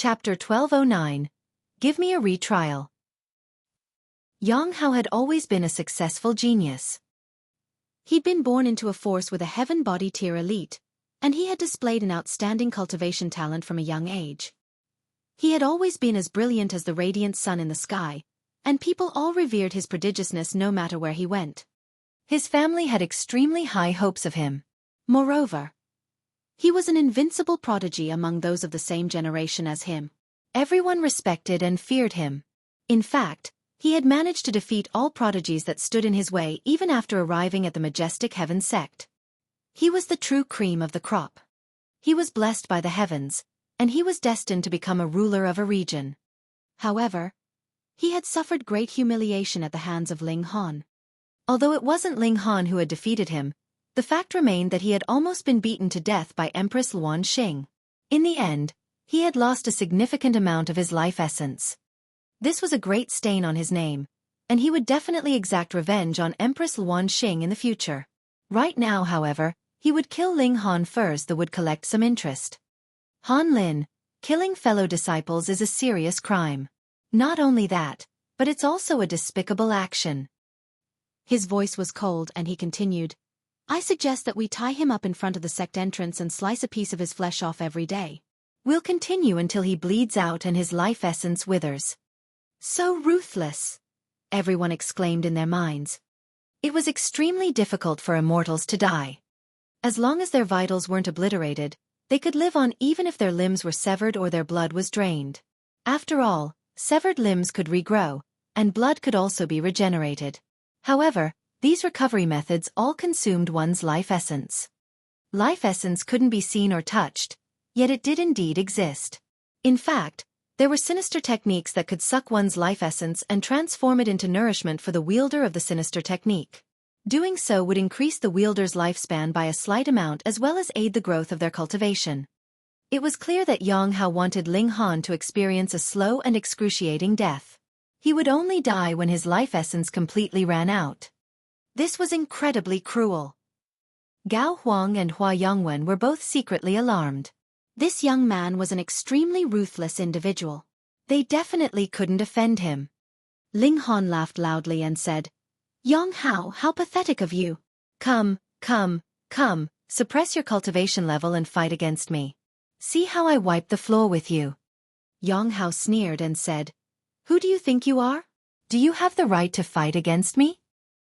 Chapter 1209. Give me a retrial. Yang Hao had always been a successful genius. He'd been born into a force with a heaven body tier elite, and he had displayed an outstanding cultivation talent from a young age. He had always been as brilliant as the radiant sun in the sky, and people all revered his prodigiousness no matter where he went. His family had extremely high hopes of him. Moreover, he was an invincible prodigy among those of the same generation as him. Everyone respected and feared him. In fact, he had managed to defeat all prodigies that stood in his way even after arriving at the majestic heaven sect. He was the true cream of the crop. He was blessed by the heavens, and he was destined to become a ruler of a region. However, he had suffered great humiliation at the hands of Ling Han. Although it wasn't Ling Han who had defeated him, the fact remained that he had almost been beaten to death by Empress Luan Xing. In the end, he had lost a significant amount of his life essence. This was a great stain on his name, and he would definitely exact revenge on Empress Luan Xing in the future. Right now, however, he would kill Ling Han first that would collect some interest. Han Lin, killing fellow disciples is a serious crime. Not only that, but it's also a despicable action. His voice was cold and he continued, I suggest that we tie him up in front of the sect entrance and slice a piece of his flesh off every day. We'll continue until he bleeds out and his life essence withers. So ruthless! Everyone exclaimed in their minds. It was extremely difficult for immortals to die. As long as their vitals weren't obliterated, they could live on even if their limbs were severed or their blood was drained. After all, severed limbs could regrow, and blood could also be regenerated. However, these recovery methods all consumed one's life essence. Life essence couldn't be seen or touched, yet it did indeed exist. In fact, there were sinister techniques that could suck one's life essence and transform it into nourishment for the wielder of the sinister technique. Doing so would increase the wielder's lifespan by a slight amount as well as aid the growth of their cultivation. It was clear that Yang Hao wanted Ling Han to experience a slow and excruciating death. He would only die when his life essence completely ran out. This was incredibly cruel. Gao Huang and Hua Yongwen were both secretly alarmed. This young man was an extremely ruthless individual. They definitely couldn't offend him. Ling Han laughed loudly and said, Yang Hao, how pathetic of you. Come, suppress your cultivation level and fight against me. See how I wipe the floor with you. Yang Hao sneered and said, Who do you think you are? Do you have the right to fight against me?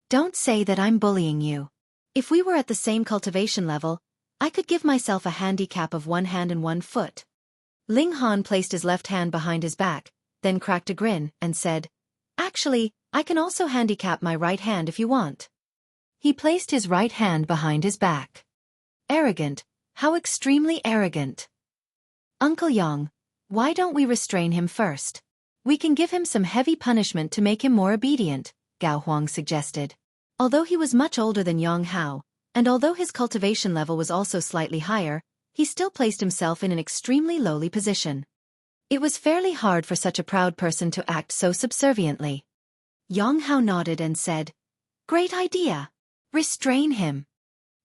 Don't say that I'm bullying you. If we were at the same cultivation level, I could give myself a handicap of one hand and one foot. Ling Han placed his left hand behind his back, then cracked a grin, and said, Actually, I can also handicap my right hand if you want. He placed his right hand behind his back. Arrogant, how extremely arrogant. Uncle Yang, why don't we restrain him first? We can give him some heavy punishment to make him more obedient, Gao Huang suggested. Although he was much older than Yang Hao, and although his cultivation level was also slightly higher, he still placed himself in an extremely lowly position. It was fairly hard for such a proud person to act so subserviently. Yang Hao nodded and said, Great idea. Restrain him.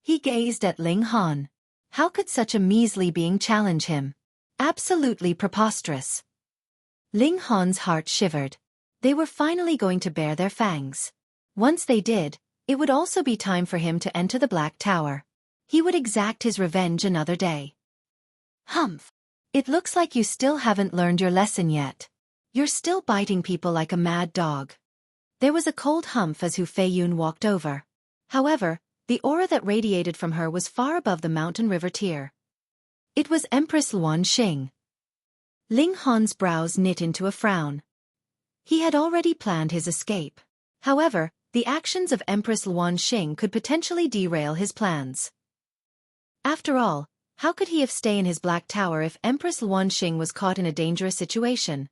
He gazed at Ling Han. How could such a measly being challenge him? Absolutely preposterous. Ling Han's heart shivered. They were finally going to bare their fangs. Once they did, it would also be time for him to enter the Black Tower. He would exact his revenge another day. Humph. It looks like you still haven't learned your lesson yet. You're still biting people like a mad dog. There was a cold humph as Hu Feiyun walked over. However, the aura that radiated from her was far above the mountain river tier. It was Empress Luan Xing. Ling Han's brows knit into a frown. He had already planned his escape. However, the actions of Empress Luan Xing could potentially derail his plans. After all, how could he have stayed in his Black Tower if Empress Luan Xing was caught in a dangerous situation?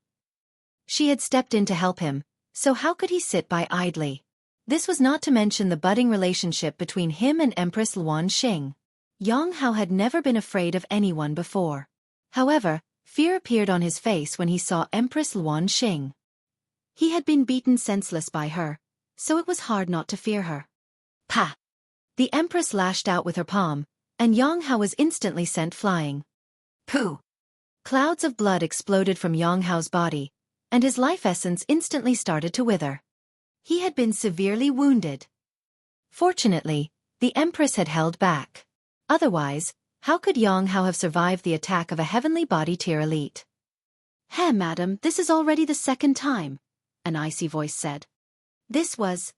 She had stepped in to help him, so how could he sit by idly? This was not to mention the budding relationship between him and Empress Luan Xing. Yang Hao had never been afraid of anyone before. However, fear appeared on his face when he saw Empress Luan Xing. He had been beaten senseless by her, so it was hard not to fear her. Pah! The Empress lashed out with her palm, and Yang Hao was instantly sent flying. Pooh! Clouds of blood exploded from Yang Hao's body, and his life essence instantly started to wither. He had been severely wounded. Fortunately, the Empress had held back. Otherwise, how could Yang Hao have survived the attack of a heavenly body tier elite? "Hey, madam, this is already the second time," an icy voice said. This was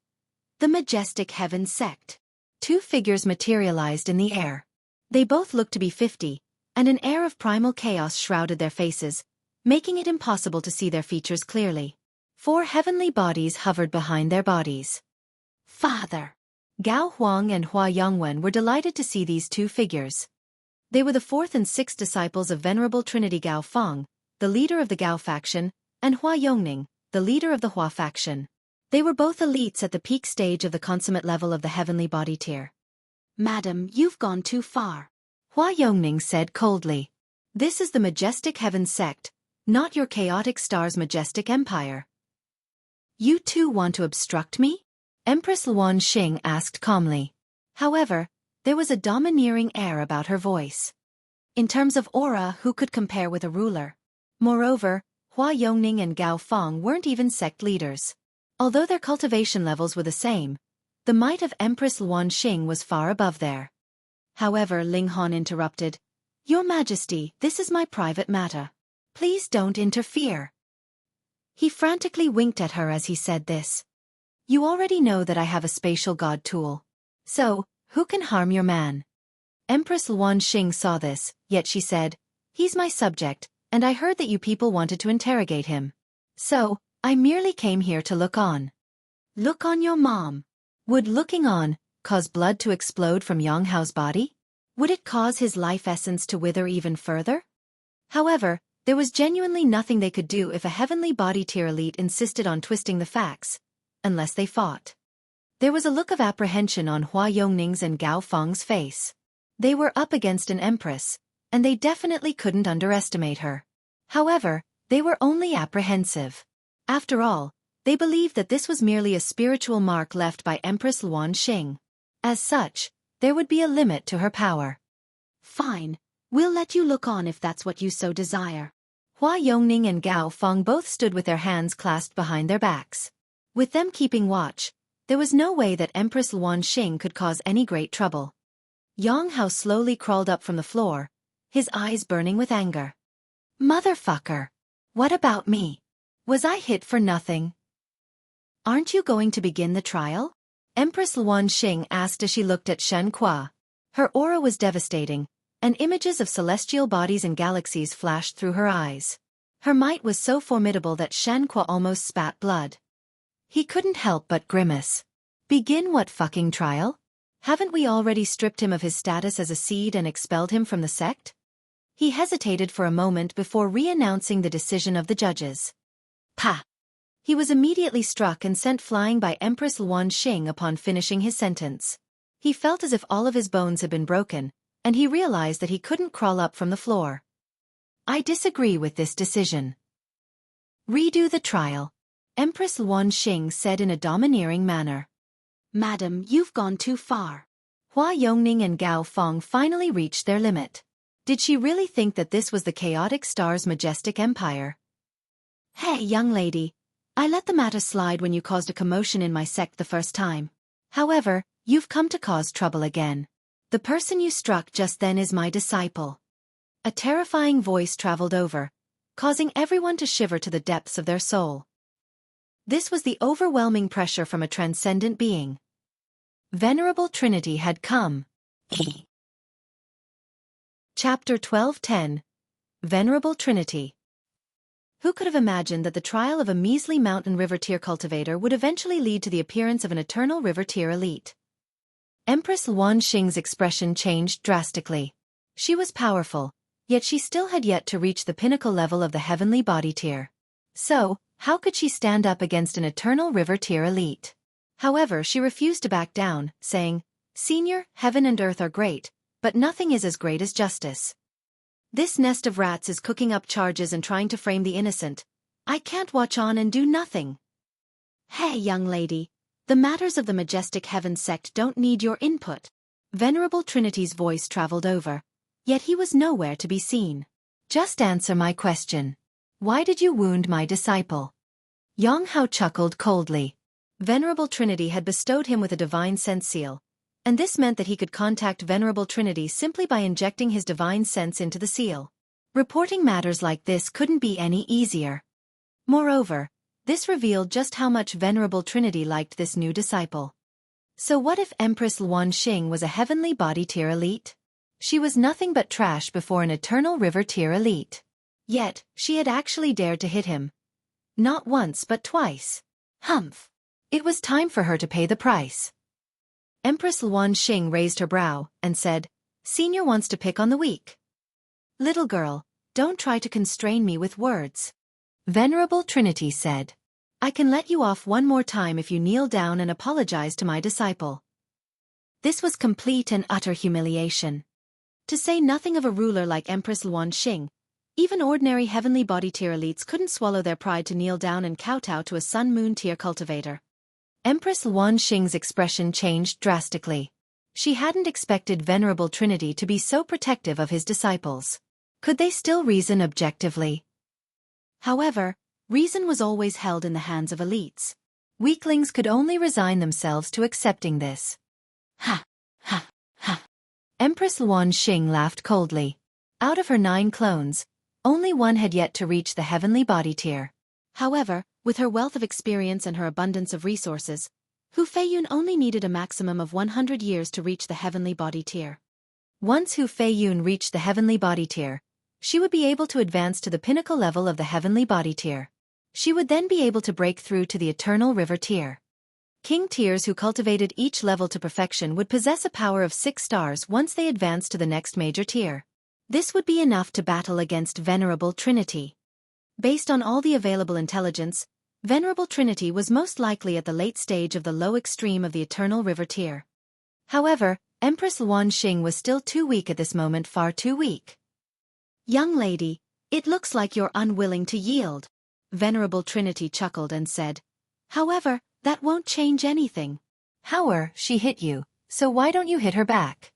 the Majestic Heaven sect. Two figures materialized in the air. They both looked to be 50, and an air of primal chaos shrouded their faces, making it impossible to see their features clearly. 4 heavenly bodies hovered behind their bodies. Father! Gao Huang and Hua Yongwen were delighted to see these two figures. They were the 4th and 6th disciples of Venerable Trinity Gao Feng, the leader of the Gao faction, and Hua Yongning, the leader of the Hua faction. They were both elites at the peak stage of the consummate level of the heavenly body tier. "Madam, you've gone too far," Hua Yongning said coldly. "This is the Majestic Heaven sect, not your chaotic star's majestic empire." "You two want to obstruct me?" Empress Luan Xing asked calmly. However, there was a domineering air about her voice. In terms of aura, who could compare with a ruler? Moreover, Hua Yongning and Gao Feng weren't even sect leaders. Although their cultivation levels were the same, the might of Empress Luan Xing was far above there. However, Ling Han interrupted. "Your Majesty, this is my private matter. Please don't interfere." He frantically winked at her as he said this. "You already know that I have a spatial god tool. So, who can harm your man?" Empress Luan Xing saw this, yet she said, "He's my subject, and I heard that you people wanted to interrogate him. So, I merely came here to look on." "Look on your mom." Would looking on cause blood to explode from Yang Hao's body? Would it cause his life essence to wither even further? However, there was genuinely nothing they could do if a heavenly body tier elite insisted on twisting the facts, unless they fought. There was a look of apprehension on Hua Yongning's and Gao Feng's face. They were up against an empress, and they definitely couldn't underestimate her. However, they were only apprehensive. After all, they believed that this was merely a spiritual mark left by Empress Luan Xing. As such, there would be a limit to her power. "Fine, we'll let you look on if that's what you so desire." Hua Yongning and Gao Feng both stood with their hands clasped behind their backs. With them keeping watch, there was no way that Empress Luan Xing could cause any great trouble. Yang Hao slowly crawled up from the floor, his eyes burning with anger. "Motherfucker! What about me? Was I hit for nothing?" "Aren't you going to begin the trial?" Empress Luan Xing asked as she looked at Shen Qua. Her aura was devastating, and images of celestial bodies and galaxies flashed through her eyes. Her might was so formidable that Shen Qua almost spat blood. He couldn't help but grimace. "Begin what fucking trial? Haven't we already stripped him of his status as a seed and expelled him from the sect?" He hesitated for a moment before re-announcing the decision of the judges. "Pah!" He was immediately struck and sent flying by Empress Luan Xing upon finishing his sentence. He felt as if all of his bones had been broken, and he realized that he couldn't crawl up from the floor. "I disagree with this decision. Redo the trial," Empress Luan Xing said in a domineering manner. "Madam, you've gone too far." Hua Yongning and Gao Feng finally reached their limit. Did she really think that this was the chaotic star's majestic empire? "Hey, young lady. I let the matter slide when you caused a commotion in my sect the first time. However, you've come to cause trouble again. The person you struck just then is my disciple." A terrifying voice traveled over, causing everyone to shiver to the depths of their soul. This was the overwhelming pressure from a transcendent being. Venerable Trinity had come. Chapter 12:10 Venerable Trinity. Who could have imagined that the trial of a measly mountain river tier cultivator would eventually lead to the appearance of an eternal river tier elite? Empress Luan Xing's expression changed drastically. She was powerful, yet she still had yet to reach the pinnacle level of the heavenly body tier. So, how could she stand up against an eternal river tier elite? However, she refused to back down, saying, "Senior, heaven and earth are great, but nothing is as great as justice. This nest of rats is cooking up charges and trying to frame the innocent. I can't watch on and do nothing." "Hey, young lady, the matters of the Majestic Heaven sect don't need your input." Venerable Trinity's voice traveled over, yet he was nowhere to be seen. Just answer my question. Why did you wound my disciple? Yang Hao chuckled coldly. Venerable Trinity had bestowed him with a divine sense seal, and this meant that he could contact Venerable Trinity simply by injecting his divine sense into the seal. Reporting matters like this couldn't be any easier. Moreover, this revealed just how much Venerable Trinity liked this new disciple. So what if Empress Luanxing was a heavenly body tier elite? She was nothing but trash before an eternal river tier elite. Yet, she had actually dared to hit him. Not once but twice. Humph. It was time for her to pay the price. Empress Luanxing raised her brow and said, Senior wants to pick on the weak. Little girl, don't try to constrain me with words. Venerable Trinity said, I can let you off one more time if you kneel down and apologize to my disciple. This was complete and utter humiliation. To say nothing of a ruler like Empress Luanxing, even ordinary heavenly body tier elites couldn't swallow their pride to kneel down and kowtow to a sun-moon tier cultivator. Empress Luanxing's expression changed drastically. She hadn't expected Venerable Trinity to be so protective of his disciples. Could they still reason objectively? However, reason was always held in the hands of elites. Weaklings could only resign themselves to accepting this. Ha! Ha! Ha! Empress Luanxing laughed coldly. Out of her 9 clones, only one had yet to reach the heavenly body tier. However, with her wealth of experience and her abundance of resources, Hu Feiyun only needed a maximum of 100 years to reach the heavenly body tier. Once Hu Feiyun reached the heavenly body tier, she would be able to advance to the pinnacle level of the heavenly body tier. She would then be able to break through to the eternal river tier. King tiers who cultivated each level to perfection would possess a power of 6 stars once they advanced to the next major tier. This would be enough to battle against Venerable Trinity. Based on all the available intelligence, Venerable Trinity was most likely at the late stage of the low extreme of the eternal river tier. However, Empress Luanxing was still too weak at this moment, far too weak. Young lady, it looks like you're unwilling to yield. Venerable Trinity chuckled and said, However, that won't change anything. However, she hit you, so why don't you hit her back?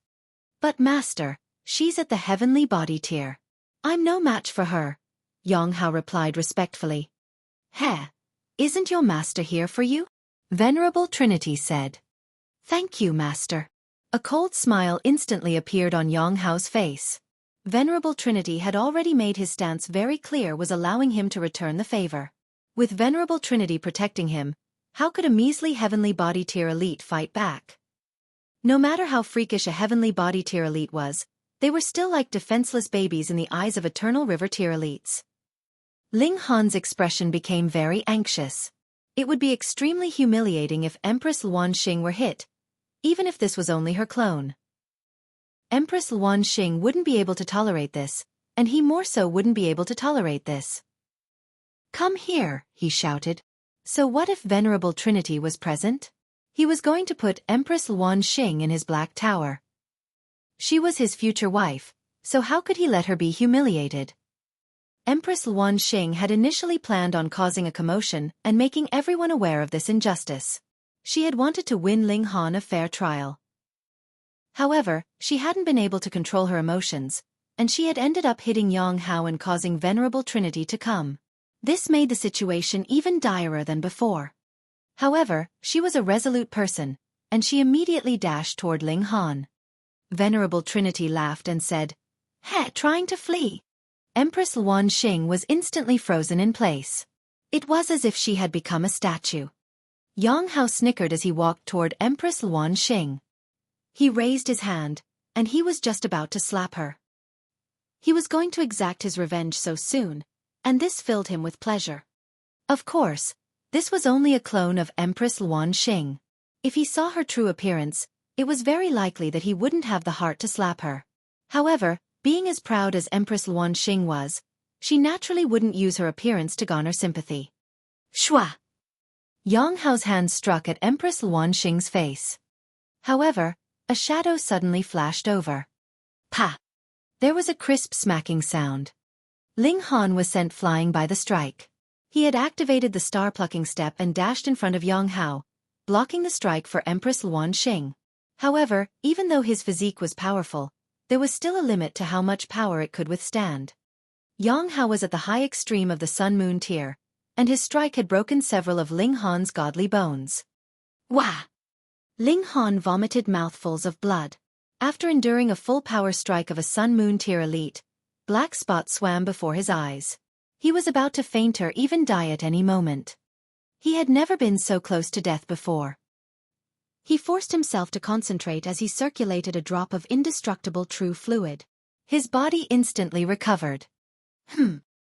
But master, she's at the heavenly body tier. I'm no match for her. Yang Hao replied respectfully. Heh, isn't your master here for you? Venerable Trinity said. Thank you, master. A cold smile instantly appeared on Yang Hao's face. Venerable Trinity had already made his stance very clear, was allowing him to return the favor. With Venerable Trinity protecting him, how could a measly heavenly body tier elite fight back? No matter how freakish a heavenly body tier elite was, they were still like defenseless babies in the eyes of eternal river tier elites. Ling Han's expression became very anxious. It would be extremely humiliating if Empress Luanxing were hit, even if this was only her clone. Empress Luanxing wouldn't be able to tolerate this, and he more so wouldn't be able to tolerate this. Come here, he shouted. So what if Venerable Trinity was present? He was going to put Empress Luanxing in his black tower. She was his future wife, so how could he let her be humiliated? Empress Luanxing had initially planned on causing a commotion and making everyone aware of this injustice. She had wanted to win Ling Han a fair trial. However, she hadn't been able to control her emotions, and she had ended up hitting Yang Hao and causing Venerable Trinity to come. This made the situation even direr than before. However, she was a resolute person, and she immediately dashed toward Ling Han. Venerable Trinity laughed and said, Heh, trying to flee. Empress Luanxing was instantly frozen in place. It was as if she had become a statue. Yang Hao snickered as he walked toward Empress Luanxing. He raised his hand, and he was just about to slap her. He was going to exact his revenge so soon, and this filled him with pleasure. Of course, this was only a clone of Empress Luanxing. If he saw her true appearance, it was very likely that he wouldn't have the heart to slap her. However, being as proud as Empress Luanxing was, she naturally wouldn't use her appearance to garner sympathy. Shwa! Yang Hao's hand struck at Empress Luanxing's face. However, a shadow suddenly flashed over. Pa! There was a crisp smacking sound. Ling Han was sent flying by the strike. He had activated the star-plucking step and dashed in front of Yang Hao, blocking the strike for Empress Luanxing. However, even though his physique was powerful, there was still a limit to how much power it could withstand. Yang Hao was at the high extreme of the sun-moon tier, and his strike had broken several of Ling Han's godly bones. Wah! Ling Han vomited mouthfuls of blood. After enduring a full-power strike of a sun-moon tier elite, black spots swam before his eyes. He was about to faint or even die at any moment. He had never been so close to death before. He forced himself to concentrate as he circulated a drop of indestructible true fluid. His body instantly recovered.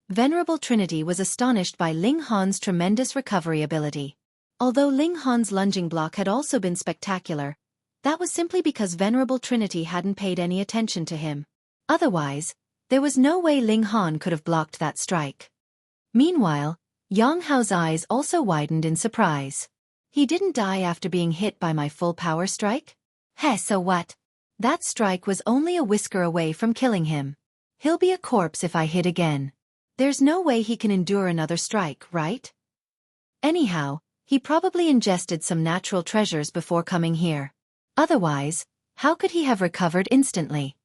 Venerable Trinity was astonished by Ling Han's tremendous recovery ability. Although Ling Han's lunging block had also been spectacular, that was simply because Venerable Trinity hadn't paid any attention to him. Otherwise, there was no way Ling Han could have blocked that strike. Meanwhile, Yang Hao's eyes also widened in surprise. He didn't die after being hit by my full-power strike? Heh, so what? That strike was only a whisker away from killing him. He'll be a corpse if I hit again. There's no way he can endure another strike, right? Anyhow, he probably ingested some natural treasures before coming here. Otherwise, how could he have recovered instantly?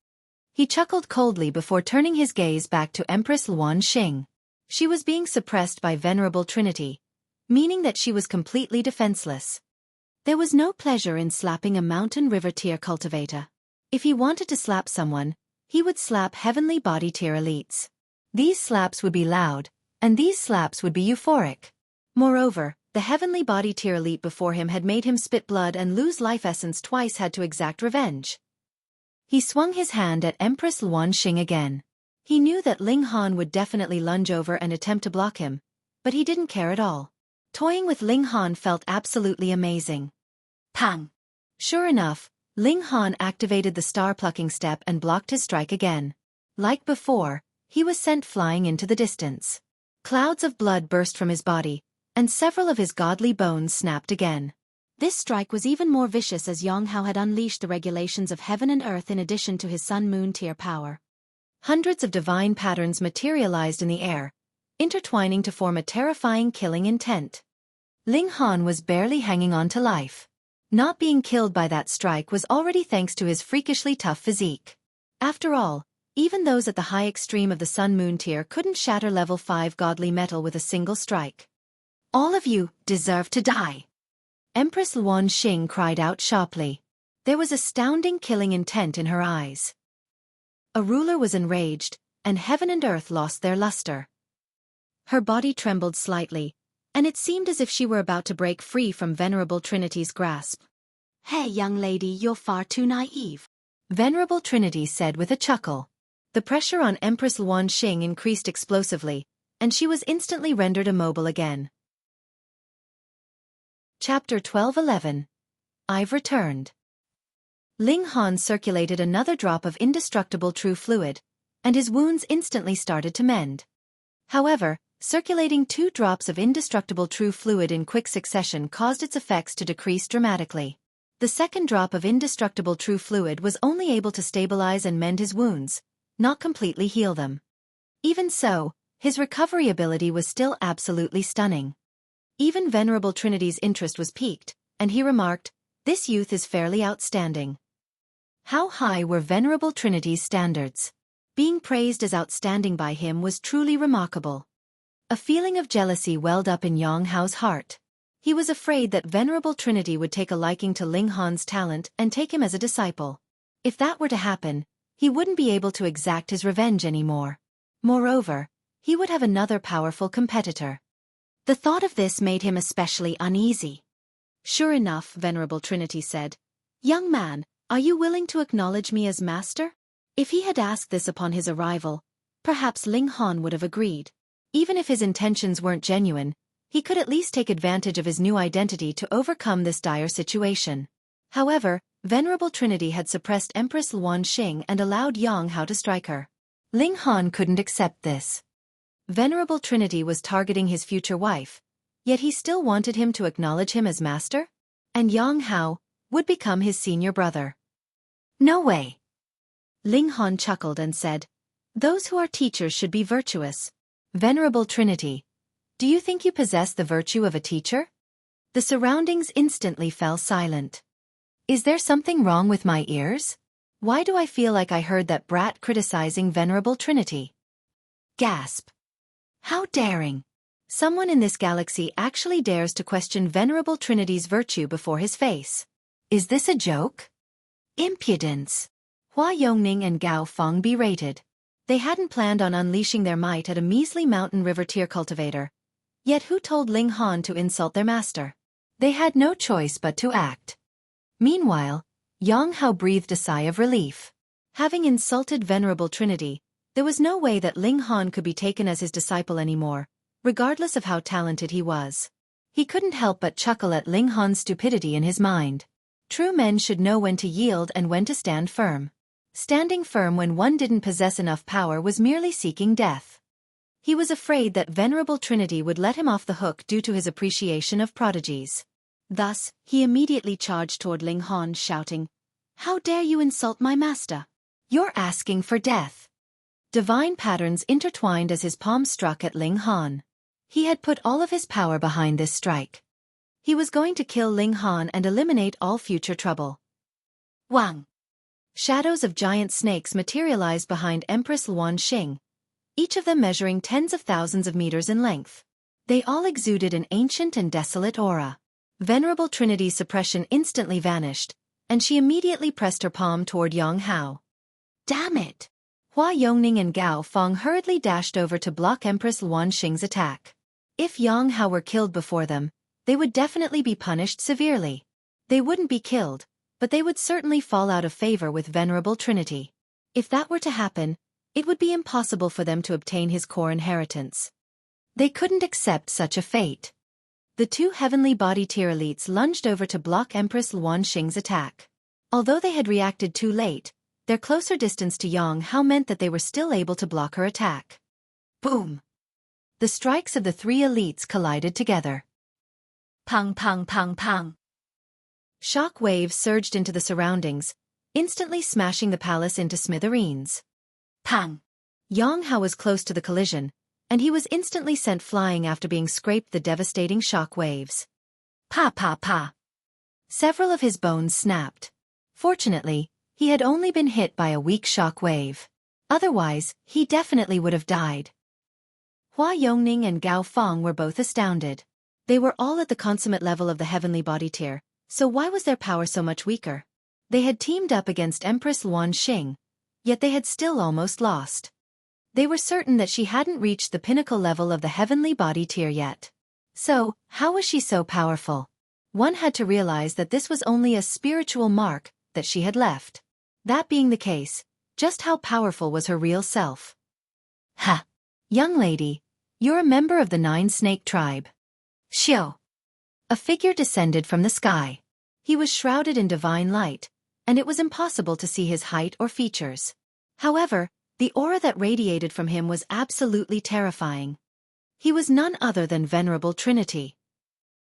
He chuckled coldly before turning his gaze back to Empress Luan Xing. She was being suppressed by Venerable Trinity, meaning that she was completely defenseless. There was no pleasure in slapping a mountain river tier cultivator. If he wanted to slap someone, he would slap heavenly body tier elites. These slaps would be loud, and these slaps would be euphoric. Moreover, the heavenly body tier elite before him had made him spit blood and lose life essence twice, had to exact revenge. He swung his hand at Empress Luan Xing again. He knew that Ling Han would definitely lunge over and attempt to block him, but he didn't care at all. Toying with Ling Han felt absolutely amazing. Pang! Sure enough, Ling Han activated the star-plucking step and blocked his strike again. Like before, he was sent flying into the distance. Clouds of blood burst from his body, and several of his godly bones snapped again. This strike was even more vicious as Yang Hao had unleashed the regulations of heaven and earth in addition to his sun-moon tier power. Hundreds of divine patterns materialized in the air, intertwining to form a terrifying killing intent. Ling Han was barely hanging on to life. Not being killed by that strike was already thanks to his freakishly tough physique. After all, even those at the high extreme of the sun-moon tier couldn't shatter level 5 godly metal with a single strike. All of you deserve to die! Empress Luan Xing cried out sharply. There was astounding killing intent in her eyes. A ruler was enraged, and heaven and earth lost their luster. Her body trembled slightly, and it seemed as if she were about to break free from Venerable Trinity's grasp. Hey, young lady, you're far too naive, Venerable Trinity said with a chuckle. The pressure on Empress Luan Xing increased explosively, and she was instantly rendered immobile again. Chapter 12:11. I've returned. Ling Han circulated another drop of indestructible true fluid, and his wounds instantly started to mend. However, circulating 2 drops of indestructible true fluid in quick succession caused its effects to decrease dramatically. The second drop of indestructible true fluid was only able to stabilize and mend his wounds, not completely heal them. Even so, his recovery ability was still absolutely stunning. Even Venerable Trinity's interest was piqued, and he remarked, "This youth is fairly outstanding." How high were Venerable Trinity's standards? Being praised as outstanding by him was truly remarkable. A feeling of jealousy welled up in Yang Hao's heart. He was afraid that Venerable Trinity would take a liking to Ling Han's talent and take him as a disciple. If that were to happen, he wouldn't be able to exact his revenge anymore. Moreover, he would have another powerful competitor. The thought of this made him especially uneasy. Sure enough, Venerable Trinity said, "Young man, are you willing to acknowledge me as master?" If he had asked this upon his arrival, perhaps Ling Han would have agreed. Even if his intentions weren't genuine, he could at least take advantage of his new identity to overcome this dire situation. However, Venerable Trinity had suppressed Empress Luan Xing and allowed Yang Hao to strike her. Ling Han couldn't accept this. Venerable Trinity was targeting his future wife, yet he still wanted him to acknowledge him as master? And Yang Hao would become his senior brother. No way! Ling Han chuckled and said, "Those who are teachers should be virtuous." Venerable Trinity, do you think you possess the virtue of a teacher? The surroundings instantly fell silent. Is there something wrong with my ears? Why do I feel like I heard that brat criticizing Venerable Trinity? Gasp. How daring! Someone in this galaxy actually dares to question Venerable Trinity's virtue before his face. Is this a joke? Impudence! Hua Yongning and Gao Feng berated. They hadn't planned on unleashing their might at a measly mountain river tier cultivator. Yet who told Ling Han to insult their master? They had no choice but to act. Meanwhile, Yang Hao breathed a sigh of relief. Having insulted Venerable Trinity, there was no way that Ling Han could be taken as his disciple anymore, regardless of how talented he was. He couldn't help but chuckle at Ling Han's stupidity in his mind. True men should know when to yield and when to stand firm. Standing firm when one didn't possess enough power was merely seeking death. He was afraid that Venerable Trinity would let him off the hook due to his appreciation of prodigies. Thus, he immediately charged toward Ling Han, shouting, "How dare you insult my master? You're asking for death." Divine patterns intertwined as his palm struck at Ling Han. He had put all of his power behind this strike. He was going to kill Ling Han and eliminate all future trouble. Wang! Shadows of giant snakes materialized behind Empress Luan Xing, each of them measuring tens of thousands of meters in length. They all exuded an ancient and desolate aura. Venerable Trinity's suppression instantly vanished, and she immediately pressed her palm toward Yang Hao. Damn it! Hua Yongning and Gao Feng hurriedly dashed over to block Empress Luan Xing's attack. If Yang Hao were killed before them, they would definitely be punished severely. They wouldn't be killed, but they would certainly fall out of favor with Venerable Trinity. If that were to happen, it would be impossible for them to obtain his core inheritance. They couldn't accept such a fate. The two heavenly body tier elites lunged over to block Empress Luan Xing's attack. Although they had reacted too late, their closer distance to Yang Hao meant that they were still able to block her attack. Boom! The strikes of the three elites collided together. Pang pang pang pang. Shock waves surged into the surroundings, instantly smashing the palace into smithereens. Pang! Yang Hao was close to the collision, and he was instantly sent flying after being scraped the devastating shock waves. Pa pa pa! Several of his bones snapped. Fortunately, he had only been hit by a weak shock wave. Otherwise, he definitely would have died. Hua Yongning and Gao Feng were both astounded. They were all at the consummate level of the heavenly body tier, so why was their power so much weaker? They had teamed up against Empress Luan Xing, yet they had still almost lost. They were certain that she hadn't reached the pinnacle level of the heavenly body tier yet. So, how was she so powerful? One had to realize that this was only a spiritual mark that she had left. That being the case, just how powerful was her real self? Ha! Young lady, you're a member of the 9-snake tribe. Xiao! A figure descended from the sky. He was shrouded in divine light, and it was impossible to see his height or features. However, the aura that radiated from him was absolutely terrifying. He was none other than Venerable Trinity.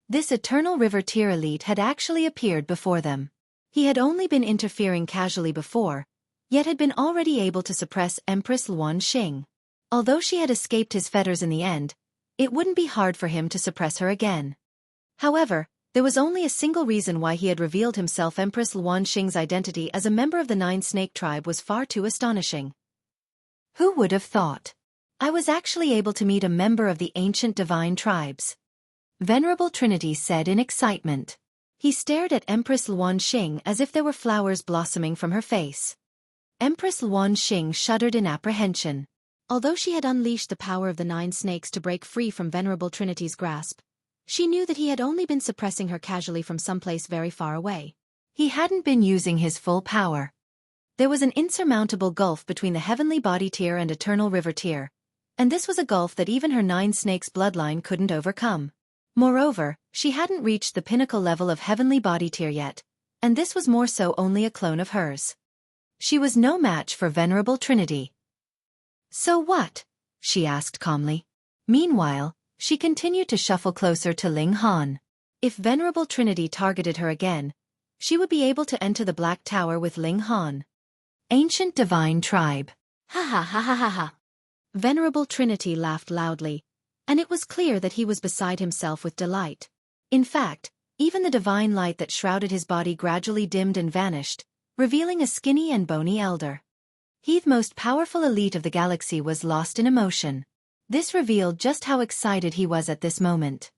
This eternal river tier elite had actually appeared before them. He had only been interfering casually before, yet had been already able to suppress Empress Luan Xing. Although she had escaped his fetters in the end, it wouldn't be hard for him to suppress her again. However, there was only a single reason why he had revealed himself. Empress Luan Xing's identity as a member of the 9-snake tribe was far too astonishing. Who would have thought? I was actually able to meet a member of the ancient divine tribes. Venerable Trinity said in excitement. He stared at Empress Luan Xing as if there were flowers blossoming from her face. Empress Luan Xing shuddered in apprehension. Although she had unleashed the power of the 9 snakes to break free from Venerable Trinity's grasp, she knew that he had only been suppressing her casually from someplace very far away. He hadn't been using his full power. There was an insurmountable gulf between the heavenly body tier and eternal river tier, and this was a gulf that even her 9 snakes bloodline couldn't overcome. Moreover, she hadn't reached the pinnacle level of heavenly body tier yet, and this was more so only a clone of hers. She was no match for Venerable Trinity. So what? She asked calmly. Meanwhile, she continued to shuffle closer to Ling Han. If Venerable Trinity targeted her again, she would be able to enter the Black Tower with Ling Han. Ancient Divine Tribe. Ha ha ha ha ha ha. Venerable Trinity laughed loudly, and it was clear that he was beside himself with delight. In fact, even the divine light that shrouded his body gradually dimmed and vanished, revealing a skinny and bony elder. He's most powerful elite of the galaxy was lost in emotion. This revealed just how excited he was at this moment.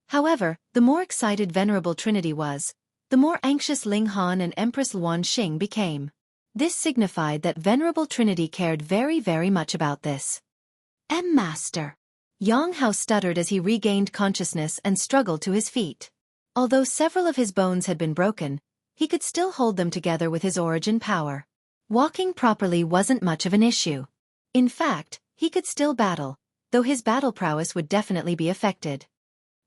However, the more excited Venerable Trinity was, the more anxious Ling Han and Empress Luan Xing became. This signified that Venerable Trinity cared very, very much about this. Master. Yang Hao stuttered as he regained consciousness and struggled to his feet. Although several of his bones had been broken, he could still hold them together with his origin power. Walking properly wasn't much of an issue. In fact, he could still battle, though his battle prowess would definitely be affected.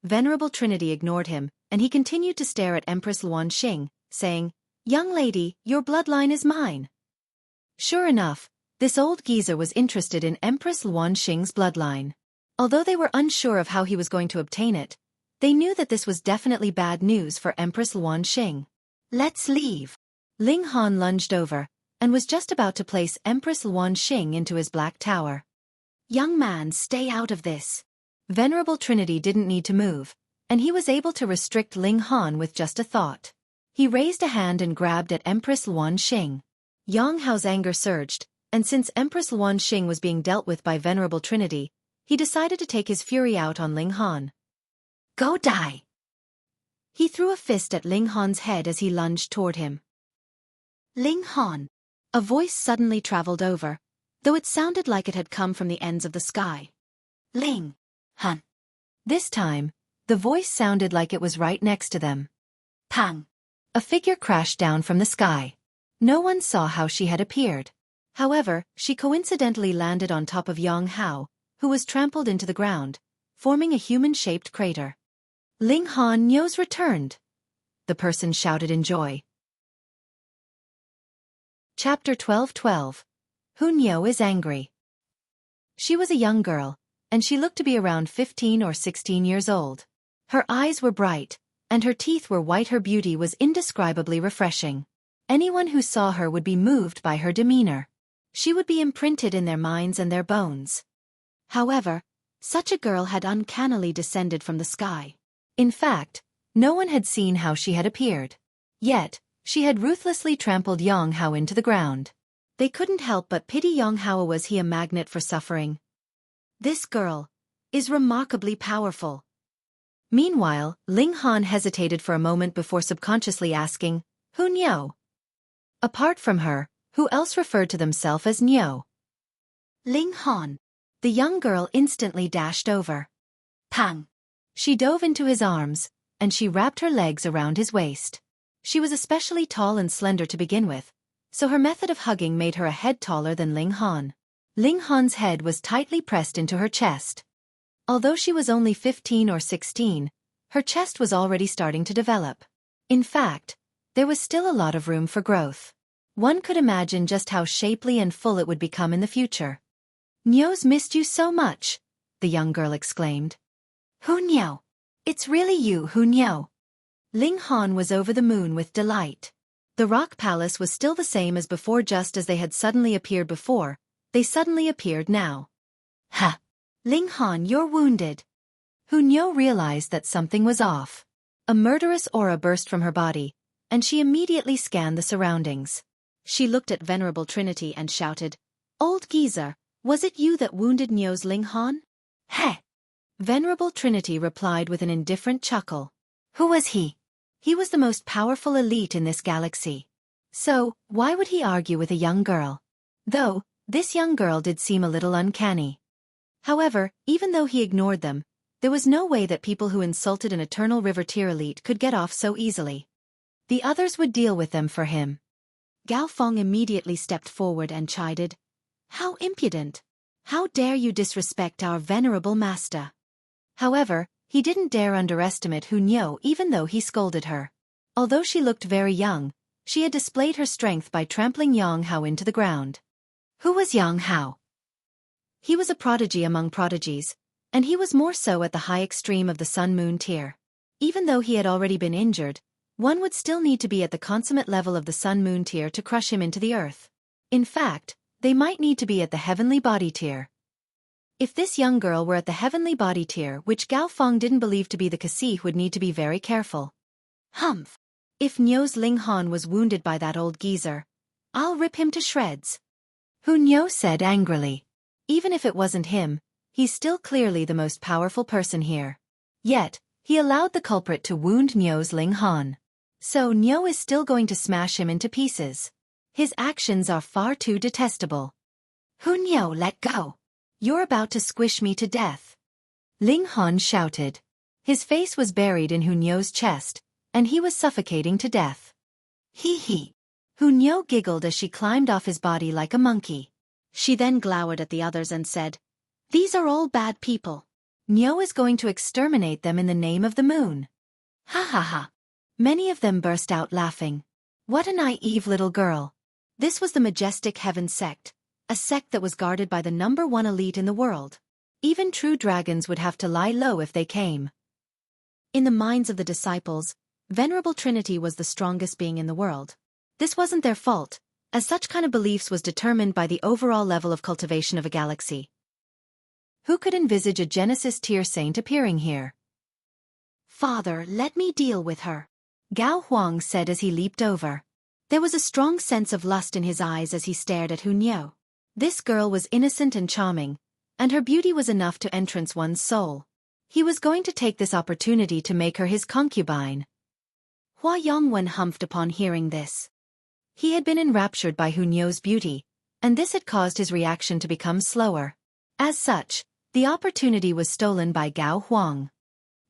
Venerable Trinity ignored him, and he continued to stare at Empress Luan Xing, saying, "Young lady, your bloodline is mine." Sure enough, this old geezer was interested in Empress Luan Xing's bloodline. Although they were unsure of how he was going to obtain it, they knew that this was definitely bad news for Empress Luan Xing. "Let's leave." Ling Han lunged over, and was just about to place Empress Luan Xing into his black tower. "Young man, stay out of this." Venerable Trinity didn't need to move, and he was able to restrict Ling Han with just a thought. He raised a hand and grabbed at Empress Luan Xing. Yang Hao's anger surged, and since Empress Luan Xing was being dealt with by Venerable Trinity, he decided to take his fury out on Ling Han. "Go die!" He threw a fist at Ling Han's head as he lunged toward him. "Ling Han!" A voice suddenly traveled over, though it sounded like it had come from the ends of the sky. "Ling Han!" This time, the voice sounded like it was right next to them. Pang! A figure crashed down from the sky. No one saw how she had appeared. However, she coincidentally landed on top of Yang Hao, who was trampled into the ground, forming a human-shaped crater. "Ling Han Nyo's returned!" the person shouted in joy. Chapter 12:12. Hu Nyo is angry. She was a young girl, and she looked to be around 15 or 16 years old. Her eyes were bright, and her teeth were white. Her beauty was indescribably refreshing. Anyone who saw her would be moved by her demeanor. She would be imprinted in their minds and their bones. However, such a girl had uncannily descended from the sky. In fact, no one had seen how she had appeared. Yet, she had ruthlessly trampled Yang Hao into the ground. They couldn't help but pity Yang Hao. Was he a magnet for suffering? "This girl is remarkably powerful." Meanwhile, Ling Han hesitated for a moment before subconsciously asking, "Hu Nyo?" Apart from her, who else referred to themselves as Nyo? "Ling Han." The young girl instantly dashed over. Pang! She dove into his arms, and she wrapped her legs around his waist. She was especially tall and slender to begin with, so her method of hugging made her a head taller than Ling Han. Ling Han's head was tightly pressed into her chest. Although she was only 15 or 16, her chest was already starting to develop. In fact, there was still a lot of room for growth. One could imagine just how shapely and full it would become in the future. "Nyo's missed you so much," the young girl exclaimed. "Hu Nyo! It's really you, Hu Nyo!" Ling Han was over the moon with delight. The rock palace was still the same as before. Just as they had suddenly appeared before, they suddenly appeared now. "Ha! Ling Han, you're wounded." Hu Nyo realized that something was off. A murderous aura burst from her body, and she immediately scanned the surroundings. She looked at Venerable Trinity and shouted, "Old geezer, was it you that wounded Nyo's Ling Han?" "Heh!" Venerable Trinity replied with an indifferent chuckle. Who was he? He was the most powerful elite in this galaxy. So, why would he argue with a young girl? Though, this young girl did seem a little uncanny. However, even though he ignored them, there was no way that people who insulted an Eternal River Tier elite could get off so easily. The others would deal with them for him. Gao Feng immediately stepped forward and chided, "How impudent! How dare you disrespect our venerable master!" However, he didn't dare underestimate Hu Nyo even though he scolded her. Although she looked very young, she had displayed her strength by trampling Yang Hao into the ground. Who was Yang Hao? He was a prodigy among prodigies, and he was more so at the high extreme of the Sun-Moon tier. Even though he had already been injured, one would still need to be at the consummate level of the Sun-Moon tier to crush him into the earth. In fact, they might need to be at the Heavenly Body tier. If this young girl were at the Heavenly Body tier, which Gao Feng didn't believe to be the case, would need to be very careful. Humph! If Nyo's Ling Han was wounded by that old geezer, I'll rip him to shreds. Hunyo said angrily. Even if it wasn't him, he's still clearly the most powerful person here. Yet, he allowed the culprit to wound Nyo's Ling Han. So Nyo is still going to smash him into pieces. His actions are far too detestable. Hunyo, let go. You're about to squish me to death. Ling Han shouted. His face was buried in Hunyo's chest, and he was suffocating to death. Hee hee. Hunyo giggled as she climbed off his body like a monkey. She then glowered at the others and said, "These are all bad people. Nyo is going to exterminate them in the name of the moon." Ha ha ha. Many of them burst out laughing. What a naive little girl. This was the majestic heaven sect, a sect that was guarded by the #1 elite in the world. Even true dragons would have to lie low if they came. In the minds of the disciples, Venerable Trinity was the strongest being in the world. This wasn't their fault, as such kind of beliefs was determined by the overall level of cultivation of a galaxy. Who could envisage a Genesis tier saint appearing here? "Father, let me deal with her," Gao Huang said as he leaped over. There was a strong sense of lust in his eyes as he stared at Hunyo. This girl was innocent and charming, and her beauty was enough to entrance one's soul. He was going to take this opportunity to make her his concubine. Hua Yongwen humphed upon hearing this. He had been enraptured by Hunyo's beauty, and this had caused his reaction to become slower. As such, the opportunity was stolen by Gao Huang.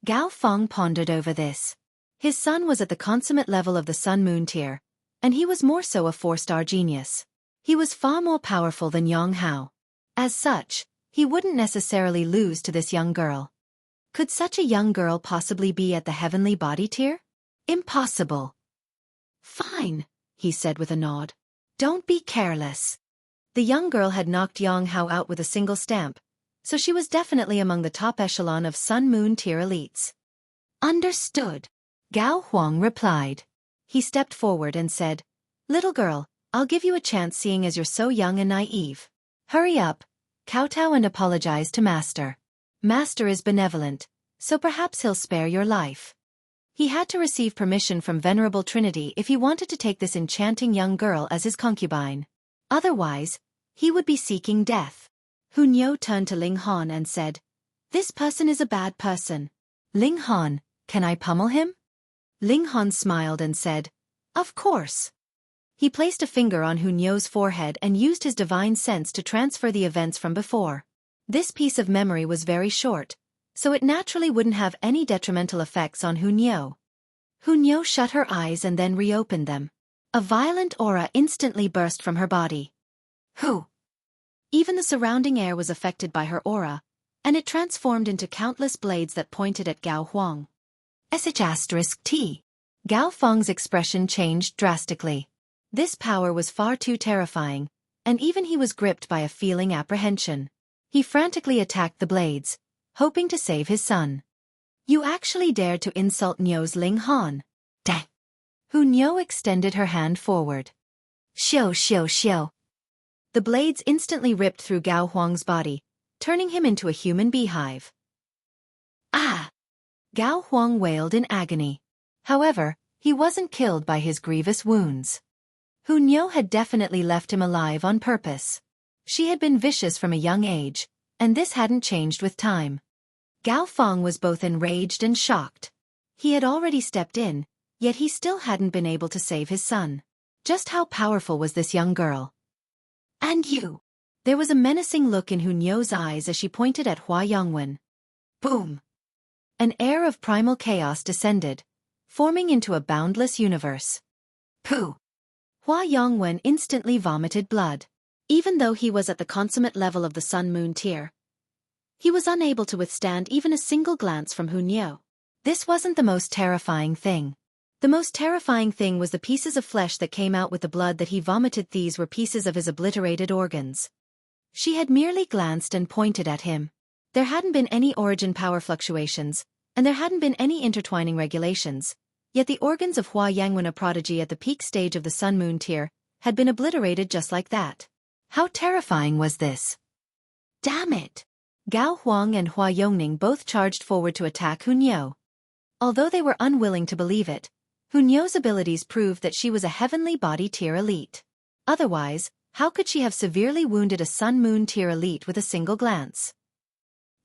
Gao Feng pondered over this. His son was at the consummate level of the Sun-Moon tier, and he was more so a 4-star genius. He was far more powerful than Yang Hao. As such, he wouldn't necessarily lose to this young girl. Could such a young girl possibly be at the heavenly body tier? Impossible. "Fine," he said with a nod. "Don't be careless." The young girl had knocked Yang Hao out with a single stamp, so she was definitely among the top echelon of Sun-Moon tier elites. "Understood," Gao Huang replied. He stepped forward and said, "Little girl, I'll give you a chance seeing as you're so young and naive. Hurry up, kowtow and apologize to Master. Master is benevolent, so perhaps he'll spare your life." He had to receive permission from Venerable Trinity if he wanted to take this enchanting young girl as his concubine. Otherwise, he would be seeking death. Hunyo turned to Ling Han and said, "This person is a bad person. Ling Han, can I pummel him?" Ling Han smiled and said, "Of course." He placed a finger on Hunyo's forehead and used his divine sense to transfer the events from before. This piece of memory was very short, so it naturally wouldn't have any detrimental effects on Hunyo. Hunyo shut her eyes and then reopened them. A violent aura instantly burst from her body. Who? Even the surrounding air was affected by her aura, and it transformed into countless blades that pointed at Gao Huang. *T. Gao Feng's expression changed drastically. This power was far too terrifying, and even he was gripped by a feeling apprehension. He frantically attacked the blades, hoping to save his son. "You actually dared to insult Nyo's Ling Han." Dang! Hunyo extended her hand forward. Xiao xiao xiao. The blades instantly ripped through Gao Huang's body, turning him into a human beehive. Ah! Gao Huang wailed in agony. However, he wasn't killed by his grievous wounds. Hunyo had definitely left him alive on purpose. She had been vicious from a young age, and this hadn't changed with time. Gao Feng was both enraged and shocked. He had already stepped in, yet he still hadn't been able to save his son. Just how powerful was this young girl? "And you?" There was a menacing look in Hunyo's eyes as she pointed at Hua Yongwen. Boom! An air of primal chaos descended, forming into a boundless universe. Pooh! Hua Yongwen instantly vomited blood. Even though he was at the consummate level of the Sun-Moon tier, he was unable to withstand even a single glance from Hunyo. This wasn't the most terrifying thing. The most terrifying thing was the pieces of flesh that came out with the blood that he vomited. These were pieces of his obliterated organs. She had merely glanced and pointed at him. There hadn't been any origin power fluctuations, and there hadn't been any intertwining regulations, yet the organs of Hua Yangwen, a prodigy at the peak stage of the Sun-Moon tier, had been obliterated just like that. How terrifying was this? Damn it! Gao Huang and Hua Yongning both charged forward to attack Hunyo. Although they were unwilling to believe it, Hunyo's abilities proved that she was a heavenly body tier elite. Otherwise, How could she have severely wounded a Sun-Moon tier elite with a single glance?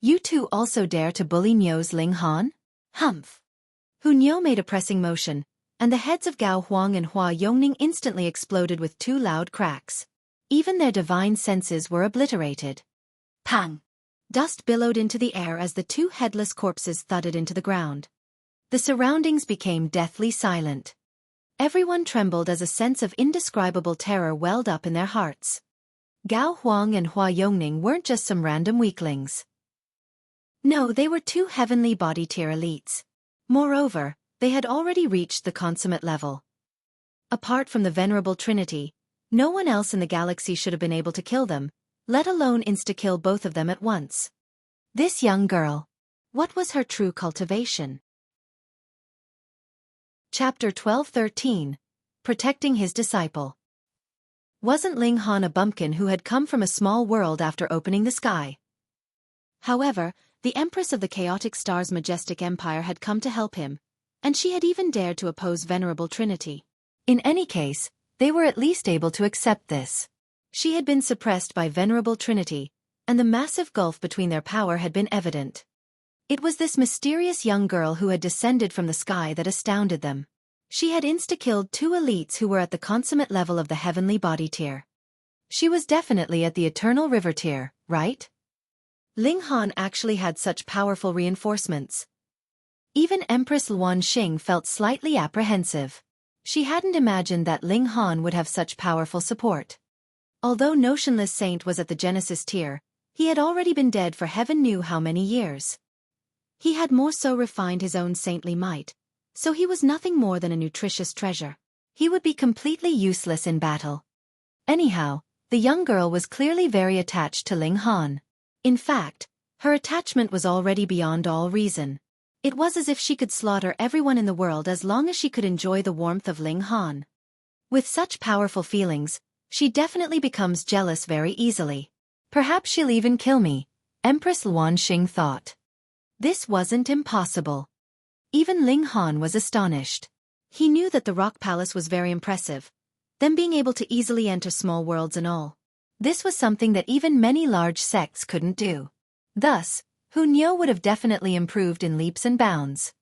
You two also dare to bully Niu's Ling Han? Humph! Hu Niu made a pressing motion, and the heads of Gao Huang and Hua Yongning instantly exploded with two loud cracks. Even their divine senses were obliterated. Pang! Dust billowed into the air as the two headless corpses thudded into the ground. The surroundings became deathly silent. Everyone trembled as a sense of indescribable terror welled up in their hearts. Gao Huang and Hua Yongning weren't just some random weaklings. No, they were two heavenly body tier elites. Moreover, they had already reached the consummate level. Apart from the Venerable Trinity, no one else in the galaxy should have been able to kill them, let alone insta-kill both of them at once. This young girl. What was her true cultivation? Chapter 12-13. Protecting his disciple. Wasn't Ling Han a bumpkin who had come from a small world after opening the sky? However, the Empress of the Chaotic Star's majestic empire had come to help him, and she had even dared to oppose Venerable Trinity. In any case, they were at least able to accept this. She had been suppressed by Venerable Trinity, and the massive gulf between their power had been evident. It was this mysterious young girl who had descended from the sky that astounded them. She had insta-killed two elites who were at the consummate level of the heavenly body tier. She was definitely at the eternal river tier, right? Ling Han actually had such powerful reinforcements. Even Empress Luan Xing felt slightly apprehensive. She hadn't imagined that Ling Han would have such powerful support. Although Notionless Saint was at the Genesis tier, he had already been dead for heaven knew how many years. He had more so refined his own saintly might, so he was nothing more than a nutritious treasure. He would be completely useless in battle. Anyhow, the young girl was clearly very attached to Ling Han. In fact, her attachment was already beyond all reason. It was as if she could slaughter everyone in the world as long as she could enjoy the warmth of Ling Han. With such powerful feelings, she definitely becomes jealous very easily. Perhaps she'll even kill me, Empress Luan Xing thought. This wasn't impossible. Even Ling Han was astonished. He knew that the Rock Palace was very impressive, them being able to easily enter small worlds and all. This was something that even many large sects couldn't do. Thus, Hu Niu would have definitely improved in leaps and bounds.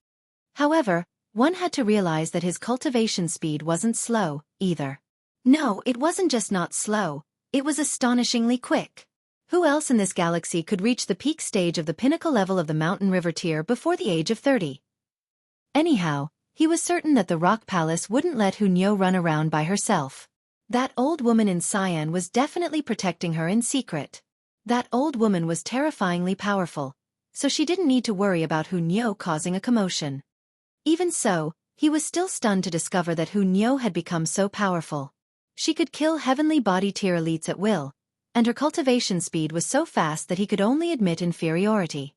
However, one had to realize that his cultivation speed wasn't slow, either. No, it wasn't just not slow, it was astonishingly quick. Who else in this galaxy could reach the peak stage of the pinnacle level of the mountain river tier before the age of 30? Anyhow, he was certain that the Rock Palace wouldn't let Hu Niu run around by herself. That old woman in cyan was definitely protecting her in secret. That old woman was terrifyingly powerful, so she didn't need to worry about Hu Niu causing a commotion. Even so, he was still stunned to discover that Hu Niu had become so powerful. She could kill heavenly body tier elites at will, and her cultivation speed was so fast that he could only admit inferiority.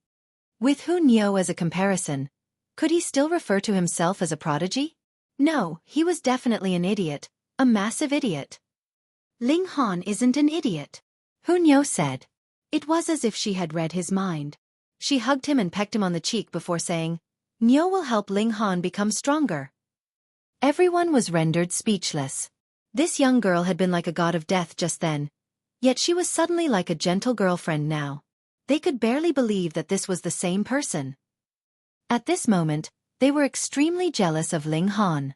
With Hu Niu as a comparison, could he still refer to himself as a prodigy? No, he was definitely an idiot, a massive idiot. Ling Han isn't an idiot, Hu Niu said. It was as if she had read his mind. She hugged him and pecked him on the cheek before saying, "Niu will help Ling Han become stronger." Everyone was rendered speechless. This young girl had been like a god of death just then, yet she was suddenly like a gentle girlfriend now. They could barely believe that this was the same person. At this moment, they were extremely jealous of Ling Han.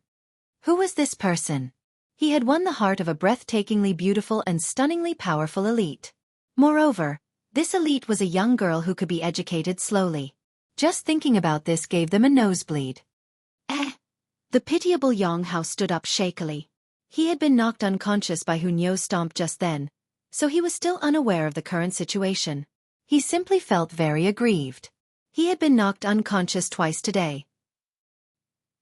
Who was this person? He had won the heart of a breathtakingly beautiful and stunningly powerful elite. Moreover, this elite was a young girl who could be educated slowly. Just thinking about this gave them a nosebleed. The pitiable Yong Hao stood up shakily. He had been knocked unconscious by Hu Niu's stomp just then, so he was still unaware of the current situation. He simply felt very aggrieved. He had been knocked unconscious twice today.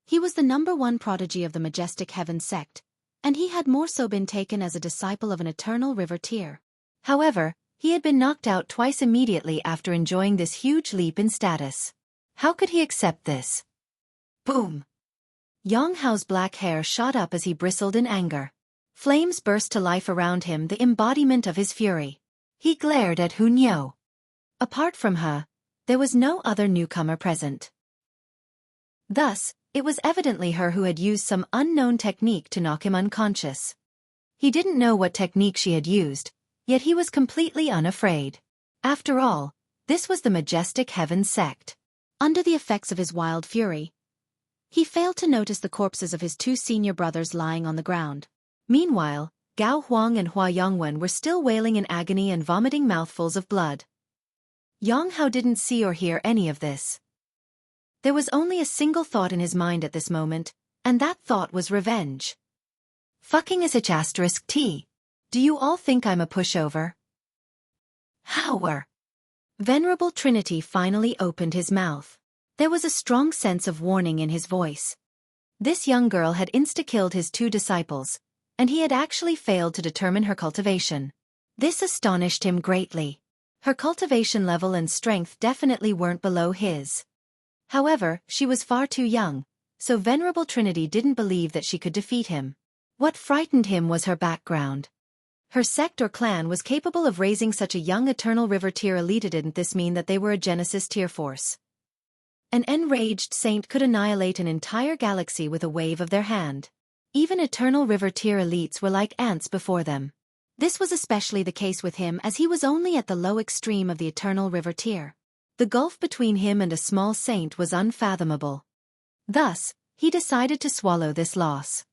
He was the #1 prodigy of the Majestic Heaven sect, and he had more so been taken as a disciple of an eternal river tier. However, he had been knocked out twice immediately after enjoying this huge leap in status. How could he accept this? Boom! Yong Hao's black hair shot up as he bristled in anger. Flames burst to life around him, the embodiment of his fury. He glared at Hu Niu. Apart from her, there was no other newcomer present. Thus, it was evidently her who had used some unknown technique to knock him unconscious. He didn't know what technique she had used, yet he was completely unafraid. After all, this was the majestic heaven sect. Under the effects of his wild fury, he failed to notice the corpses of his two senior brothers lying on the ground. Meanwhile, Gao Huang and Hua Yongwen were still wailing in agony and vomiting mouthfuls of blood. Yang Hao didn't see or hear any of this. There was only a single thought in his mind at this moment, and that thought was revenge. Fucking *T. Do you all think I'm a pushover? Hower. Venerable Trinity finally opened his mouth. There was a strong sense of warning in his voice. This young girl had insta-killed his two disciples, and he had actually failed to determine her cultivation. This astonished him greatly. Her cultivation level and strength definitely weren't below his. However, she was far too young, so Venerable Trinity didn't believe that she could defeat him. What frightened him was her background. Her sect or clan was capable of raising such a young Eternal River tier elite. Didn't this mean that they were a Genesis tier force? An enraged saint could annihilate an entire galaxy with a wave of their hand. Even Eternal River tier elites were like ants before them. This was especially the case with him as he was only at the low extreme of the Eternal River tier. The gulf between him and a small saint was unfathomable. Thus, he decided to swallow this loss.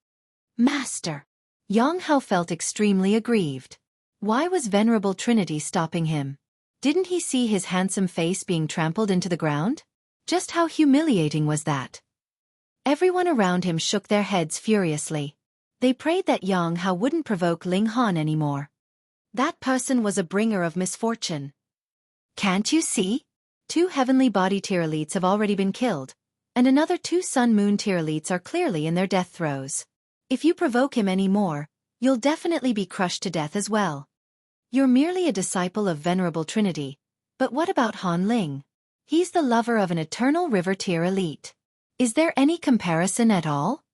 Master! Yang Hao felt extremely aggrieved. Why was Venerable Trinity stopping him? Didn't he see his handsome face being trampled into the ground? Just how humiliating was that? Everyone around him shook their heads furiously. They prayed that Yang Hao wouldn't provoke Ling Han anymore. That person was a bringer of misfortune. Can't you see? 2 heavenly body tier elites have already been killed, and another 2 sun-moon tier elites are clearly in their death throes. If you provoke him any more, you'll definitely be crushed to death as well. You're merely a disciple of Venerable Trinity, but what about Han Ling? He's the lover of an Eternal River tier elite. Is there any comparison at all?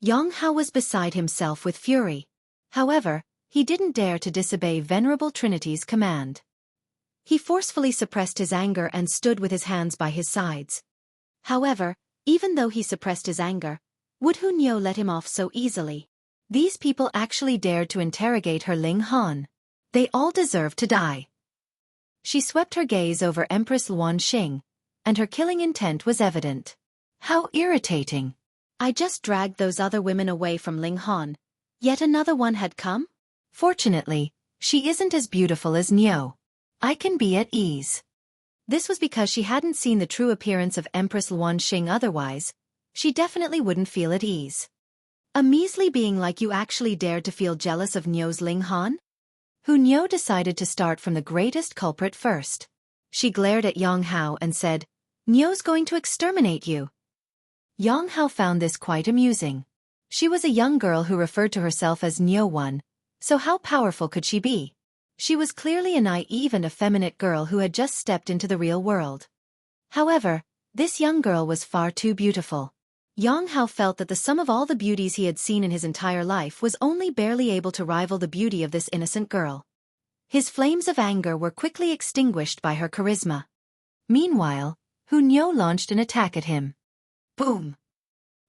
Yang Hao was beside himself with fury. However, he didn't dare to disobey Venerable Trinity's command. He forcefully suppressed his anger and stood with his hands by his sides. However, even though he suppressed his anger, would Hu Niu let him off so easily? These people actually dared to interrogate her Ling Han. They all deserve to die. She swept her gaze over Empress Luan Xing, and her killing intent was evident. How irritating. I just dragged those other women away from Ling Han. Yet another one had come? Fortunately, she isn't as beautiful as Niu. I can be at ease. This was because she hadn't seen the true appearance of Empress Luan Xing. Otherwise, she definitely wouldn't feel at ease. A measly being like you actually dared to feel jealous of Niu's Ling Han? Hu Niu decided to start from the greatest culprit first. She glared at Yang Hao and said, Niu's going to exterminate you. Yang Hao found this quite amusing. She was a young girl who referred to herself as Niu One, so how powerful could she be? She was clearly a naive and effeminate girl who had just stepped into the real world. However, this young girl was far too beautiful. Yang Hao felt that the sum of all the beauties he had seen in his entire life was only barely able to rival the beauty of this innocent girl. His flames of anger were quickly extinguished by her charisma. Meanwhile, Hu Niu launched an attack at him. Boom!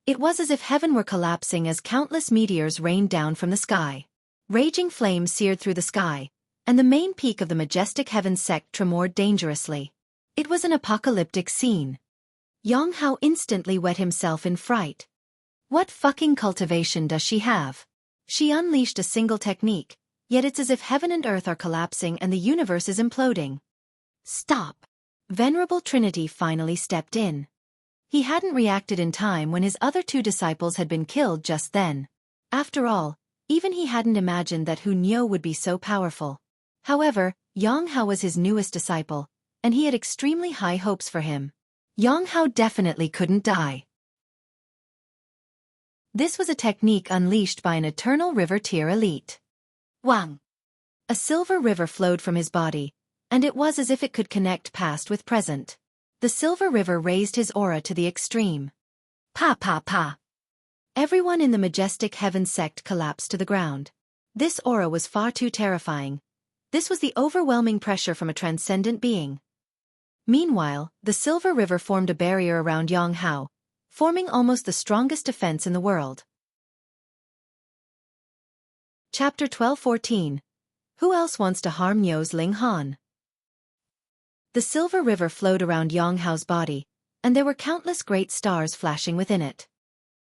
It was as if heaven were collapsing as countless meteors rained down from the sky. Raging flames seared through the sky, and the main peak of the majestic heaven sect tremored dangerously. It was an apocalyptic scene. Yang Hao instantly wet himself in fright. What fucking cultivation does she have? She unleashed a single technique, yet it's as if heaven and earth are collapsing and the universe is imploding. Stop! Venerable Trinity finally stepped in. He hadn't reacted in time when his other 2 disciples had been killed just then. After all, even he hadn't imagined that Hu Niu would be so powerful. However, Yang Hao was his newest disciple, and he had extremely high hopes for him. Yang Hao definitely couldn't die. This was a technique unleashed by an Eternal River tier elite. Wang! A silver river flowed from his body, and it was as if it could connect past with present. The silver river raised his aura to the extreme. Pa pa pa! Everyone in the majestic heaven sect collapsed to the ground. This aura was far too terrifying. This was the overwhelming pressure from a transcendent being. Meanwhile, the silver river formed a barrier around Yang Hao, forming almost the strongest defense in the world. Chapter 12-14. Who else wants to harm Niu's Ling Han? The silver river flowed around Yang Hao's body, and there were countless great stars flashing within it.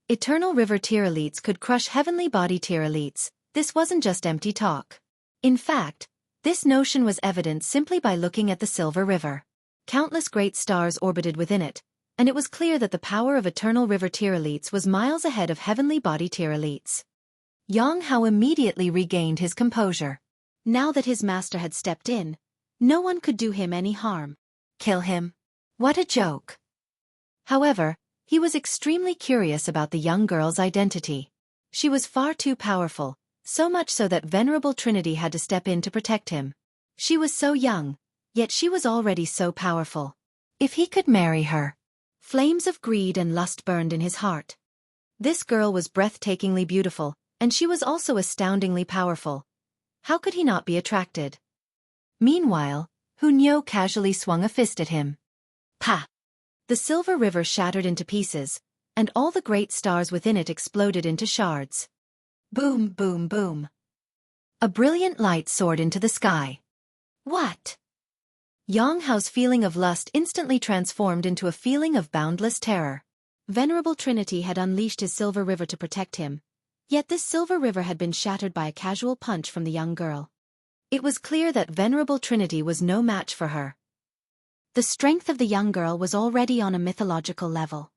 Eternal river tier elites could crush heavenly body tier elites. This wasn't just empty talk. In fact, this notion was evident simply by looking at the silver river. Countless great stars orbited within it, and it was clear that the power of eternal river tier elites was miles ahead of heavenly body tier elites. Yang Hao immediately regained his composure. Now that his master had stepped in, no one could do him any harm. Kill him? What a joke! However, he was extremely curious about the young girl's identity. She was far too powerful, so much so that Venerable Trinity had to step in to protect him. She was so young, yet she was already so powerful. If he could marry her. Flames of greed and lust burned in his heart. This girl was breathtakingly beautiful, and she was also astoundingly powerful. How could he not be attracted? Meanwhile, Niu casually swung a fist at him. Pa! The silver river shattered into pieces, and all the great stars within it exploded into shards. Boom, boom, boom. A brilliant light soared into the sky. What? Yang Hao's feeling of lust instantly transformed into a feeling of boundless terror. Venerable Trinity had unleashed his silver river to protect him. Yet this silver river had been shattered by a casual punch from the young girl. It was clear that Venerable Trinity was no match for her. The strength of the young girl was already on a mythological level.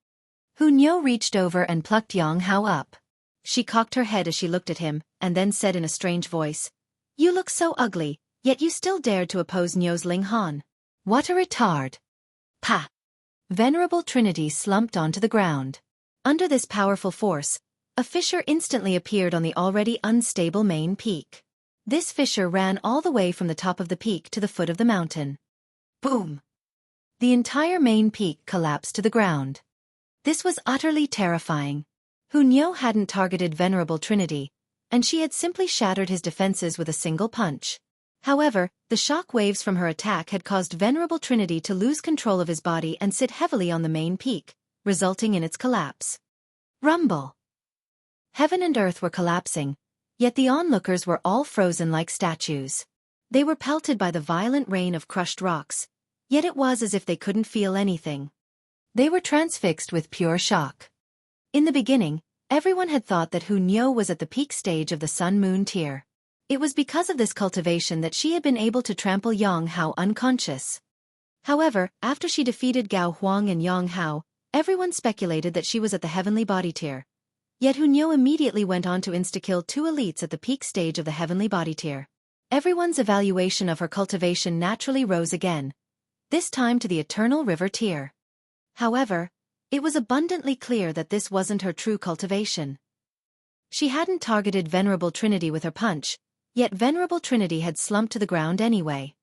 Niu reached over and plucked Yang Hao up. She cocked her head as she looked at him, and then said in a strange voice, "You look so ugly, yet you still dared to oppose Niu's Ling Han. What a retard!" Pa! Venerable Trinity slumped onto the ground. Under this powerful force, a fissure instantly appeared on the already unstable main peak. This fissure ran all the way from the top of the peak to the foot of the mountain. Boom! The entire main peak collapsed to the ground. This was utterly terrifying. Niu hadn't targeted Venerable Trinity, and she had simply shattered his defenses with a single punch. However, the shock waves from her attack had caused Venerable Trinity to lose control of his body and sit heavily on the main peak, resulting in its collapse. Rumble! Heaven and earth were collapsing, yet the onlookers were all frozen like statues. They were pelted by the violent rain of crushed rocks, yet it was as if they couldn't feel anything. They were transfixed with pure shock. In the beginning, everyone had thought that Niu was at the peak stage of the Sun-Moon tier. It was because of this cultivation that she had been able to trample Yang Hao unconscious. However, after she defeated Gao Huang and Yang Hao, everyone speculated that she was at the heavenly body tier. Yet Niu immediately went on to insta-kill two elites at the peak stage of the heavenly body tier. Everyone's evaluation of her cultivation naturally rose again, this time to the eternal river tier. However, it was abundantly clear that this wasn't her true cultivation. She hadn't targeted Venerable Trinity with her punch, yet Venerable Trinity had slumped to the ground anyway.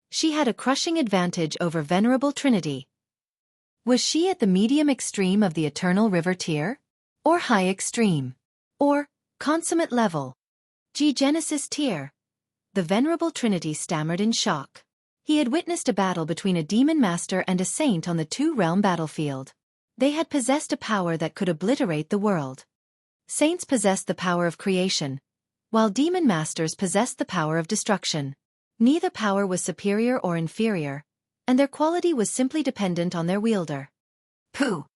She had a crushing advantage over Venerable Trinity. Was she at the medium extreme of the eternal river tier? Or high extreme? Or consummate level? Genesis tier? The Venerable Trinity stammered in shock. He had witnessed a battle between a demon master and a saint on the two-realm battlefield. They had possessed a power that could obliterate the world. Saints possessed the power of creation, while demon masters possessed the power of destruction. Neither power was superior or inferior, and their quality was simply dependent on their wielder. Pooh!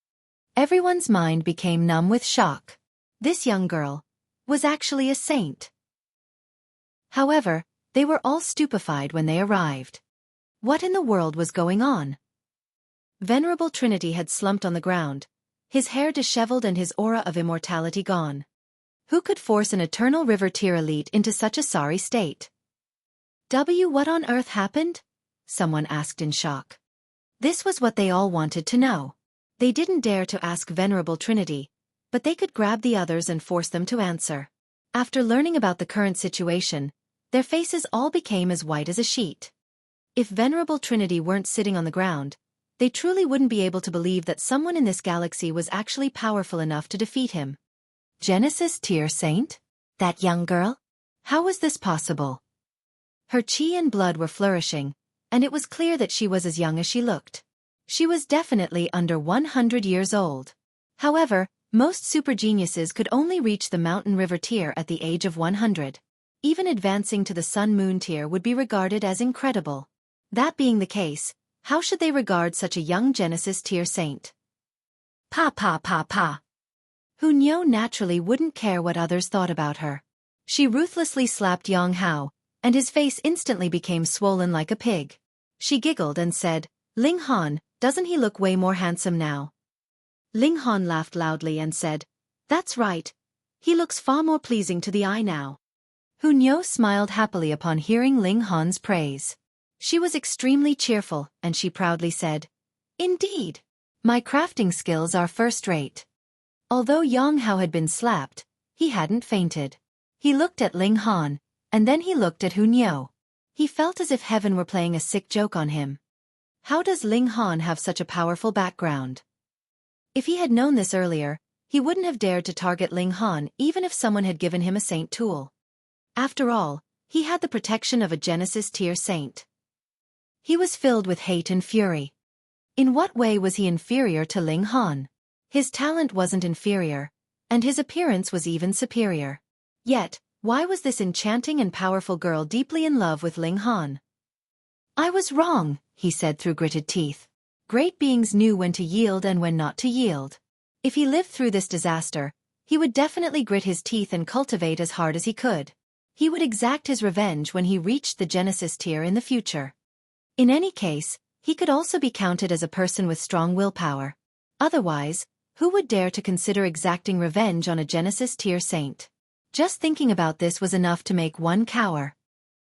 Everyone's mind became numb with shock. This young girl was actually a saint. However, they were all stupefied when they arrived. What in the world was going on? Venerable Trinity had slumped on the ground, his hair disheveled and his aura of immortality gone. Who could force an eternal river tier elite into such a sorry state? What on earth happened? Someone asked in shock. This was what they all wanted to know. They didn't dare to ask Venerable Trinity, but they could grab the others and force them to answer. After learning about the current situation, their faces all became as white as a sheet. If Venerable Trinity weren't sitting on the ground, they truly wouldn't be able to believe that someone in this galaxy was actually powerful enough to defeat him. Genesis tier saint? That young girl? How was this possible? Her chi and blood were flourishing, and it was clear that she was as young as she looked. She was definitely under 100 years old. However, most super geniuses could only reach the mountain river tier at the age of 100. even advancing to the Sun-Moon tier would be regarded as incredible. That being the case, how should they regard such a young Genesis tier saint? Pa pa pa pa. Hunyao naturally wouldn't care what others thought about her. She ruthlessly slapped Yang Hao, and his face instantly became swollen like a pig. She giggled and said, "Ling Han, doesn't he look way more handsome now?" Ling Han laughed loudly and said, "That's right. He looks far more pleasing to the eye now." Hunyao smiled happily upon hearing Ling Han's praise. She was extremely cheerful, and she proudly said, "Indeed. My crafting skills are first-rate." Although Yang Hao had been slapped, he hadn't fainted. He looked at Ling Han, and then he looked at Hunyao. He felt as if heaven were playing a sick joke on him. How does Ling Han have such a powerful background? If he had known this earlier, he wouldn't have dared to target Ling Han even if someone had given him a saint tool. After all, he had the protection of a Genesis tier saint. He was filled with hate and fury. In what way was he inferior to Ling Han? His talent wasn't inferior, and his appearance was even superior. Yet, why was this enchanting and powerful girl deeply in love with Ling Han? "I was wrong," he said through gritted teeth. Great beings knew when to yield and when not to yield. If he lived through this disaster, he would definitely grit his teeth and cultivate as hard as he could. He would exact his revenge when he reached the Genesis tier in the future. In any case, he could also be counted as a person with strong willpower. Otherwise, who would dare to consider exacting revenge on a Genesis tier saint? Just thinking about this was enough to make one cower.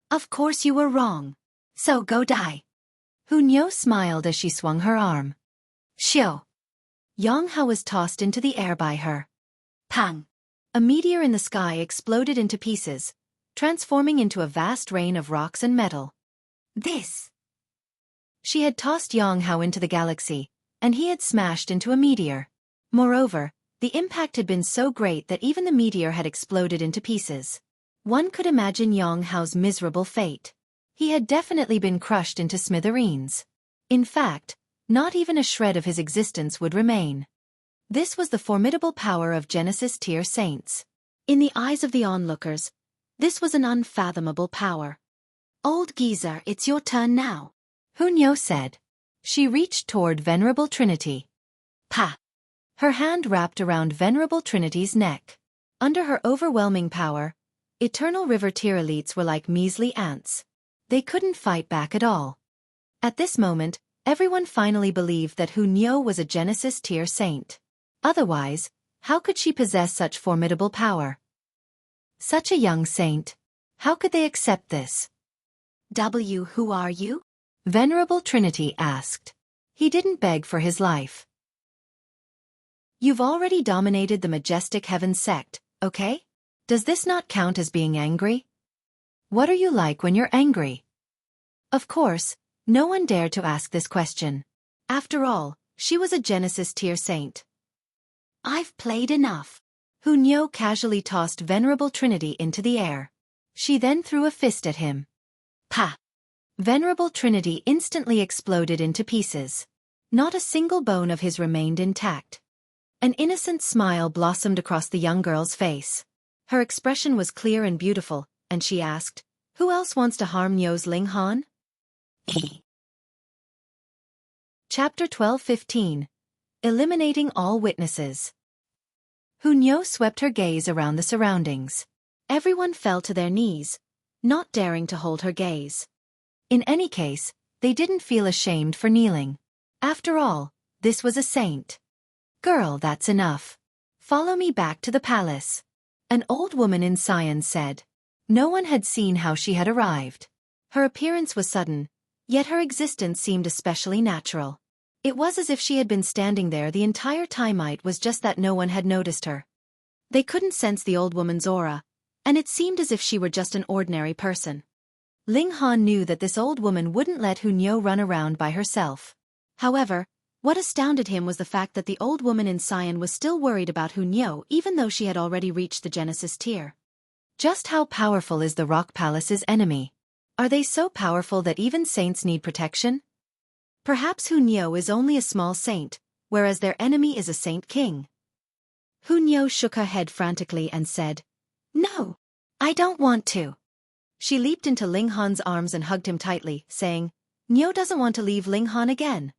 "Of course you were wrong. So go die." Hunyao smiled as she swung her arm. Xiao. Yang Hao was tossed into the air by her. Pang! A meteor in the sky exploded into pieces, transforming into a vast rain of rocks and metal. This! She had tossed Yang Hao into the galaxy, and he had smashed into a meteor. Moreover, the impact had been so great that even the meteor had exploded into pieces. One could imagine Yang Hao's miserable fate. He had definitely been crushed into smithereens. In fact, not even a shred of his existence would remain. This was the formidable power of Genesis tier saints. In the eyes of the onlookers, this was an unfathomable power. "Old geezer, it's your turn now," Hunyao said. She reached toward Venerable Trinity. Pa! Her hand wrapped around Venerable Trinity's neck. Under her overwhelming power, Eternal River tier elites were like measly ants. They couldn't fight back at all. At this moment, everyone finally believed that Hunyao was a Genesis tier saint. Otherwise, how could she possess such formidable power? Such a young saint. How could they accept this? Who are you?" Venerable Trinity asked. He didn't beg for his life. "You've already dominated the majestic heaven sect, okay? Does this not count as being angry? What are you like when you're angry?" Of course, no one dared to ask this question. After all, she was a Genesis tier saint. "I've played enough." Hunyao casually tossed Venerable Trinity into the air. She then threw a fist at him. Pa! Venerable Trinity instantly exploded into pieces. Not a single bone of his remained intact. An innocent smile blossomed across the young girl's face. Her expression was clear and beautiful, and she asked, "Who else wants to harm Nyo's Ling Han?" Chapter 12:15. Eliminating all witnesses. Hunyao swept her gaze around the surroundings. Everyone fell to their knees, not daring to hold her gaze. In any case, they didn't feel ashamed for kneeling. After all, this was a saint. "Girl, that's enough. Follow me back to the palace," an old woman in cyan said. No one had seen how she had arrived. Her appearance was sudden, yet her existence seemed especially natural. It was as if she had been standing there the entire time. It was just that no one had noticed her. They couldn't sense the old woman's aura, and it seemed as if she were just an ordinary person. Ling Han knew that this old woman wouldn't let Hunyao run around by herself. However, what astounded him was the fact that the old woman in cyan was still worried about Hunyao even though she had already reached the Genesis tier. Just how powerful is the Rock Palace's enemy? Are they so powerful that even saints need protection? Perhaps Hunyao is only a small saint, whereas their enemy is a saint king. Hunyao shook her head frantically and said, "No. I don't want to. She leaped into Ling Han's arms and hugged him tightly, saying, Niu doesn't want to leave Ling Han again.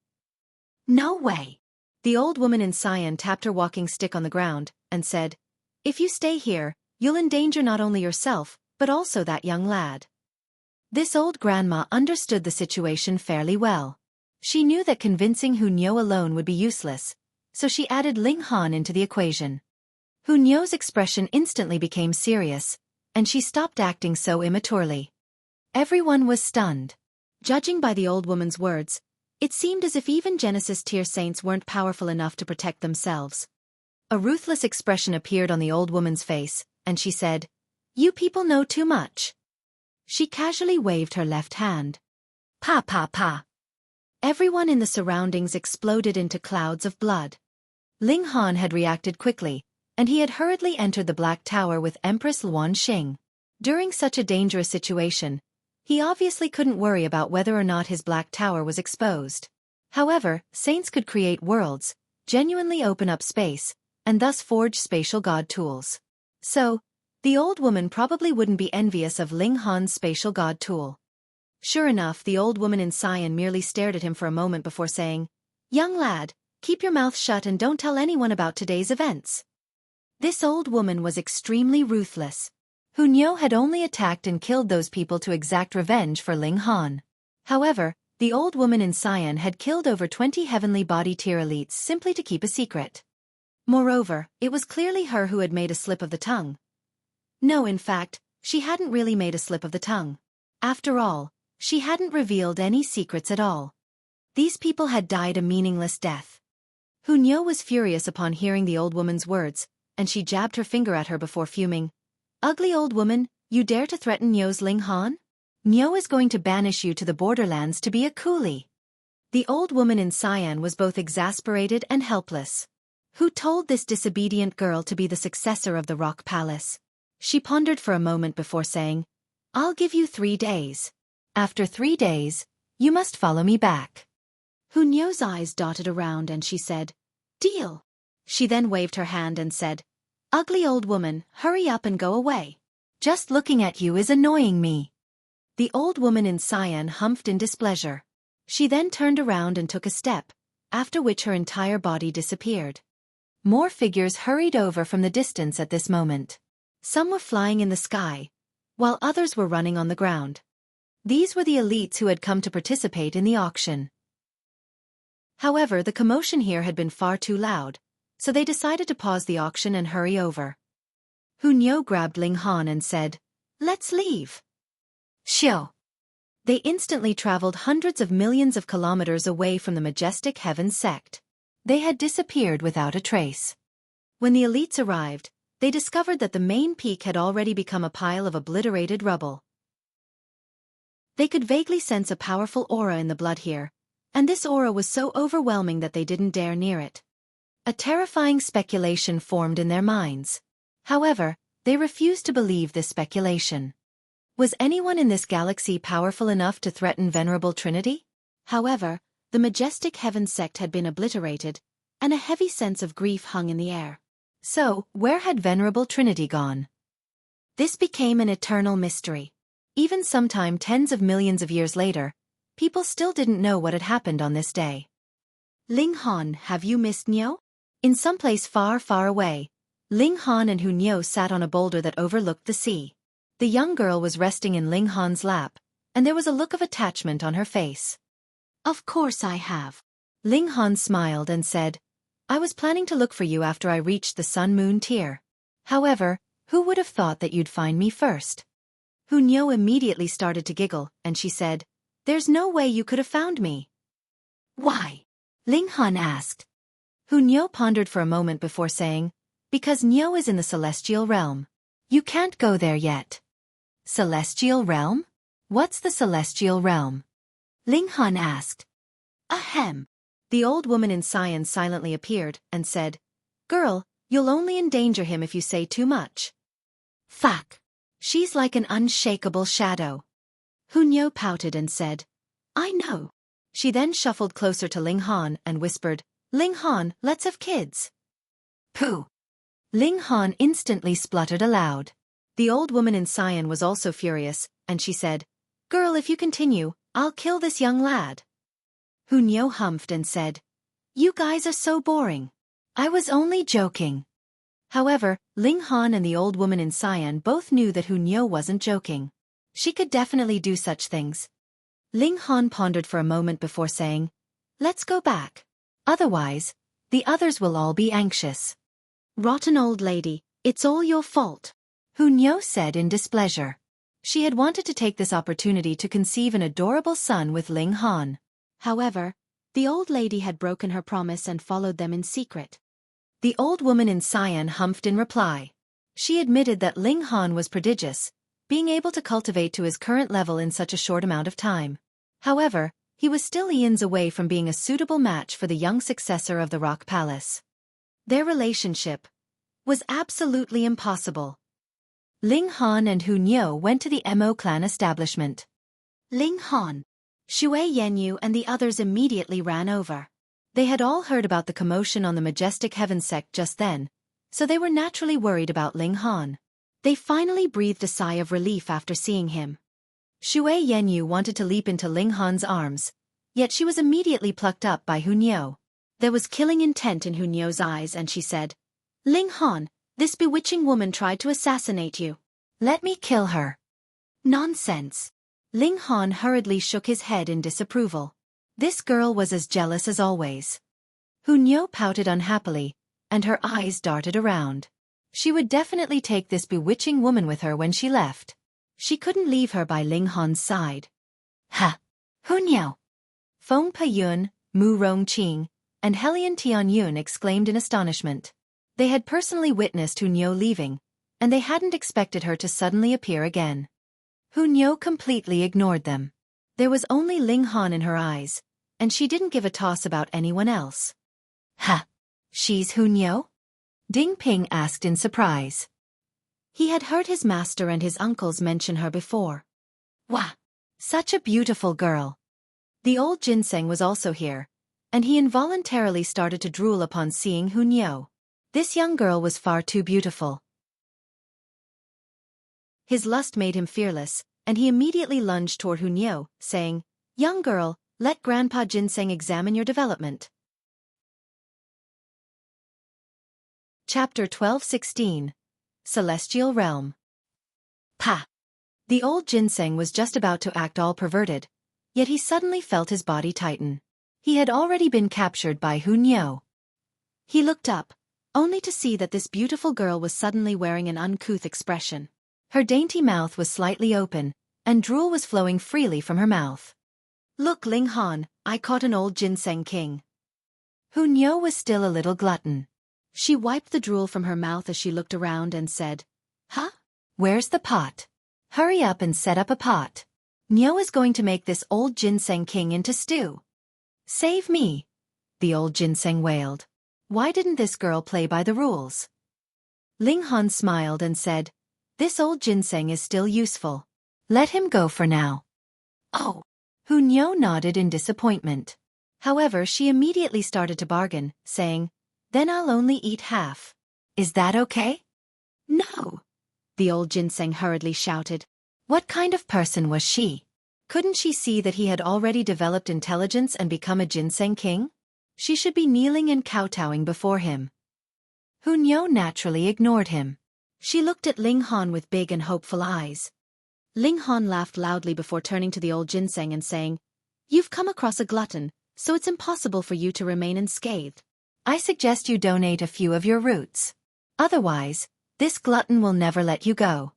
No way. The old woman in cyan tapped her walking stick on the ground, and said, If you stay here, you'll endanger not only yourself, but also that young lad. This old grandma understood the situation fairly well. She knew that convincing Hu Niu alone would be useless, so she added Ling Han into the equation. Hu Niu's expression instantly became serious, and she stopped acting so immaturely. Everyone was stunned. Judging by the old woman's words, it seemed as if even Genesis tier saints weren't powerful enough to protect themselves. A ruthless expression appeared on the old woman's face, and she said, You people know too much. She casually waved her left hand. Pa pa pa. Everyone in the surroundings exploded into clouds of blood. Ling Han had reacted quickly, and he had hurriedly entered the Black Tower with Empress Luan Xing. During such a dangerous situation, he obviously couldn't worry about whether or not his Black Tower was exposed. However, saints could create worlds, genuinely open up space, and thus forge spatial god tools. So, the old woman probably wouldn't be envious of Ling Han's spatial god tool. Sure enough, the old woman in cyan merely stared at him for a moment before saying, Young lad, keep your mouth shut and don't tell anyone about today's events. This old woman was extremely ruthless. Hu Niu had only attacked and killed those people to exact revenge for Ling Han. However, the old woman in cyan had killed over 20 heavenly body tier elites simply to keep a secret. Moreover, it was clearly her who had made a slip of the tongue. No, in fact, she hadn't really made a slip of the tongue. After all, she hadn't revealed any secrets at all. These people had died a meaningless death. Hu Niu was furious upon hearing the old woman's words, and she jabbed her finger at her before fuming. Ugly old woman, you dare to threaten Niu's Ling Han? Niu is going to banish you to the borderlands to be a coolie. The old woman in cyan was both exasperated and helpless. Who told this disobedient girl to be the successor of the Rock Palace? She pondered for a moment before saying, I'll give you 3 days. After 3 days, you must follow me back. Hu Niu's eyes dotted around and she said, Deal. She then waved her hand and said, Ugly old woman, hurry up and go away. Just looking at you is annoying me. The old woman in cyan humphed in displeasure. She then turned around and took a step, after which her entire body disappeared. More figures hurried over from the distance at this moment. Some were flying in the sky, while others were running on the ground. These were the elites who had come to participate in the auction. However, the commotion here had been far too loud, so they decided to pause the auction and hurry over. Hu Niu grabbed Ling Han and said, Let's leave. Xiao. They instantly traveled hundreds of millions of kilometers away from the majestic heaven sect. They had disappeared without a trace. When the elites arrived, they discovered that the main peak had already become a pile of obliterated rubble. They could vaguely sense a powerful aura in the blood here, and this aura was so overwhelming that they didn't dare near it. A terrifying speculation formed in their minds. However, they refused to believe this speculation. Was anyone in this galaxy powerful enough to threaten Venerable Trinity? However, the majestic heaven sect had been obliterated, and a heavy sense of grief hung in the air. So, where had Venerable Trinity gone? This became an eternal mystery. Even sometime tens of millions of years later, people still didn't know what had happened on this day. Ling Han, have you missed Niu? In some place far, far away, Ling Han and Hu Niu sat on a boulder that overlooked the sea. The young girl was resting in Ling Han's lap, and there was a look of attachment on her face. Of course I have. Ling Han smiled and said, I was planning to look for you after I reached the Sun-Moon tier. However, who would have thought that you'd find me first? Hu Niu immediately started to giggle, and she said, There's no way you could have found me. Why? Ling Han asked. Hu Niu pondered for a moment before saying, Because Niu is in the celestial realm. You can't go there yet. Celestial realm? What's the celestial realm? Ling Han asked. Ahem. The old woman in cyan silently appeared and said, Girl, you'll only endanger him if you say too much. Fuck. She's like an unshakable shadow. Hu Niu pouted and said, I know. She then shuffled closer to Ling Han and whispered, Ling Han, let's have kids. Pooh. Ling Han instantly spluttered aloud. The old woman in cyan was also furious, and she said, "Girl, if you continue, I'll kill this young lad." Hunyo humphed and said, "You guys are so boring. I was only joking." However, Ling Han and the old woman in cyan both knew that Hunyo wasn't joking. She could definitely do such things. Ling Han pondered for a moment before saying, "Let's go back. Otherwise, the others will all be anxious." "Rotten old lady, it's all your fault," Hunyo said in displeasure. She had wanted to take this opportunity to conceive an adorable son with Ling Han. However, the old lady had broken her promise and followed them in secret. The old woman in cyan humphed in reply. She admitted that Ling Han was prodigious, being able to cultivate to his current level in such a short amount of time. However, he was still eons away from being a suitable match for the young successor of the Rock Palace. Their relationship was absolutely impossible. Ling Han and Hunyo went to the Mo clan establishment. Ling Han, Shui Yenyu and the others immediately ran over. They had all heard about the commotion on the majestic heaven sect just then, so they were naturally worried about Ling Han. They finally breathed a sigh of relief after seeing him. Shui Yenyu wanted to leap into Ling Han's arms, yet she was immediately plucked up by Hunyo. There was killing intent in Hunyo's eyes and she said, "Ling Han, this bewitching woman tried to assassinate you. Let me kill her." "Nonsense." Ling Han hurriedly shook his head in disapproval. This girl was as jealous as always. Hunyo pouted unhappily, and her eyes darted around. She would definitely take this bewitching woman with her when she left. She couldn't leave her by Ling Han's side. "Ha! Hunyo!" Feng Payun, Mu Rongqing, and Helian Tianyun exclaimed in astonishment. They had personally witnessed Hunyo leaving, and they hadn't expected her to suddenly appear again. Hunyo completely ignored them. There was only Ling Han in her eyes, and she didn't give a toss about anyone else. "Ha! She's Hunyo?" Ding Ping asked in surprise. He had heard his master and his uncles mention her before. "Wah! Such a beautiful girl." The old ginseng was also here, and he involuntarily started to drool upon seeing Hunyo. This young girl was far too beautiful. His lust made him fearless, and he immediately lunged toward Hunyo, saying, "Young girl, let Grandpa Ginseng examine your development." Chapter 12:16 Celestial Realm. Pa! The old ginseng was just about to act all perverted, yet he suddenly felt his body tighten. He had already been captured by Hunyo. He looked up, only to see that this beautiful girl was suddenly wearing an uncouth expression. Her dainty mouth was slightly open, and drool was flowing freely from her mouth. "Look, Ling Han, I caught an old ginseng king." Hunyo was still a little glutton. She wiped the drool from her mouth as she looked around and said, "Huh? Where's the pot? Hurry up and set up a pot. Nyo is going to make this old ginseng king into stew." "Save me," the old ginseng wailed. Why didn't this girl play by the rules? Ling Han smiled and said, "This old ginseng is still useful. Let him go for now." "Oh." Hunyo nodded in disappointment. However, she immediately started to bargain, saying, "Then I'll only eat half. Is that okay?" "No!" the old ginseng hurriedly shouted. What kind of person was she? Couldn't she see that he had already developed intelligence and become a ginseng king? She should be kneeling and kowtowing before him. Hunyo naturally ignored him. She looked at Ling Han with big and hopeful eyes. Ling Han laughed loudly before turning to the old ginseng and saying, "You've come across a glutton, so it's impossible for you to remain unscathed. I suggest you donate a few of your roots. Otherwise, this glutton will never let you go."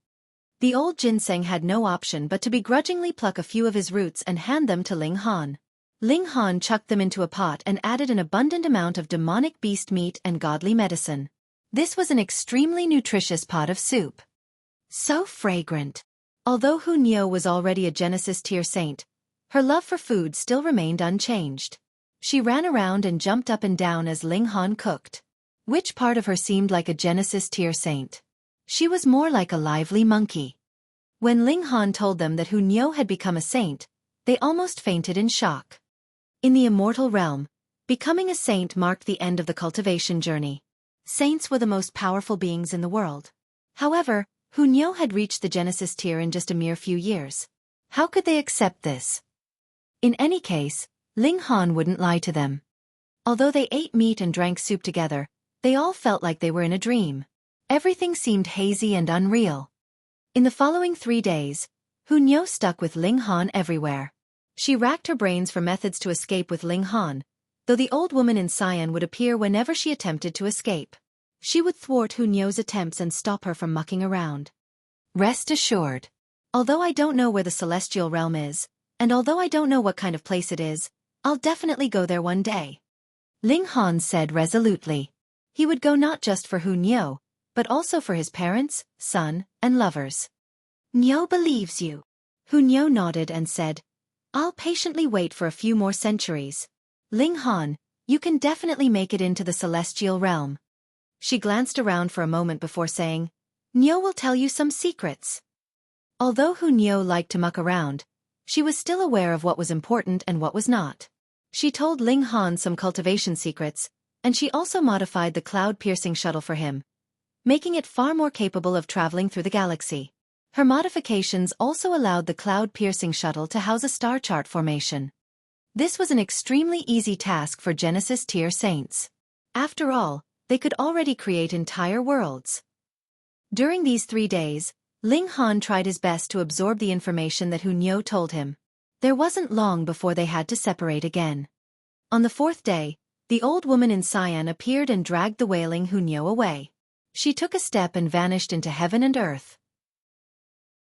The old ginseng had no option but to begrudgingly pluck a few of his roots and hand them to Ling Han. Ling Han chucked them into a pot and added an abundant amount of demonic beast meat and godly medicine. This was an extremely nutritious pot of soup. So fragrant. Although Hunyo was already a Genesis tier saint, her love for food still remained unchanged. She ran around and jumped up and down as Ling Han cooked. Which part of her seemed like a Genesis tier saint? She was more like a lively monkey. When Ling Han told them that Hunyo had become a saint, they almost fainted in shock. In the immortal realm, becoming a saint marked the end of the cultivation journey. Saints were the most powerful beings in the world. However, Hu Niu had reached the Genesis tier in just a mere few years. How could they accept this? In any case, Ling Han wouldn't lie to them. Although they ate meat and drank soup together, they all felt like they were in a dream. Everything seemed hazy and unreal. In the following 3 days, Hu Niu stuck with Ling Han everywhere. She racked her brains for methods to escape with Ling Han, though the old woman in cyan would appear whenever she attempted to escape. She would thwart Hu Niu's attempts and stop her from mucking around. Rest assured. Although I don't know where the celestial realm is, and although I don't know what kind of place it is, I'll definitely go there one day. Ling Han said resolutely. He would go not just for Hu Niu, but also for his parents, son, and lovers. Niu believes you. Hu Niu nodded and said, I'll patiently wait for a few more centuries. Ling Han, you can definitely make it into the celestial realm. She glanced around for a moment before saying, Niu will tell you some secrets. Although Hu Niu liked to muck around, she was still aware of what was important and what was not. She told Ling Han some cultivation secrets, and she also modified the cloud-piercing shuttle for him, making it far more capable of traveling through the galaxy. Her modifications also allowed the cloud-piercing shuttle to house a star chart formation. This was an extremely easy task for Genesis tier saints. After all, they could already create entire worlds. During these 3 days, Ling Han tried his best to absorb the information that Hu Niu told him. There wasn't long before they had to separate again. On the 4th day, the old woman in cyan appeared and dragged the wailing Hu Niu away. She took a step and vanished into heaven and earth.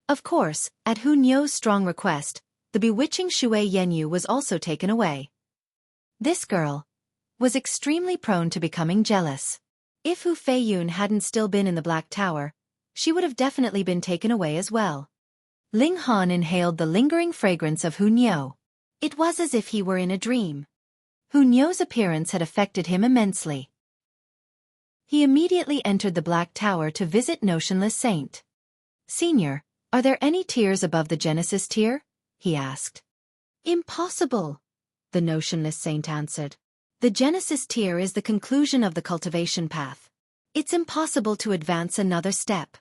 Of course, at Hu Niu's strong request, the bewitching Shui Yenyu was also taken away. This girl was extremely prone to becoming jealous. If Hu Feiyun hadn't still been in the Black Tower, she would have definitely been taken away as well. Ling Han inhaled the lingering fragrance of Hu Niu. It was as if he were in a dream. Hu Niu's appearance had affected him immensely. He immediately entered the Black Tower to visit Notionless Saint. Senior, are there any tiers above the Genesis tier? He asked. Impossible, the Notionless Saint answered. The Genesis tier is the conclusion of the cultivation path. It's impossible to advance another step.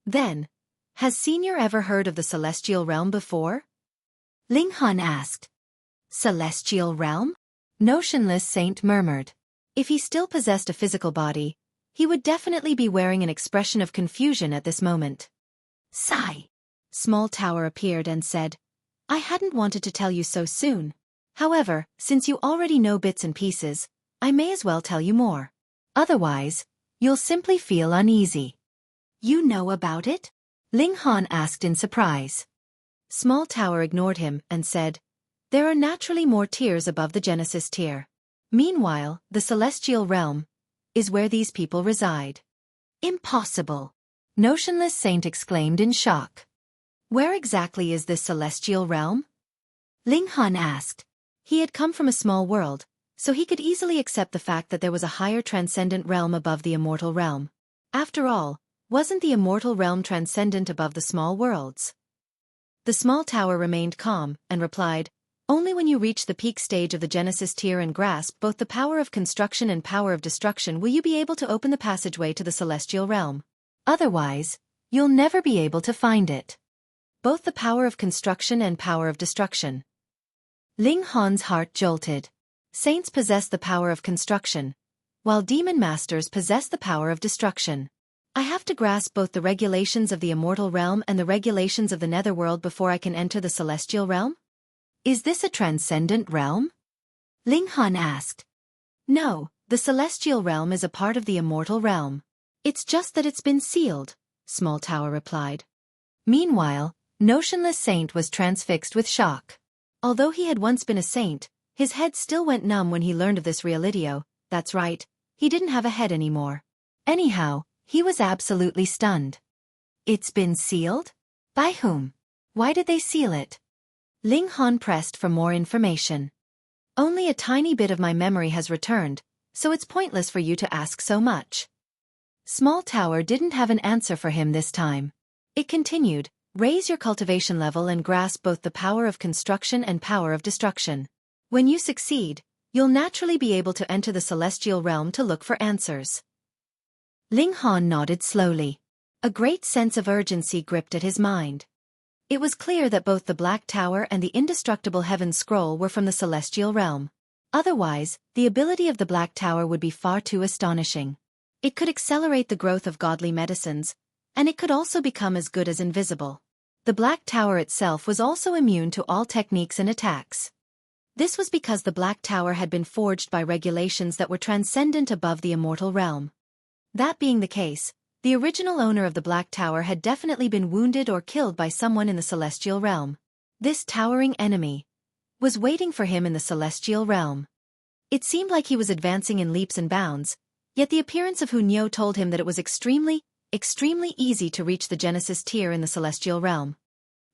Then, has Senior ever heard of the Celestial Realm before? Ling Han asked. Celestial Realm? Notionless Saint murmured. If he still possessed a physical body, he would definitely be wearing an expression of confusion at this moment. Sigh. Small Tower appeared and said, I hadn't wanted to tell you so soon. However, since you already know bits and pieces, I may as well tell you more. Otherwise, you'll simply feel uneasy. You know about it? Ling Han asked in surprise. Small Tower ignored him and said, There are naturally more tiers above the Genesis tier. Meanwhile, the Celestial Realm is where these people reside. Impossible! Notionless Saint exclaimed in shock. Where exactly is this Celestial Realm? Ling Han asked. He had come from a small world, so he could easily accept the fact that there was a higher transcendent realm above the immortal realm. After all, wasn't the immortal realm transcendent above the small worlds? The Small Tower remained calm and replied, Only when you reach the peak stage of the Genesis tier and grasp both the power of construction and power of destruction will you be able to open the passageway to the Celestial Realm. Otherwise, you'll never be able to find it. Both the power of construction and power of destruction. Ling Han's heart jolted. Saints possess the power of construction, while demon masters possess the power of destruction. I have to grasp both the regulations of the immortal realm and the regulations of the netherworld before I can enter the celestial realm? Is this a transcendent realm? Ling Han asked. No, the celestial realm is a part of the immortal realm. It's just that it's been sealed, Small Tower replied. Meanwhile, Notionless Saint was transfixed with shock. Although he had once been a saint, his head still went numb when he learned of this realidio. That's right, he didn't have a head anymore. Anyhow, he was absolutely stunned. It's been sealed? By whom? Why did they seal it? Ling Han pressed for more information. Only a tiny bit of my memory has returned, so it's pointless for you to ask so much. Small Tower didn't have an answer for him this time. It continued, raise your cultivation level and grasp both the power of construction and power of destruction. When you succeed, you'll naturally be able to enter the celestial realm to look for answers. Ling Han nodded slowly. A great sense of urgency gripped at his mind. It was clear that both the Black Tower and the indestructible Heaven Scroll were from the celestial realm. Otherwise, the ability of the Black Tower would be far too astonishing. It could accelerate the growth of godly medicines, and it could also become as good as invisible. The Black Tower itself was also immune to all techniques and attacks. This was because the Black Tower had been forged by regulations that were transcendent above the immortal realm. That being the case, the original owner of the Black Tower had definitely been wounded or killed by someone in the celestial realm. This towering enemy was waiting for him in the celestial realm. It seemed like he was advancing in leaps and bounds, yet the appearance of Hunyo told him that it was extremely easy to reach the Genesis tier in the celestial realm.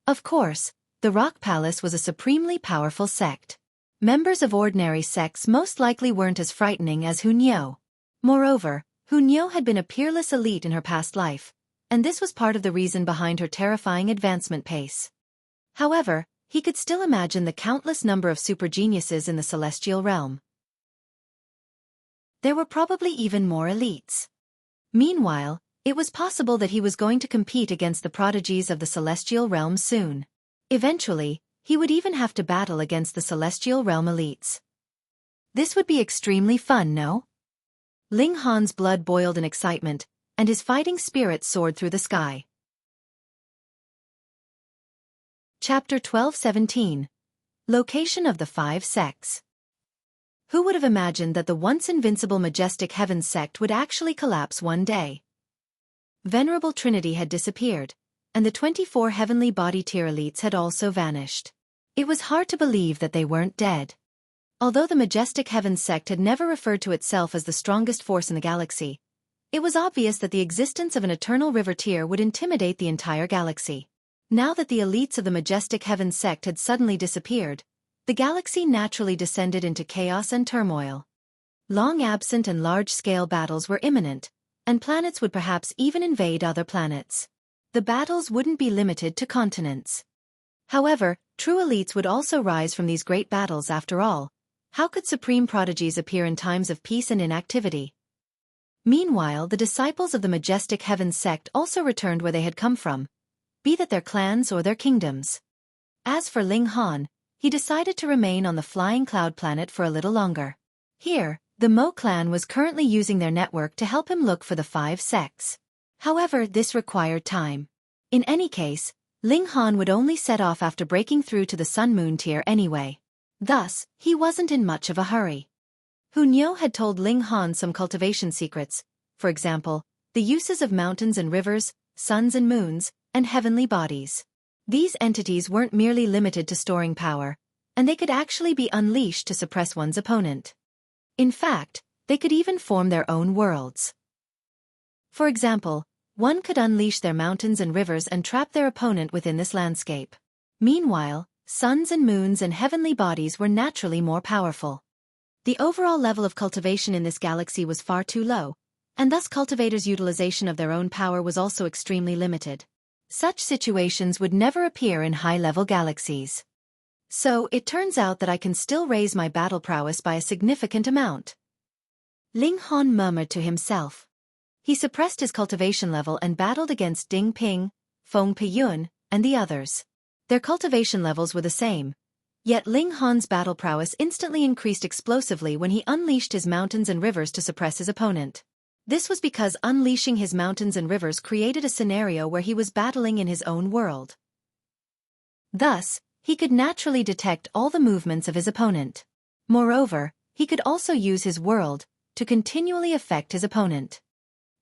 Of course, the Rock Palace was a supremely powerful sect. Members of ordinary sects most likely weren't as frightening as Hunyo. Moreover, Hunyo had been a peerless elite in her past life, and this was part of the reason behind her terrifying advancement pace. However, he could still imagine the countless number of super geniuses in the celestial realm. There were probably even more elites. Meanwhile, it was possible that he was going to compete against the prodigies of the celestial realm soon. Eventually, he would even have to battle against the celestial realm elites. This would be extremely fun, no? Ling Han's blood boiled in excitement, and his fighting spirit soared through the sky. Chapter 12-17. Location of the 5 sects. Who would have imagined that the once invincible majestic Heaven sect would actually collapse one day? Venerable Trinity had disappeared, and the 24 heavenly body tier elites had also vanished. It was hard to believe that they weren't dead. Although the majestic Heaven sect had never referred to itself as the strongest force in the galaxy, it was obvious that the existence of an eternal river tier would intimidate the entire galaxy. Now that the elites of the majestic Heaven sect had suddenly disappeared, the galaxy naturally descended into chaos and turmoil. Long absent and large-scale battles were imminent, and planets would perhaps even invade other planets. The battles wouldn't be limited to continents. However, true elites would also rise from these great battles after all. How could supreme prodigies appear in times of peace and inactivity? Meanwhile, the disciples of the majestic Heaven sect also returned where they had come from, be that their clans or their kingdoms. As for Ling Han, he decided to remain on the flying cloud planet for a little longer. Here, the Mo clan was currently using their network to help him look for the 5 sects. However, this required time. In any case, Ling Han would only set off after breaking through to the Sun-Moon tier anyway. Thus, he wasn't in much of a hurry. Hunyo had told Ling Han some cultivation secrets, for example, the uses of mountains and rivers, suns and moons, and heavenly bodies. These entities weren't merely limited to storing power, and they could actually be unleashed to suppress one's opponent. In fact, they could even form their own worlds. For example, one could unleash their mountains and rivers and trap their opponent within this landscape. Meanwhile, suns and moons and heavenly bodies were naturally more powerful. The overall level of cultivation in this galaxy was far too low, and thus cultivators' utilization of their own power was also extremely limited. Such situations would never appear in high-level galaxies. So, it turns out that I can still raise my battle prowess by a significant amount. Ling Han murmured to himself. He suppressed his cultivation level and battled against Ding Ping, Feng Piyun, and the others. Their cultivation levels were the same, yet Ling Han's battle prowess instantly increased explosively when he unleashed his mountains and rivers to suppress his opponent. This was because unleashing his mountains and rivers created a scenario where he was battling in his own world. Thus, he could naturally detect all the movements of his opponent. Moreover, he could also use his world to continually affect his opponent.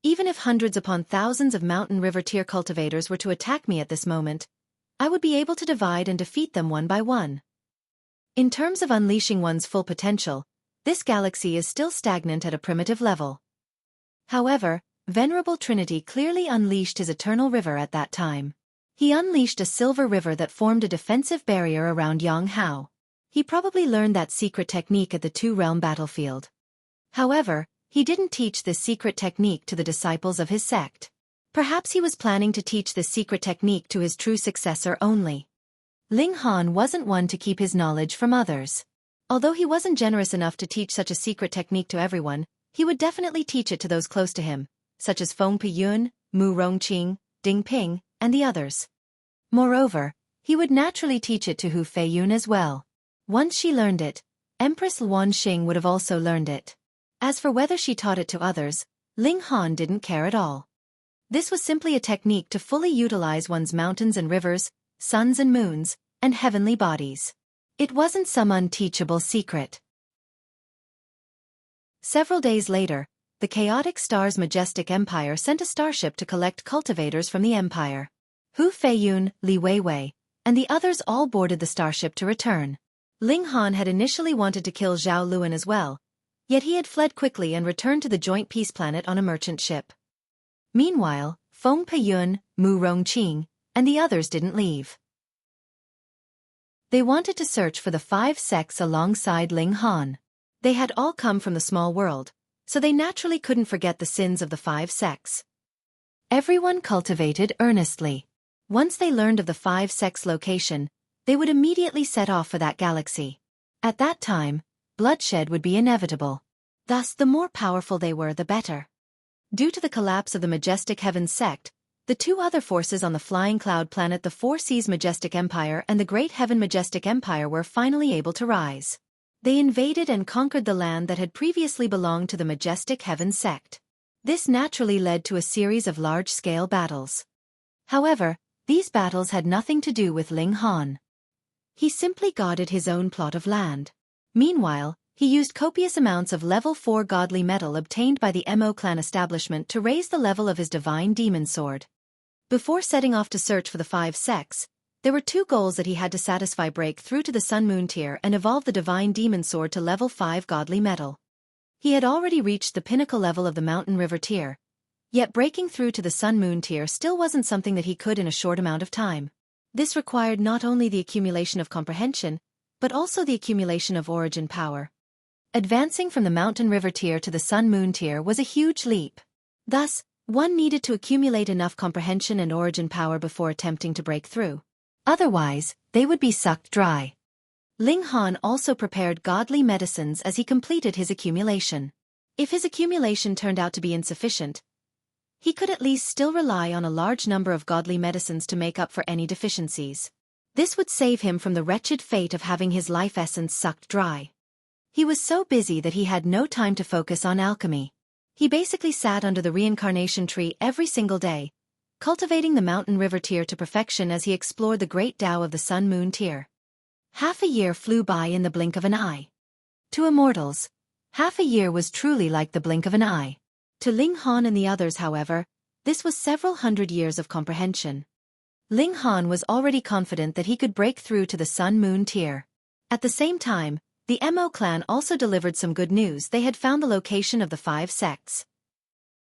Even if hundreds upon thousands of mountain river tier cultivators were to attack me at this moment, I would be able to divide and defeat them one by one. In terms of unleashing one's full potential, this galaxy is still stagnant at a primitive level. However, Venerable Trinity clearly unleashed his eternal river at that time. He unleashed a silver river that formed a defensive barrier around Yang Hao. He probably learned that secret technique at the two-realm battlefield. However, he didn't teach this secret technique to the disciples of his sect. Perhaps he was planning to teach this secret technique to his true successor only. Ling Han wasn't one to keep his knowledge from others. Although he wasn't generous enough to teach such a secret technique to everyone, he would definitely teach it to those close to him, such as Feng Piyun, Mu Rongqing, Ding Ping, and the others. Moreover, he would naturally teach it to Hu Feiyun as well. Once she learned it, Empress Luan Xing would have also learned it. As for whether she taught it to others, Ling Han didn't care at all. This was simply a technique to fully utilize one's mountains and rivers, suns and moons, and heavenly bodies. It wasn't some unteachable secret. Several days later, the chaotic star's majestic empire sent a starship to collect cultivators from the empire. Hu Feiyun, Li Weiwei, and the others all boarded the starship to return. Ling Han had initially wanted to kill Zhao Luan as well, yet he had fled quickly and returned to the joint peace planet on a merchant ship. Meanwhile, Feng Peiyun, Mu Rongqing, and the others didn't leave. They wanted to search for the 5 sects alongside Ling Han. They had all come from the small world, so they naturally couldn't forget the sins of the 5 sects. Everyone cultivated earnestly. Once they learned of the 5 sects' location, they would immediately set off for that galaxy. At that time, bloodshed would be inevitable. Thus, the more powerful they were, the better. Due to the collapse of the Majestic Heavens sect, the 2 other forces on the Flying Cloud planet, the Four Seas Majestic Empire and the Great Heaven Majestic Empire, were finally able to rise. They invaded and conquered the land that had previously belonged to the Majestic Heavens sect. This naturally led to a series of large-scale battles. However, these battles had nothing to do with Ling Han. He simply guarded his own plot of land. Meanwhile, he used copious amounts of level 4 godly metal obtained by the Mo clan establishment to raise the level of his divine demon sword. Before setting off to search for the 5 sects, there were 2 goals that he had to satisfy: break through to the Sun Moon tier and evolve the divine demon sword to level 5 godly metal. He had already reached the pinnacle level of the Mountain River tier, yet breaking through to the Sun Moon tier still wasn't something that he could in a short amount of time. This required not only the accumulation of comprehension, but also the accumulation of origin power. Advancing from the Mountain River tier to the Sun Moon tier was a huge leap. Thus, one needed to accumulate enough comprehension and origin power before attempting to break through. Otherwise, they would be sucked dry. Ling Han also prepared godly medicines as he completed his accumulation. If his accumulation turned out to be insufficient, he could at least still rely on a large number of godly medicines to make up for any deficiencies. This would save him from the wretched fate of having his life essence sucked dry. He was so busy that he had no time to focus on alchemy. He basically sat under the reincarnation tree every single day, cultivating the Mountain River tier to perfection as he explored the great Tao of the Sun Moon tier. Half a year flew by in the blink of an eye. To immortals, half a year was truly like the blink of an eye. To Ling Han and the others, however, this was several hundred years of comprehension. Ling Han was already confident that he could break through to the Sun Moon tier. At the same time, the Mo clan also delivered some good news. They had found the location of the 5 sects.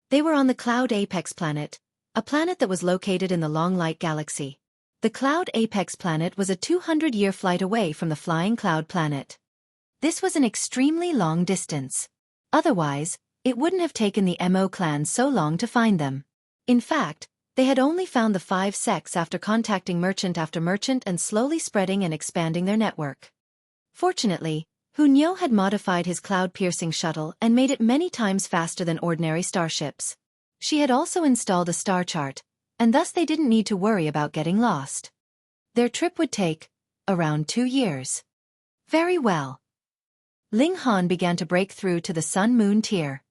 They were on the Cloud Apex planet, a planet that was located in the Long Light Galaxy. The Cloud Apex planet was a 200-year flight away from the Flying Cloud planet. This was an extremely long distance. Otherwise, it wouldn't have taken the Mo clan so long to find them. In fact, they had only found the 5 sects after contacting merchant after merchant and slowly spreading and expanding their network. Fortunately, Hu Niu had modified his cloud-piercing shuttle and made it many times faster than ordinary starships. She had also installed a star chart, and thus they didn't need to worry about getting lost. Their trip would take around 2 years. Very well. Ling Han began to break through to the Sun Moon tier.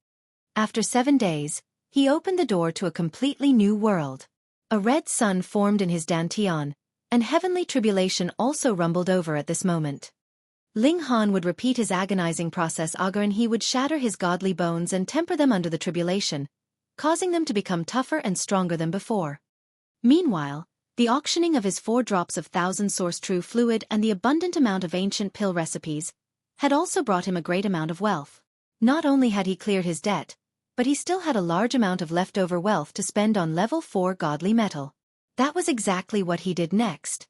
After 7 days, he opened the door to a completely new world. A red sun formed in his dantian, and heavenly tribulation also rumbled over at this moment. Ling Han would repeat his agonizing process and he would shatter his godly bones and temper them under the tribulation, causing them to become tougher and stronger than before. Meanwhile, the auctioning of his 4 drops of 1000 source true fluid and the abundant amount of ancient pill recipes had also brought him a great amount of wealth. Not only had he cleared his debt, but he still had a large amount of leftover wealth to spend on level 4 godly metal. That was exactly what he did next.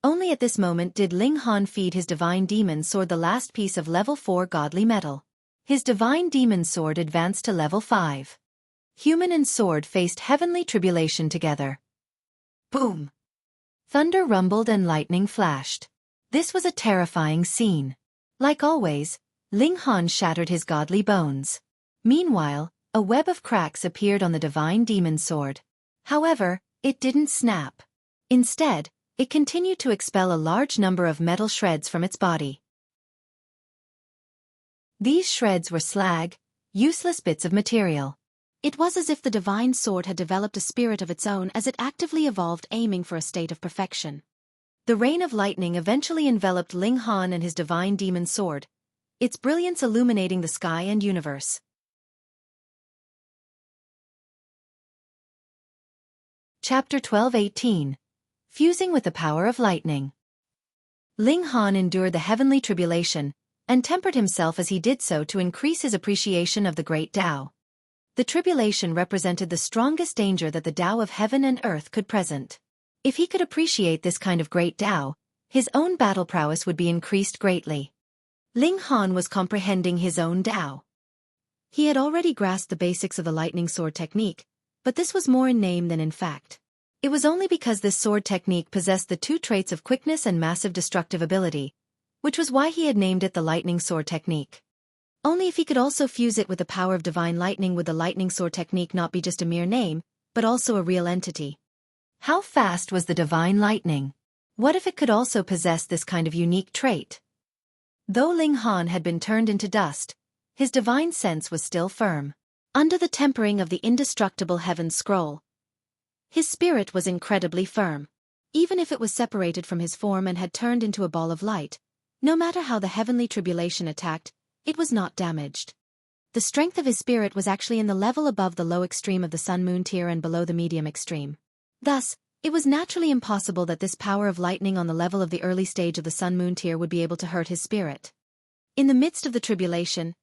Only at this moment did Ling Han feed his divine demon sword the last piece of level 4 godly metal. His divine demon sword advanced to level 5. Human and sword faced heavenly tribulation together. Boom! Thunder rumbled and lightning flashed. This was a terrifying scene. Like always, Ling Han shattered his godly bones. Meanwhile, A web of cracks appeared on the divine demon's sword. However, it didn't snap. Instead, it continued to expel a large number of metal shreds from its body. These shreds were slag, useless bits of material. It was as if the divine sword had developed a spirit of its own as it actively evolved, aiming for a state of perfection. The rain of lightning eventually enveloped Ling Han and his divine demon sword, its brilliance illuminating the sky and universe. Chapter 12:18. Fusing with the power of lightning. Ling Han endured the heavenly tribulation, and tempered himself as he did so to increase his appreciation of the great Tao. The tribulation represented the strongest danger that the Tao of heaven and earth could present. If he could appreciate this kind of great Tao, his own battle prowess would be increased greatly. Ling Han was comprehending his own Tao. He had already grasped the basics of the lightning sword technique, but this was more in name than in fact. It was only because this sword technique possessed the two traits of quickness and massive destructive ability, which was why he had named it the lightning sword technique. Only if he could also fuse it with the power of divine lightning would the lightning sword technique not be just a mere name, but also a real entity. How fast was the divine lightning? What if it could also possess this kind of unique trait? Though Ling Han had been turned into dust, his divine sense was still firm. Under the tempering of the indestructible heaven scroll, his spirit was incredibly firm. Even if it was separated from his form and had turned into a ball of light, no matter how the heavenly tribulation attacked, it was not damaged. The strength of his spirit was actually in the level above the low extreme of the sun-moon tier and below the medium extreme. Thus, it was naturally impossible that this power of lightning on the level of the early stage of the sun-moon tier would be able to hurt his spirit. In the midst of the tribulation,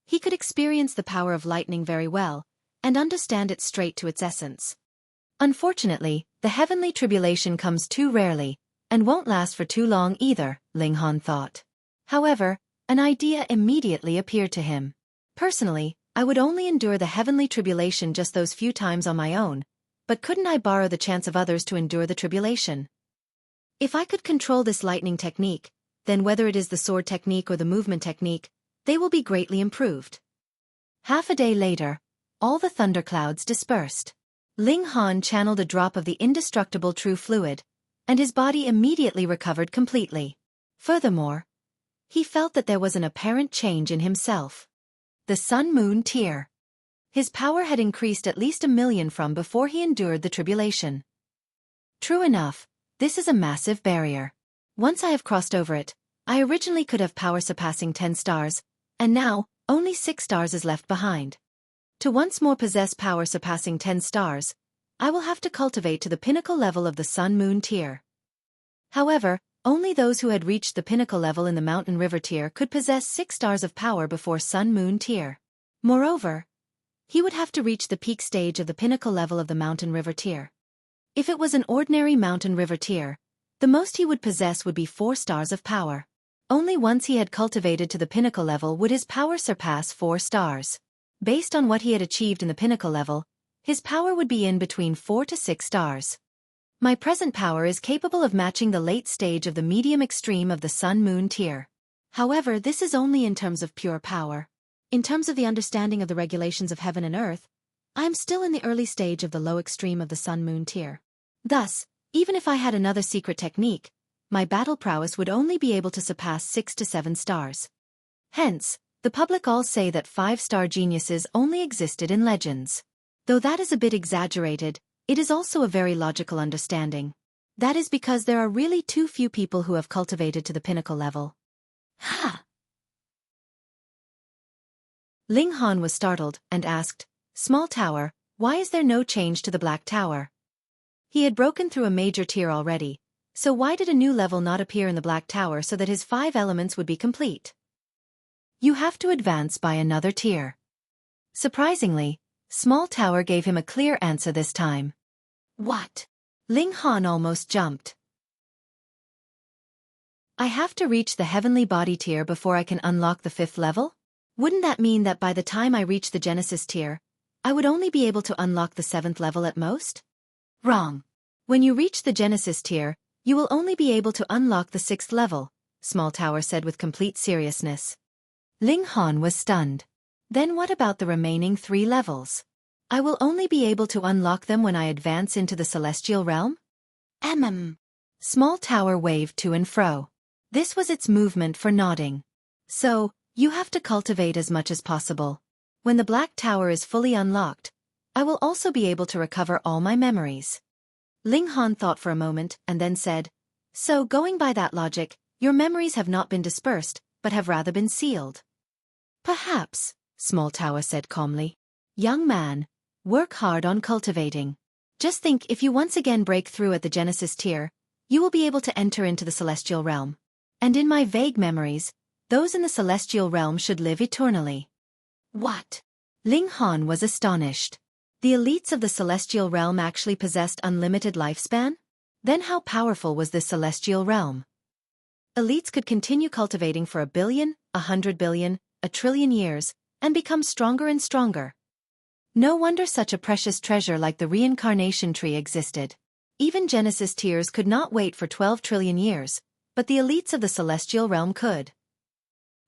he could experience the power of lightning very well, and understand it straight to its essence. Unfortunately, the heavenly tribulation comes too rarely, and won't last for too long either, Ling Han thought. However, an idea immediately appeared to him. Personally, I would only endure the heavenly tribulation just those few times on my own, but couldn't I borrow the chance of others to endure the tribulation? If I could control this lightning technique, then whether it is the sword technique or the movement technique, they will be greatly improved. Half a day later, all the thunderclouds dispersed. Ling Han channeled a drop of the indestructible true fluid, and his body immediately recovered completely. Furthermore, he felt that there was an apparent change in himself. The sun-moon tier. His power had increased at least 1,000,000 from before he endured the tribulation. True enough, this is a massive barrier. Once I have crossed over it, I originally could have power surpassing 10 stars, and now, only 6 stars is left behind. To once more possess power surpassing 10 stars, I will have to cultivate to the pinnacle level of the sun-moon tier. However, only those who had reached the pinnacle level in the mountain river tier could possess 6 stars of power before sun-moon tier. Moreover, he would have to reach the peak stage of the pinnacle level of the mountain river tier. If it was an ordinary mountain river tier, the most he would possess would be 4 stars of power. Only once he had cultivated to the pinnacle level would his power surpass 4 stars. Based on what he had achieved in the pinnacle level, his power would be in between 4 to 6 stars. My present power is capable of matching the late stage of the medium extreme of the sun-moon tier. However, this is only in terms of pure power. In terms of the understanding of the regulations of heaven and earth, I am still in the early stage of the low extreme of the sun-moon tier. Thus, even if I had another secret technique, my battle prowess would only be able to surpass 6 to 7 stars. Hence, the public all say that 5-star geniuses only existed in legends. Though that is a bit exaggerated, it is also a very logical understanding. That is because there are really too few people who have cultivated to the pinnacle level. Ha! Ling Han was startled and asked, "Small tower, why is there no change to the Black Tower?" He had broken through a major tier already, so why did a new level not appear in the Black Tower so that his 5 elements would be complete? You have to advance by another tier. Surprisingly, Small Tower gave him a clear answer this time. What? Ling Han almost jumped. I have to reach the heavenly body tier before I can unlock the 5th level? Wouldn't that mean that by the time I reach the Genesis tier, I would only be able to unlock the 7th level at most? Wrong. When you reach the Genesis tier, you will only be able to unlock the 6th level, Small Tower said with complete seriousness. Ling Han was stunned. Then what about the remaining 3 levels? I will only be able to unlock them when I advance into the celestial realm? Small tower waved to and fro. This was its movement for nodding. So, you have to cultivate as much as possible. When the black tower is fully unlocked, I will also be able to recover all my memories. Ling Han thought for a moment and then said, so going by that logic, your memories have not been dispersed, but have rather been sealed. Perhaps, Small Tower said calmly. Young man, work hard on cultivating. Just think, if you once again break through at the Genesis tier, you will be able to enter into the celestial realm. And in my vague memories, those in the celestial realm should live eternally. What? Ling Han was astonished. The elites of the celestial realm actually possessed unlimited lifespan? Then how powerful was this celestial realm? Elites could continue cultivating for 1 billion, 100 billion, 1 trillion years, and become stronger and stronger. No wonder such a precious treasure like the reincarnation tree existed. Even Genesis tiers could not wait for 12 trillion years, but the elites of the celestial realm could.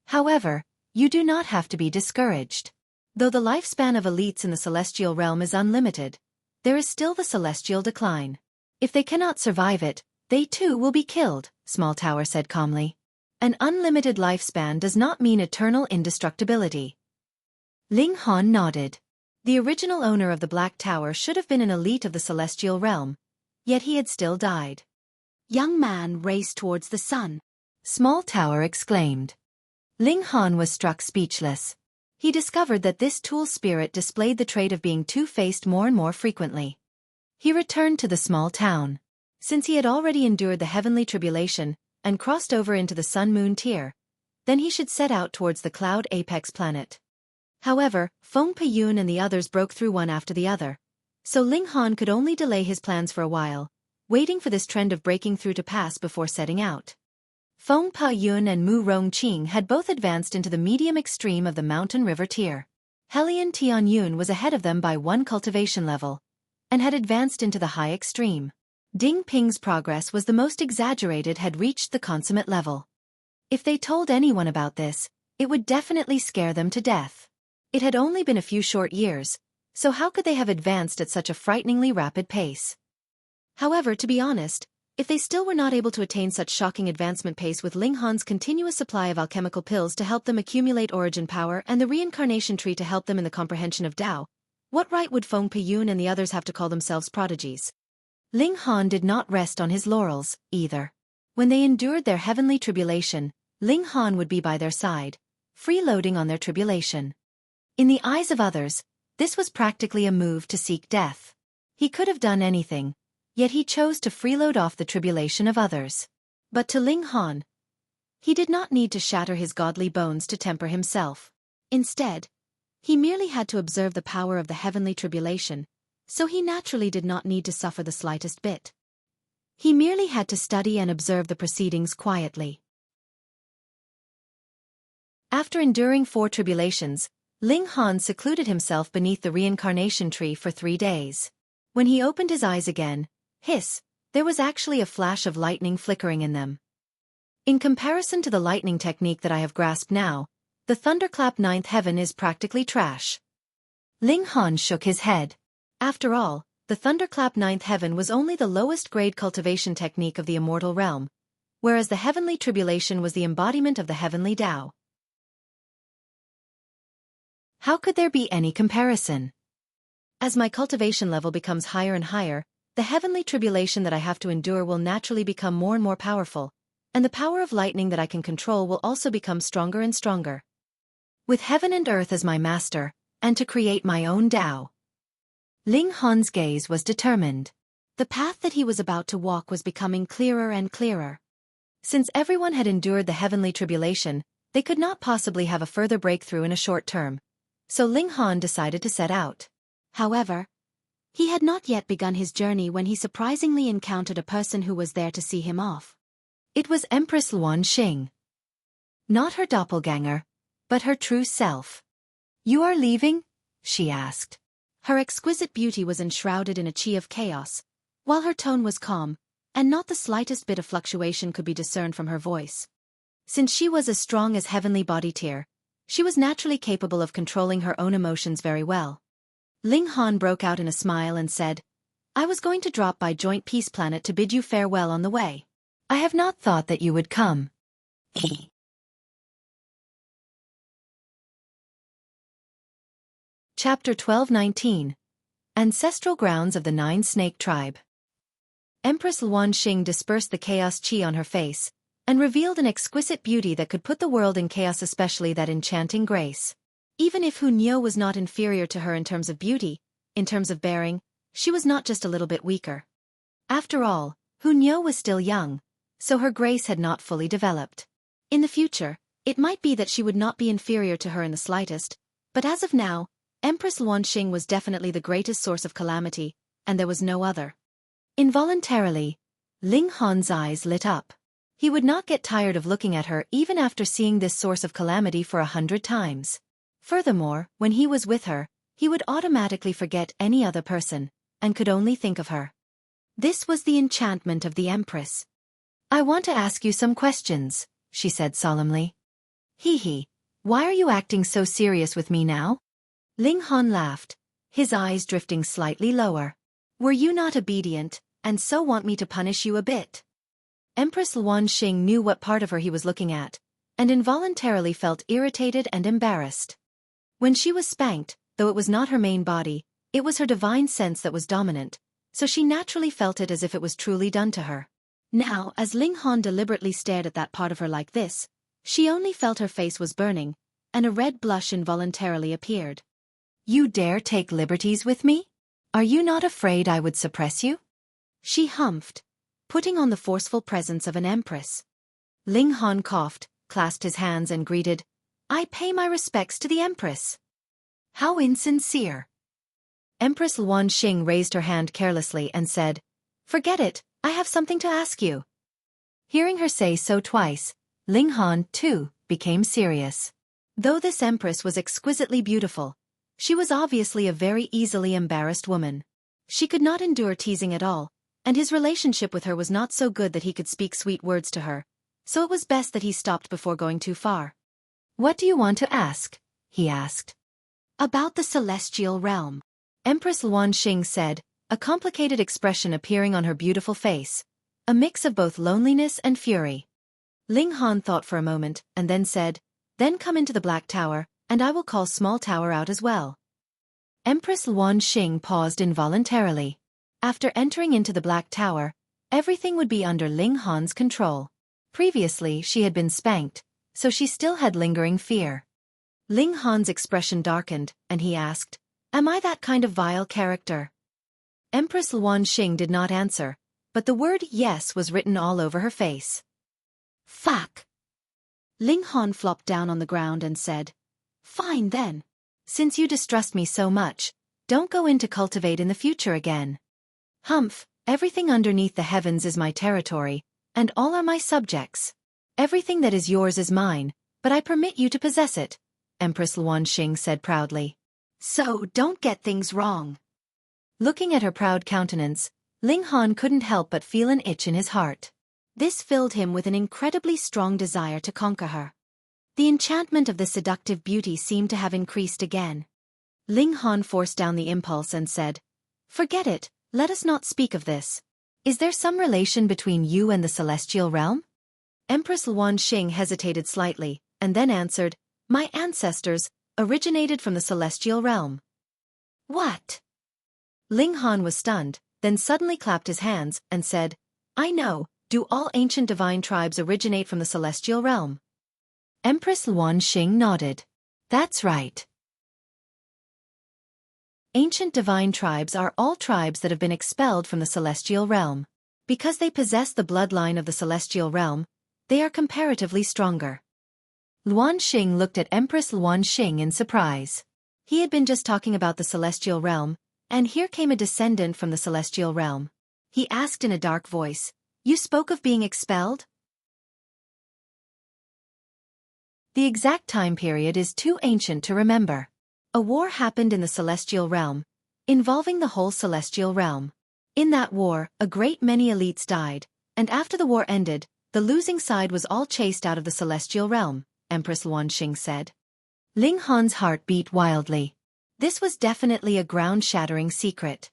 However, you do not have to be discouraged. Though the lifespan of elites in the celestial realm is unlimited, there is still the celestial decline. If they cannot survive it, they too will be killed, Small Tower said calmly. An unlimited lifespan does not mean eternal indestructibility. Ling Han nodded. The original owner of the Black Tower should have been an elite of the celestial realm, yet he had still died. Young man raced towards the sun. Small Tower exclaimed. Ling Han was struck speechless. He discovered that this tool spirit displayed the trait of being two-faced more and more frequently. He returned to the small town. Since he had already endured the heavenly tribulation and crossed over into the sun-moon tier, then he should set out towards the cloud apex planet. However, Feng Peyun and the others broke through one after the other, so Ling Han could only delay his plans for a while, waiting for this trend of breaking through to pass before setting out. Feng Peyun and Mu Rongqing had both advanced into the medium extreme of the mountain river tier. Helian Tianyun was ahead of them by 1 cultivation level, and had advanced into the high extreme. Ding Ping's progress was the most exaggerated, had reached the consummate level. If they told anyone about this, it would definitely scare them to death. It had only been a few short years, so how could they have advanced at such a frighteningly rapid pace? However, to be honest, if they still were not able to attain such shocking advancement pace with Ling Han's continuous supply of alchemical pills to help them accumulate origin power and the reincarnation tree to help them in the comprehension of Tao, what right would Feng Peyun and the others have to call themselves prodigies? Ling Han did not rest on his laurels, either. When they endured their heavenly tribulation, Ling Han would be by their side, freeloading on their tribulation. In the eyes of others, this was practically a move to seek death. He could have done anything, yet he chose to freeload off the tribulation of others. But to Ling Han, he did not need to shatter his godly bones to temper himself. Instead, he merely had to observe the power of the heavenly tribulation, so he naturally did not need to suffer the slightest bit. He merely had to study and observe the proceedings quietly. After enduring 4 tribulations, Ling Han secluded himself beneath the reincarnation tree for 3 days. When he opened his eyes again, there was actually a flash of lightning flickering in them. In comparison to the lightning technique that I have grasped now, the thunderclap 9th heaven is practically trash. Ling Han shook his head. After all, the thunderclap 9th heaven was only the lowest grade cultivation technique of the immortal realm, whereas the heavenly tribulation was the embodiment of the heavenly Tao. How could there be any comparison? As my cultivation level becomes higher and higher, the heavenly tribulation that I have to endure will naturally become more and more powerful, and the power of lightning that I can control will also become stronger and stronger. With heaven and earth as my master, and to create my own Tao. Ling Han's gaze was determined. The path that he was about to walk was becoming clearer and clearer. Since everyone had endured the heavenly tribulation, they could not possibly have a further breakthrough in a short term, so Ling Han decided to set out. However, he had not yet begun his journey when he surprisingly encountered a person who was there to see him off. It was Empress Luan Xing. Not her doppelganger, but her true self. "You are leaving?" she asked. Her exquisite beauty was enshrouded in a chi of chaos, while her tone was calm, and not the slightest bit of fluctuation could be discerned from her voice. Since she was as strong as heavenly body tier, She was naturally capable of controlling her own emotions very well. Ling Han broke out in a smile and said, I was going to drop by Joint Peace Planet to bid you farewell on the way. I have not thought that you would come. Chapter 1219. Ancestral Grounds of the Nine Snake Tribe. Empress Luanxing dispersed the chaos chi on her face, and revealed an exquisite beauty that could put the world in chaos, especially that enchanting grace. Even if Hu Niu was not inferior to her in terms of beauty, in terms of bearing, she was not just a little bit weaker. After all, Hu Niu was still young, so her grace had not fully developed. In the future, it might be that she would not be inferior to her in the slightest, but as of now, Empress Luanxing was definitely the greatest source of calamity, and there was no other. Involuntarily, Ling Han's eyes lit up. He would not get tired of looking at her even after seeing this source of calamity for 100 times. Furthermore, when he was with her, he would automatically forget any other person, and could only think of her. This was the enchantment of the Empress. I want to ask you some questions, she said solemnly. Hee, why are you acting so serious with me now? Ling Han laughed, his eyes drifting slightly lower. Were you not obedient, and so want me to punish you a bit? Empress Luanxing knew what part of her he was looking at, and involuntarily felt irritated and embarrassed. When she was spanked, though it was not her main body, it was her divine sense that was dominant, so she naturally felt it as if it was truly done to her. Now, as Ling Han deliberately stared at that part of her like this, she only felt her face was burning, and a red blush involuntarily appeared. You dare take liberties with me? Are you not afraid I would suppress you? She humphed, putting on the forceful presence of an empress. Ling Han coughed, clasped his hands and greeted, I pay my respects to the Empress. How insincere. Empress Luanxing raised her hand carelessly and said, Forget it, I have something to ask you. Hearing her say so twice, Ling Han, too, became serious. Though this Empress was exquisitely beautiful, she was obviously a very easily embarrassed woman. She could not endure teasing at all, and his relationship with her was not so good that he could speak sweet words to her, so it was best that he stopped before going too far. What do you want to ask? He asked. About the celestial realm. Empress Luanxing said, a complicated expression appearing on her beautiful face, a mix of both loneliness and fury. Ling Han thought for a moment, and then said, Then come into the Black Tower, and I will call Small Tower out as well. Empress Luanxing paused involuntarily. After entering into the Black Tower, everything would be under Ling Han's control. Previously she had been spanked, so she still had lingering fear. Ling Han's expression darkened, and he asked, Am I that kind of vile character? Empress Luanxing did not answer, but the word yes was written all over her face. Fuck! Ling Han flopped down on the ground and said, Fine then. Since you distrust me so much, don't go in to cultivate in the future again. Humph, everything underneath the heavens is my territory, and all are my subjects. Everything that is yours is mine, but I permit you to possess it, Empress Luanxing said proudly. So don't get things wrong. Looking at her proud countenance, Ling Han couldn't help but feel an itch in his heart. This filled him with an incredibly strong desire to conquer her. The enchantment of the seductive beauty seemed to have increased again. Ling Han forced down the impulse and said, Forget it, let us not speak of this. Is there some relation between you and the celestial realm? Empress Luanxing hesitated slightly, and then answered, My ancestors originated from the celestial realm. What? Ling Han was stunned, then suddenly clapped his hands and said, I know, do all ancient divine tribes originate from the celestial realm? Empress Luanxing nodded. That's right. Ancient divine tribes are all tribes that have been expelled from the celestial realm. Because they possess the bloodline of the celestial realm, they are comparatively stronger. Luanxing looked at Empress Luanxing in surprise. He had been just talking about the celestial realm, and here came a descendant from the celestial realm. He asked in a dark voice, You spoke of being expelled? The exact time period is too ancient to remember. A war happened in the celestial realm, involving the whole celestial realm. In that war, a great many elites died, and after the war ended, the losing side was all chased out of the celestial realm, Empress Luanxing said. Ling Han's heart beat wildly. This was definitely a ground-shattering secret.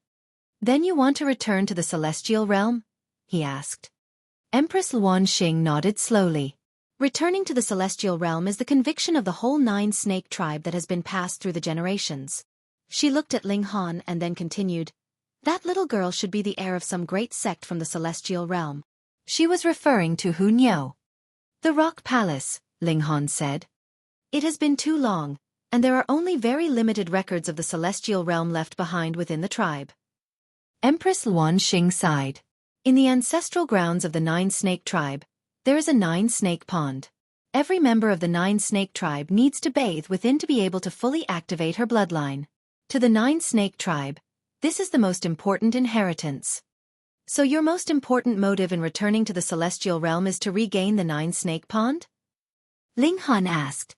Then you want to return to the celestial realm? He asked. Empress Luanxing nodded slowly. Returning to the celestial realm is the conviction of the whole nine-snake tribe that has been passed through the generations. She looked at Ling Han and then continued, that little girl should be the heir of some great sect from the celestial realm. She was referring to Hu Niu. The Rock Palace, Ling Han said. It has been too long, and there are only very limited records of the celestial realm left behind within the tribe. Empress Luanxing sighed. In the ancestral grounds of the nine-snake tribe, there is a nine-snake pond. Every member of the nine-snake tribe needs to bathe within to be able to fully activate her bloodline. To the nine-snake tribe, this is the most important inheritance. So your most important motive in returning to the celestial realm is to regain the nine-snake pond? Ling Han asked.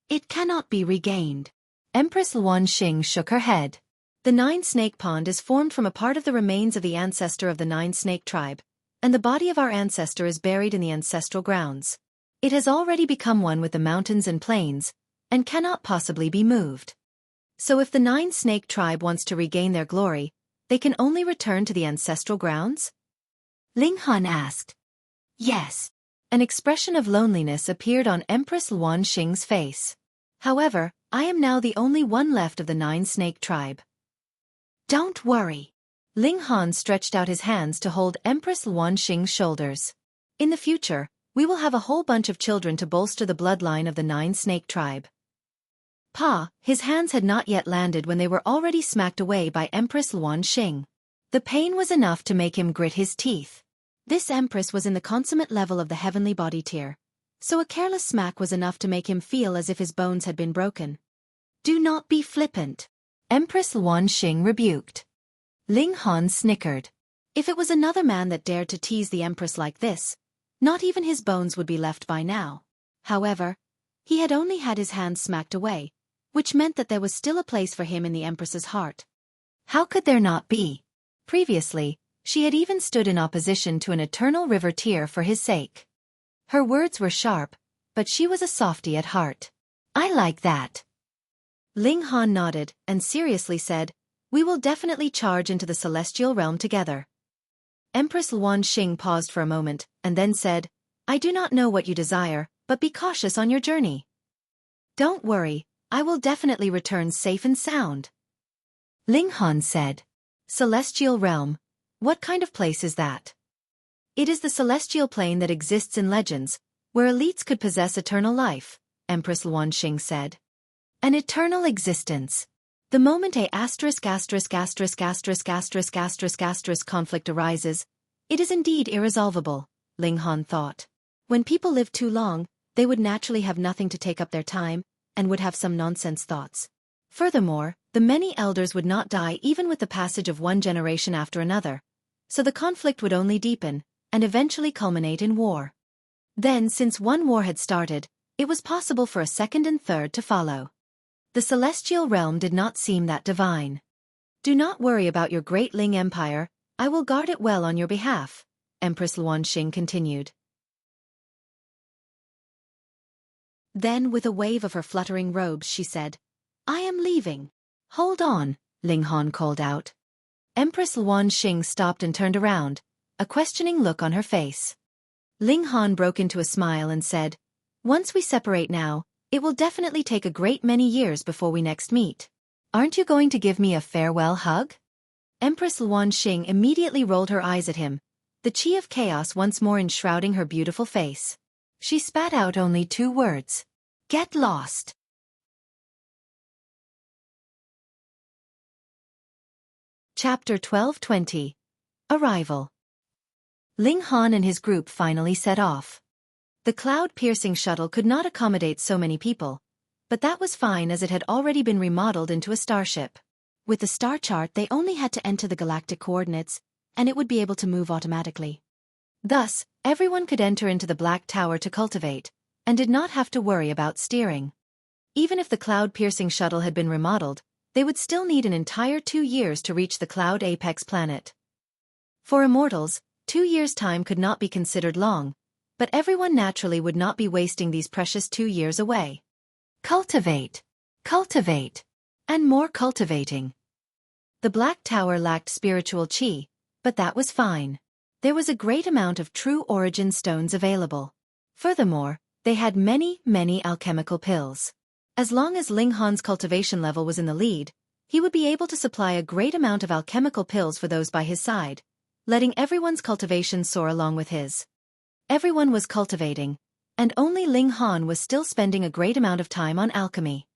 It cannot be regained. Empress Luanxing shook her head. The nine-snake pond is formed from a part of the remains of the ancestor of the nine-snake tribe, and the body of our ancestor is buried in the ancestral grounds. It has already become one with the mountains and plains, and cannot possibly be moved. So if the nine-snake tribe wants to regain their glory, they can only return to the ancestral grounds? Ling Han asked. Yes. An expression of loneliness appeared on Empress Luanxing's face. However, I am now the only one left of the nine-snake tribe. Don't worry. Ling Han stretched out his hands to hold Empress Luanxing's shoulders. In the future, we will have a whole bunch of children to bolster the bloodline of the nine-snake tribe. His hands had not yet landed when they were already smacked away by Empress Luanxing. The pain was enough to make him grit his teeth. This empress was in the consummate level of the heavenly body tier, so a careless smack was enough to make him feel as if his bones had been broken. Do not be flippant, Empress Luanxing rebuked. Ling Han snickered. If it was another man that dared to tease the empress like this, not even his bones would be left by now. However, he had only had his hands smacked away, which meant that there was still a place for him in the empress's heart. How could there not be? Previously, she had even stood in opposition to an eternal river tear for his sake. Her words were sharp, but she was a softy at heart. I like that. Ling Han nodded and seriously said, we will definitely charge into the celestial realm together. Empress Luanxing paused for a moment, and then said, I do not know what you desire, but be cautious on your journey. Don't worry, I will definitely return safe and sound. Ling Han said, Celestial realm, what kind of place is that? It is the celestial plane that exists in legends, where elites could possess eternal life, Empress Luanxing said. An eternal existence. The moment a conflict arises, it is indeed irresolvable, Ling Han thought. When people live too long, they would naturally have nothing to take up their time, and would have some nonsense thoughts. Furthermore, the many elders would not die even with the passage of one generation after another, so the conflict would only deepen, and eventually culminate in war. Then, since one war had started, it was possible for a second and third to follow. The celestial realm did not seem that divine. Do not worry about your great Ling Empire, I will guard it well on your behalf, Empress Luanxing continued. Then with a wave of her fluttering robes she said, I am leaving. Hold on, Ling Han called out. Empress Luanxing stopped and turned around, a questioning look on her face. Ling Han broke into a smile and said, Once we separate now, it will definitely take a great many years before we next meet. Aren't you going to give me a farewell hug? Empress Luanxing immediately rolled her eyes at him, the chi of chaos once more enshrouding her beautiful face. She spat out only 2 words. Get lost. Chapter 12:20. Arrival. Ling Han and his group finally set off. The cloud-piercing shuttle could not accommodate so many people, but that was fine as it had already been remodeled into a starship. With the star chart they only had to enter the galactic coordinates, and it would be able to move automatically. Thus, everyone could enter into the Black Tower to cultivate, and did not have to worry about steering. Even if the cloud-piercing shuttle had been remodeled, they would still need an entire 2 years to reach the Cloud Apex planet. For immortals, 2 years' time could not be considered long, but everyone naturally would not be wasting these precious 2 years away. Cultivate, cultivate, and more cultivating. The Black Tower lacked spiritual qi, but that was fine. There was a great amount of true origin stones available. Furthermore, they had many, many alchemical pills. As long as Ling Han's cultivation level was in the lead, he would be able to supply a great amount of alchemical pills for those by his side, letting everyone's cultivation soar along with his. Everyone was cultivating, and only Ling Han was still spending a great amount of time on alchemy.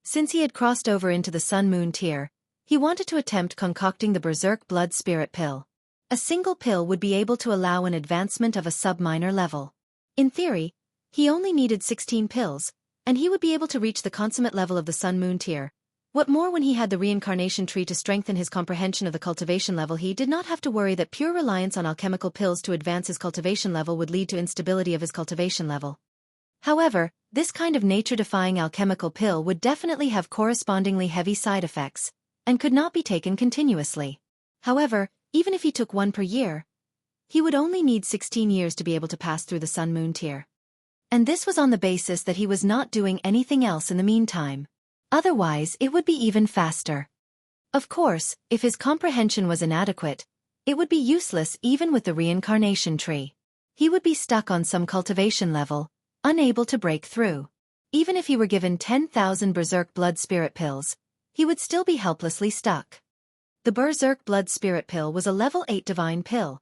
Since he had crossed over into the Sun-Moon tier, he wanted to attempt concocting the Berserk Blood Spirit pill. A single pill would be able to allow an advancement of a sub-minor level. In theory, he only needed 16 pills, and he would be able to reach the consummate level of the Sun-Moon tier. What more, when he had the reincarnation tree to strengthen his comprehension of the cultivation level, he did not have to worry that pure reliance on alchemical pills to advance his cultivation level would lead to instability of his cultivation level. However, this kind of nature-defying alchemical pill would definitely have correspondingly heavy side effects, and could not be taken continuously. However, even if he took one per year, he would only need 16 years to be able to pass through the Sun-Moon tier. And this was on the basis that he was not doing anything else in the meantime. Otherwise, it would be even faster. Of course, if his comprehension was inadequate, it would be useless even with the reincarnation tree. He would be stuck on some cultivation level, unable to break through. Even if he were given 10,000 Berserk Blood Spirit pills, he would still be helplessly stuck. The Berserk Blood Spirit pill was a level 8 divine pill,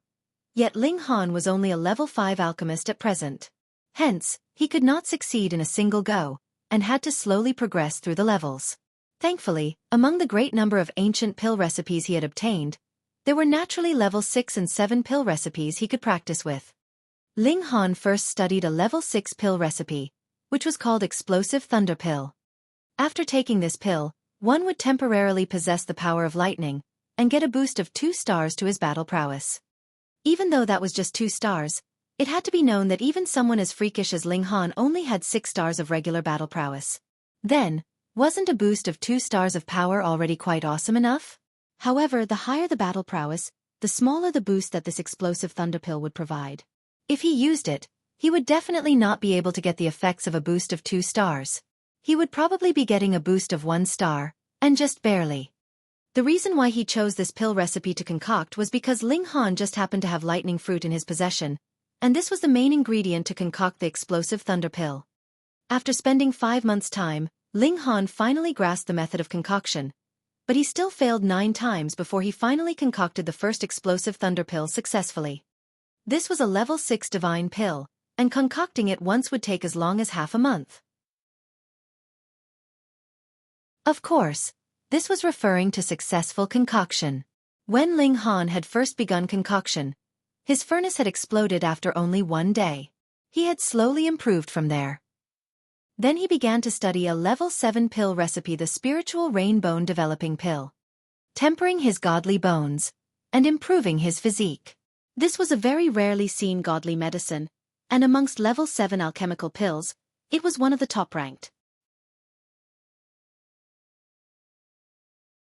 yet Ling Han was only a level 5 alchemist at present. Hence, he could not succeed in a single go, and had to slowly progress through the levels. Thankfully, among the great number of ancient pill recipes he had obtained, there were naturally level 6 and 7 pill recipes he could practice with. Ling Han first studied a level 6 pill recipe, which was called Explosive Thunder Pill. After taking this pill, one would temporarily possess the power of lightning, and get a boost of 2 stars to his battle prowess. Even though that was just 2 stars, it had to be known that even someone as freakish as Ling Han only had 6 stars of regular battle prowess. Then, wasn't a boost of 2 stars of power already quite awesome enough? However, the higher the battle prowess, the smaller the boost that this explosive thunder pill would provide. If he used it, he would definitely not be able to get the effects of a boost of 2 stars. He would probably be getting a boost of 1 star, and just barely. The reason why he chose this pill recipe to concoct was because Ling Han just happened to have lightning fruit in his possession, and this was the main ingredient to concoct the explosive thunder pill. After spending 5 months' time, Ling Han finally grasped the method of concoction, but he still failed 9 times before he finally concocted the first explosive thunder pill successfully. This was a level 6 divine pill, and concocting it once would take as long as half a month. Of course, this was referring to successful concoction. When Ling Han had first begun concoction, his furnace had exploded after only 1 day. He had slowly improved from there. Then he began to study a level 7 pill recipe, the Spiritual Rain Bone Developing Pill, tempering his godly bones, and improving his physique. This was a very rarely seen godly medicine, and amongst level 7 alchemical pills, it was one of the top-ranked.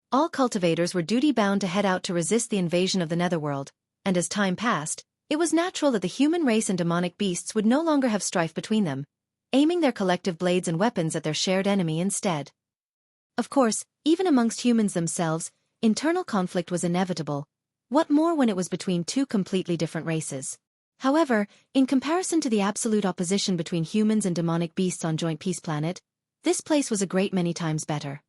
All cultivators were duty-bound to head out to resist the invasion of the netherworld, and as time passed, it was natural that the human race and demonic beasts would no longer have strife between them, aiming their collective blades and weapons at their shared enemy instead. Of course, even amongst humans themselves, internal conflict was inevitable, what more when it was between 2 completely different races. However, in comparison to the absolute opposition between humans and demonic beasts on Joint Peace Planet, this place was a great many times better.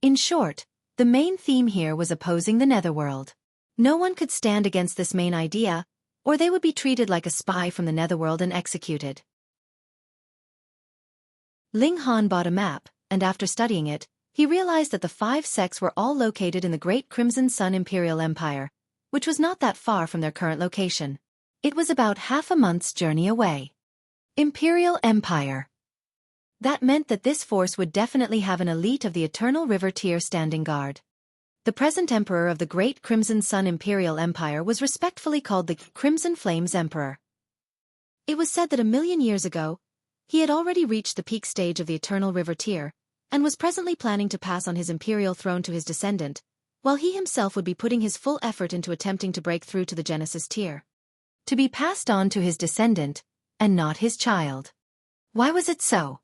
In short, the main theme here was opposing the netherworld. No one could stand against this main idea, or they would be treated like a spy from the netherworld and executed. Ling Han bought a map, and after studying it, he realized that the 5 sects were all located in the Great Crimson Sun Imperial Empire, which was not that far from their current location. It was about half a month's journey away. Imperial Empire. That meant that this force would definitely have an elite of the Eternal River tier standing guard. The present emperor of the Great Crimson Sun Imperial Empire was respectfully called the Crimson Flames Emperor. It was said that 1,000,000 years ago, he had already reached the peak stage of the Eternal River tier, and was presently planning to pass on his imperial throne to his descendant, while he himself would be putting his full effort into attempting to break through to the Genesis tier. To be passed on to his descendant, and not his child. Why was it so?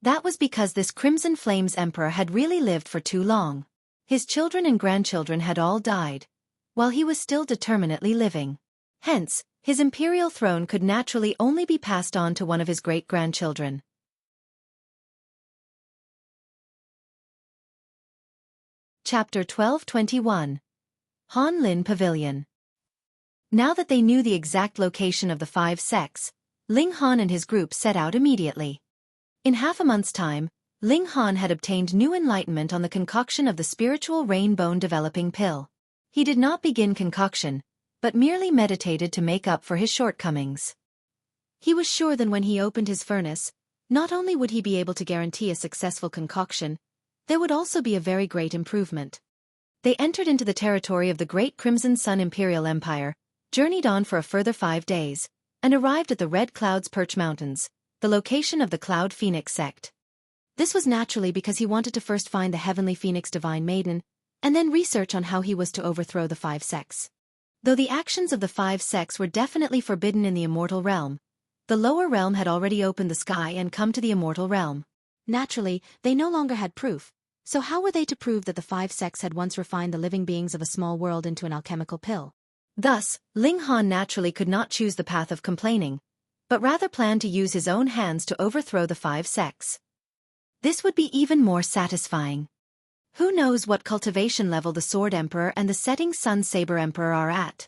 That was because this Crimson Flames Emperor had really lived for too long. His children and grandchildren had all died, while he was still determinately living. Hence, his imperial throne could naturally only be passed on to one of his great-grandchildren. Chapter 12:21 Han Lin Pavilion. Now that they knew the exact location of the 5 sects, Ling Han and his group set out immediately. In half a month's time, Ling Han had obtained new enlightenment on the concoction of the spiritual rain-bone developing pill. He did not begin concoction, but merely meditated to make up for his shortcomings. He was sure that when he opened his furnace, not only would he be able to guarantee a successful concoction, there would also be a very great improvement. They entered into the territory of the Great Crimson Sun Imperial Empire, journeyed on for a further 5 days, and arrived at the Red Cloud's Perch Mountains, the location of the Cloud Phoenix sect. This was naturally because he wanted to first find the Heavenly Phoenix Divine Maiden, and then research on how he was to overthrow the 5 sects. Though the actions of the 5 sects were definitely forbidden in the immortal realm, the lower realm had already opened the sky and come to the immortal realm. Naturally, they no longer had proof, so how were they to prove that the 5 sects had once refined the living beings of a small world into an alchemical pill? Thus, Ling Han naturally could not choose the path of complaining, but rather planned to use his own hands to overthrow the 5 sects. This would be even more satisfying. Who knows what cultivation level the Sword Emperor and the Setting Sun Saber Emperor are at?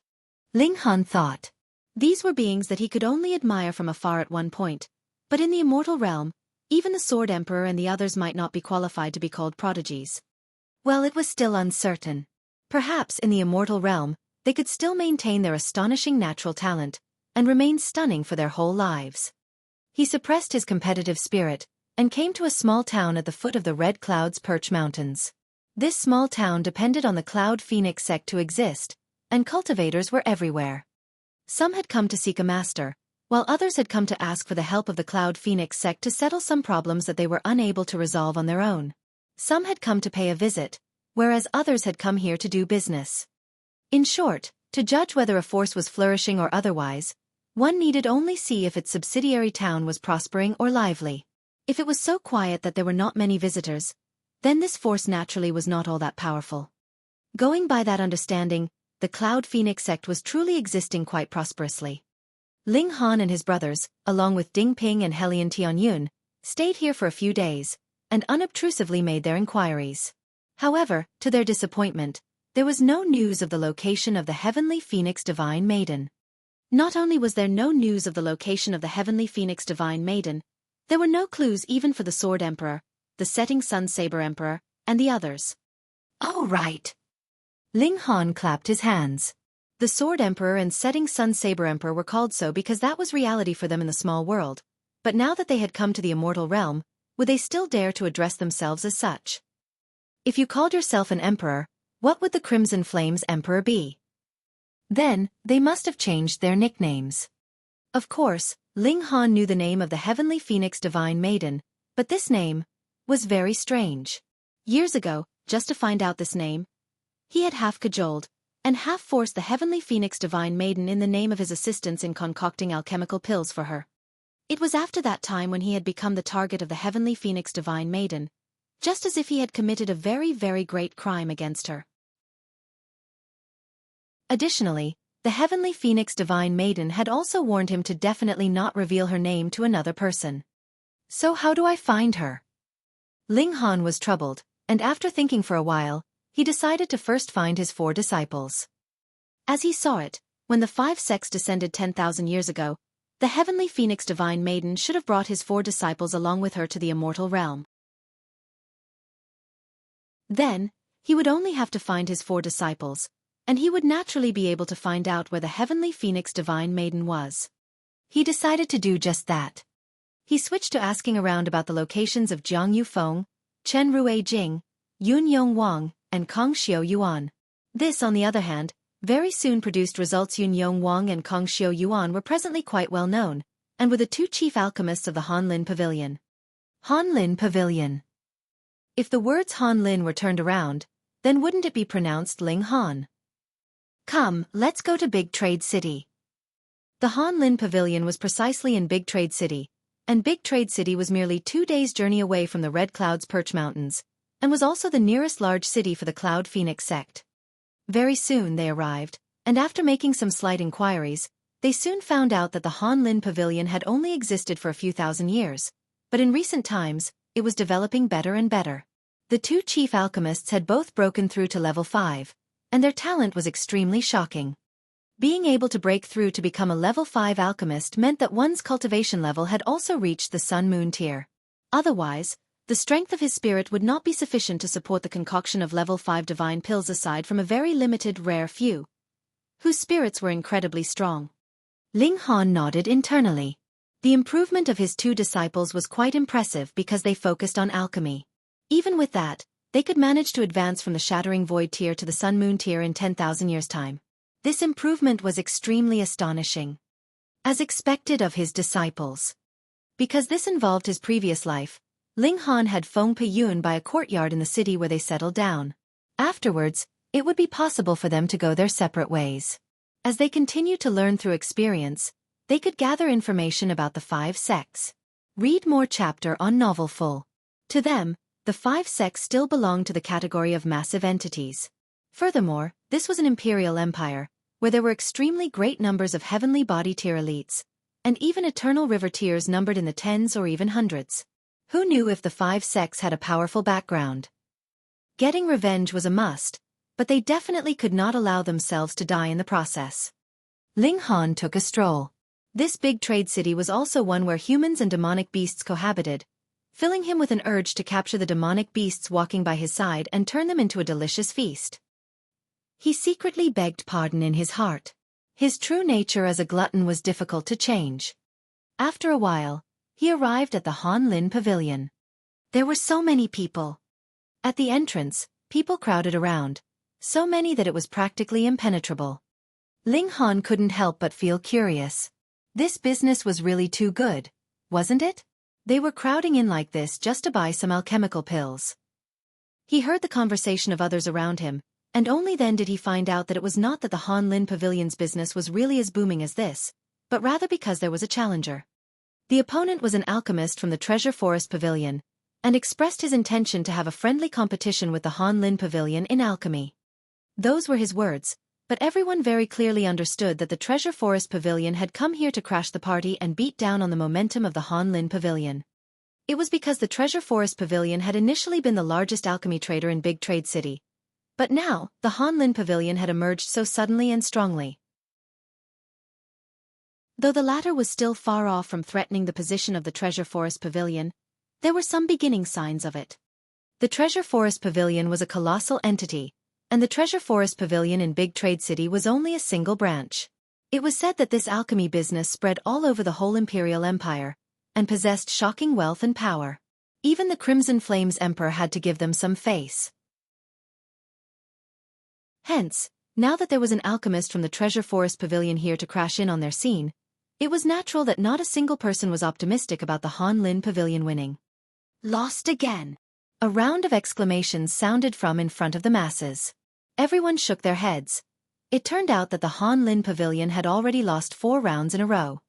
Ling Han thought. These were beings that he could only admire from afar at one point, but in the immortal realm, even the Sword Emperor and the others might not be qualified to be called prodigies. Well, it was still uncertain. Perhaps in the immortal realm, they could still maintain their astonishing natural talent, and remain stunning for their whole lives. He suppressed his competitive spirit, and came to a small town at the foot of the Red Cloud's Perch Mountains. This small town depended on the Cloud Phoenix sect to exist, and cultivators were everywhere. Some had come to seek a master, while others had come to ask for the help of the Cloud Phoenix sect to settle some problems that they were unable to resolve on their own. Some had come to pay a visit, whereas others had come here to do business. In short, to judge whether a force was flourishing or otherwise, one needed only see if its subsidiary town was prospering or lively. If it was so quiet that there were not many visitors, then this force naturally was not all that powerful. Going by that understanding, the Cloud Phoenix sect was truly existing quite prosperously. Ling Han and his brothers, along with Ding Ping and Helian Tianyun, stayed here for a few days, and unobtrusively made their inquiries. However, to their disappointment, there was no news of the location of the Heavenly Phoenix Divine Maiden. Not only was there no news of the location of the Heavenly Phoenix Divine Maiden, there were no clues even for the Sword Emperor, the Setting Sun Saber Emperor, and the others. Oh right! Ling Han clapped his hands. The Sword Emperor and Setting Sun Saber Emperor were called so because that was reality for them in the small world, but now that they had come to the immortal realm, would they still dare to address themselves as such? If you called yourself an emperor, what would the Crimson Flames Emperor be? Then, they must have changed their nicknames. Of course, Ling Han knew the name of the Heavenly Phoenix Divine Maiden, but this name was very strange. Years ago, just to find out this name, he had half cajoled and half forced the Heavenly Phoenix Divine Maiden in the name of his assistance in concocting alchemical pills for her. It was after that time when he had become the target of the Heavenly Phoenix Divine Maiden, just as if he had committed a very, very great crime against her. Additionally, the Heavenly Phoenix Divine Maiden had also warned him to definitely not reveal her name to another person. So how do I find her? Ling Han was troubled, and after thinking for a while, he decided to first find his 4 disciples. As he saw it, when the 5 sects descended 10,000 years ago, the Heavenly Phoenix Divine Maiden should have brought his 4 disciples along with her to the immortal realm. Then, he would only have to find his 4 disciples, and he would naturally be able to find out where the Heavenly Phoenix Divine Maiden was. He decided to do just that. He switched to asking around about the locations of Jiang Yufeng, Chen Rui Jing, Yun Yong Wang, and Kong Xiao Yuan. This, on the other hand, very soon produced results. Yun Yong Wang and Kong Xiao Yuan were presently quite well known, and were the 2 chief alchemists of the Han Lin Pavilion. Han Lin Pavilion. If the words Han Lin were turned around, then wouldn't it be pronounced Ling Han? Come, let's go to Big Trade City. The Han Lin Pavilion was precisely in Big Trade City, and Big Trade City was merely 2 days' journey away from the Red Cloud's Perch Mountains, and was also the nearest large city for the Cloud Phoenix sect. Very soon they arrived, and after making some slight inquiries, they soon found out that the Han Lin Pavilion had only existed for a few thousand years, but in recent times, it was developing better and better. The two chief alchemists had both broken through to level 5, and their talent was extremely shocking. Being able to break through to become a level 5 alchemist meant that one's cultivation level had also reached the Sun-Moon tier. Otherwise, the strength of his spirit would not be sufficient to support the concoction of level 5 divine pills aside from a very limited rare few, whose spirits were incredibly strong. Ling Han nodded internally. The improvement of his two disciples was quite impressive because they focused on alchemy. Even with that, they could manage to advance from the Shattering Void tier to the Sun-Moon tier in 10,000 years' time. This improvement was extremely astonishing. As expected of his disciples. Because this involved his previous life, Ling Han had Feng Peyun by a courtyard in the city where they settled down. Afterwards, it would be possible for them to go their separate ways. As they continued to learn through experience, they could gather information about the 5 sects. Read more chapter on novel full. To them, the 5 sects still belonged to the category of massive entities. Furthermore, this was an imperial empire, where there were extremely great numbers of heavenly body tier elites, and even eternal river tiers numbered in the tens or even hundreds. Who knew if the 5 sects had a powerful background? Getting revenge was a must, but they definitely could not allow themselves to die in the process. Ling Han took a stroll. This big trade city was also one where humans and demonic beasts cohabited, filling him with an urge to capture the demonic beasts walking by his side and turn them into a delicious feast. He secretly begged pardon in his heart. His true nature as a glutton was difficult to change. After a while, he arrived at the Han Lin Pavilion. There were so many people. At the entrance, people crowded around, so many that it was practically impenetrable. Ling Han couldn't help but feel curious. This business was really too good, wasn't it? They were crowding in like this just to buy some alchemical pills. He heard the conversation of others around him, and only then did he find out that it was not that the Han Lin Pavilion's business was really as booming as this, but rather because there was a challenger. The opponent was an alchemist from the Treasure Forest Pavilion, and expressed his intention to have a friendly competition with the Han Lin Pavilion in alchemy. Those were his words, but everyone very clearly understood that the Treasure Forest Pavilion had come here to crash the party and beat down on the momentum of the Han Lin Pavilion. It was because the Treasure Forest Pavilion had initially been the largest alchemy trader in Big Trade City. But now, the Han Lin Pavilion had emerged so suddenly and strongly. Though the latter was still far off from threatening the position of the Treasure Forest Pavilion, there were some beginning signs of it. The Treasure Forest Pavilion was a colossal entity, and the Treasure Forest Pavilion in Big Trade City was only a single branch. It was said that this alchemy business spread all over the whole Imperial Empire, and possessed shocking wealth and power. Even the Crimson Flames Emperor had to give them some face. Hence, now that there was an alchemist from the Treasure Forest Pavilion here to crash in on their scene, it was natural that not a single person was optimistic about the Han Lin Pavilion winning. Lost again! A round of exclamations sounded from in front of the masses. Everyone shook their heads. It turned out that the Han Lin Pavilion had already lost 4 rounds in a row.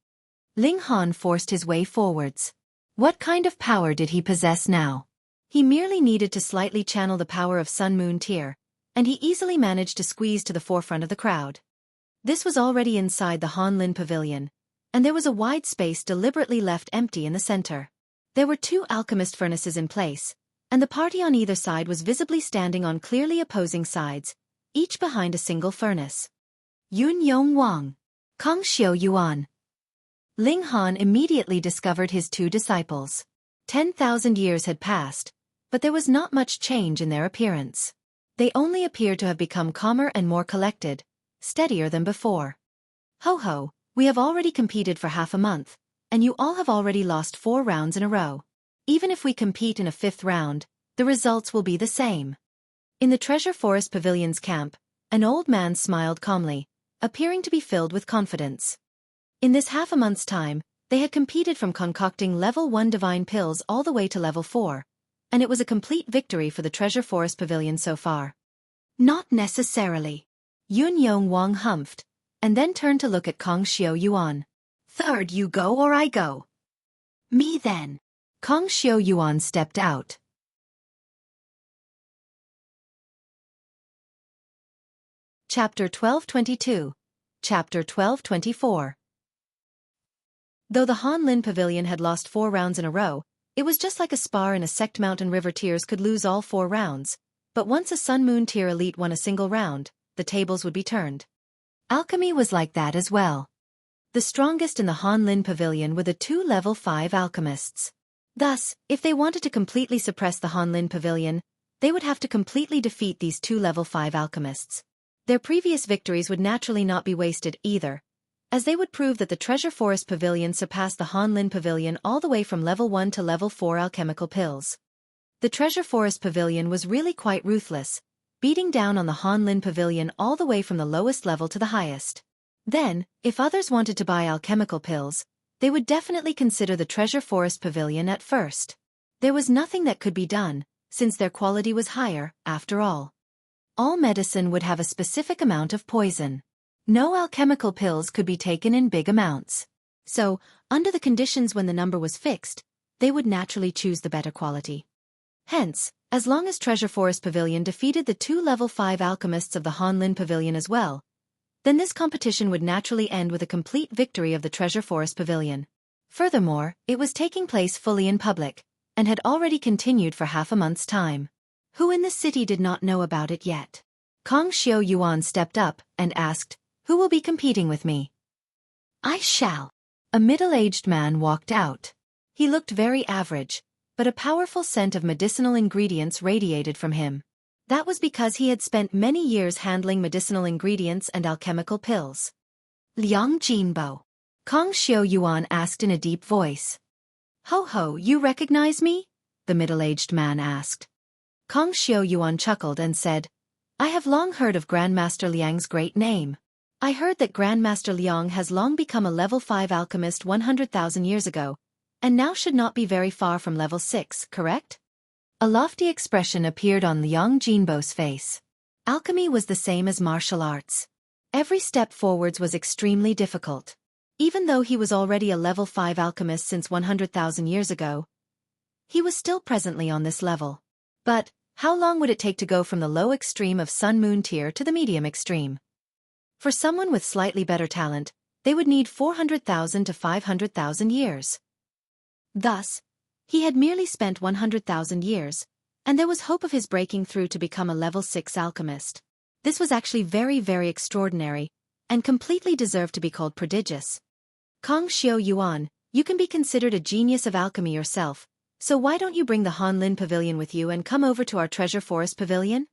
Ling Han forced his way forwards. What kind of power did he possess now? He merely needed to slightly channel the power of Sun-Moon tier, and he easily managed to squeeze to the forefront of the crowd. This was already inside the Han Lin Pavilion, and there was a wide space deliberately left empty in the center. There were 2 alchemist furnaces in place, and the party on either side was visibly standing on clearly opposing sides, each behind a single furnace. Yun Yong Wang. Kong Xiao Yuan. Ling Han immediately discovered his 2 disciples. 10,000 years had passed, but there was not much change in their appearance. They only appeared to have become calmer and more collected, steadier than before. Ho ho, we have already competed for half a month, and you all have already lost 4 rounds in a row. Even if we compete in a 5th round, the results will be the same. In the Treasure Forest Pavilion's camp, an old man smiled calmly, appearing to be filled with confidence. In this half a month's time, they had competed from concocting level 1 divine pills all the way to level 4, and it was a complete victory for the Treasure Forest Pavilion so far. Not necessarily. Yun Yong Wang humphed, and then turned to look at Kong Xiao Yuan. 3rd you go or I go? Me then. Kong Xiao Yuan stepped out. Chapter 1222. Chapter 1224. Though the Han Lin Pavilion had lost 4 rounds in a row, it was just like a spar in a sect mountain river tiers could lose all 4 rounds, but once a Sun Moon tier elite won a single round, the tables would be turned. Alchemy was like that as well. The strongest in the Han Lin Pavilion were the 2 level 5 alchemists. Thus, if they wanted to completely suppress the Han Lin Pavilion, they would have to completely defeat these 2 level 5 alchemists. Their previous victories would naturally not be wasted either, as they would prove that the Treasure Forest Pavilion surpassed the Han Lin Pavilion all the way from level 1 to level 4 alchemical pills. The Treasure Forest Pavilion was really quite ruthless, beating down on the Han Lin Pavilion all the way from the lowest level to the highest. Then, if others wanted to buy alchemical pills, they would definitely consider the Treasure Forest Pavilion at first. There was nothing that could be done, since their quality was higher, after all. All medicine would have a specific amount of poison. No alchemical pills could be taken in big amounts. So, under the conditions when the number was fixed, they would naturally choose the better quality. Hence, as long as Treasure Forest Pavilion defeated the 2 level 5 alchemists of the Han Lin Pavilion as well, then this competition would naturally end with a complete victory of the Treasure Forest Pavilion. Furthermore, it was taking place fully in public, and had already continued for half a month's time. Who in the city did not know about it yet? Kong Xiao Yuan stepped up and asked, "Who will be competing with me?" "I shall." A middle-aged man walked out. He looked very average, but a powerful scent of medicinal ingredients radiated from him. That was because he had spent many years handling medicinal ingredients and alchemical pills. "Liang Jinbo." Kong Xiao Yuan asked in a deep voice. "Ho ho, you recognize me?" the middle-aged man asked. Kong Xiao Yuan chuckled and said, "I have long heard of Grandmaster Liang's great name. I heard that Grandmaster Liang has long become a level 5 alchemist 100,000 years ago, and now should not be very far from level 6, correct?" A lofty expression appeared on Liang Jinbo's face. Alchemy was the same as martial arts. Every step forwards was extremely difficult. Even though he was already a level 5 alchemist since 100,000 years ago, he was still presently on this level. But, how long would it take to go from the low extreme of Sun Moon tier to the medium extreme? For someone with slightly better talent, they would need 400,000 to 500,000 years. Thus, he had merely spent 100,000 years, and there was hope of his breaking through to become a level 6 alchemist. This was actually very, very extraordinary, and completely deserved to be called prodigious. Kong Xiao Yuan, you can be considered a genius of alchemy yourself, so why don't you bring the Han Lin Pavilion with you and come over to our Treasure Forest Pavilion?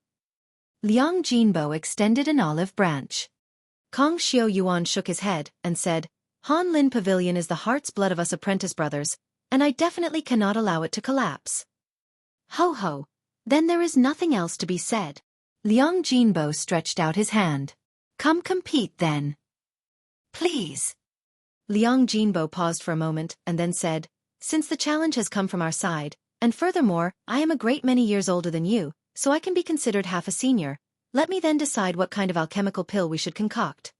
Liang Jinbo extended an olive branch. Kong Xiao Yuan shook his head and said, "Han Lin Pavilion is the heart's blood of us apprentice brothers, and I definitely cannot allow it to collapse." "Ho ho, then there is nothing else to be said." Liang Jinbo stretched out his hand. "Come compete then." "Please." Liang Jinbo paused for a moment and then said, "Since the challenge has come from our side, and furthermore, I am a great many years older than you, so I can be considered half a senior, let me then decide what kind of alchemical pill we should concoct."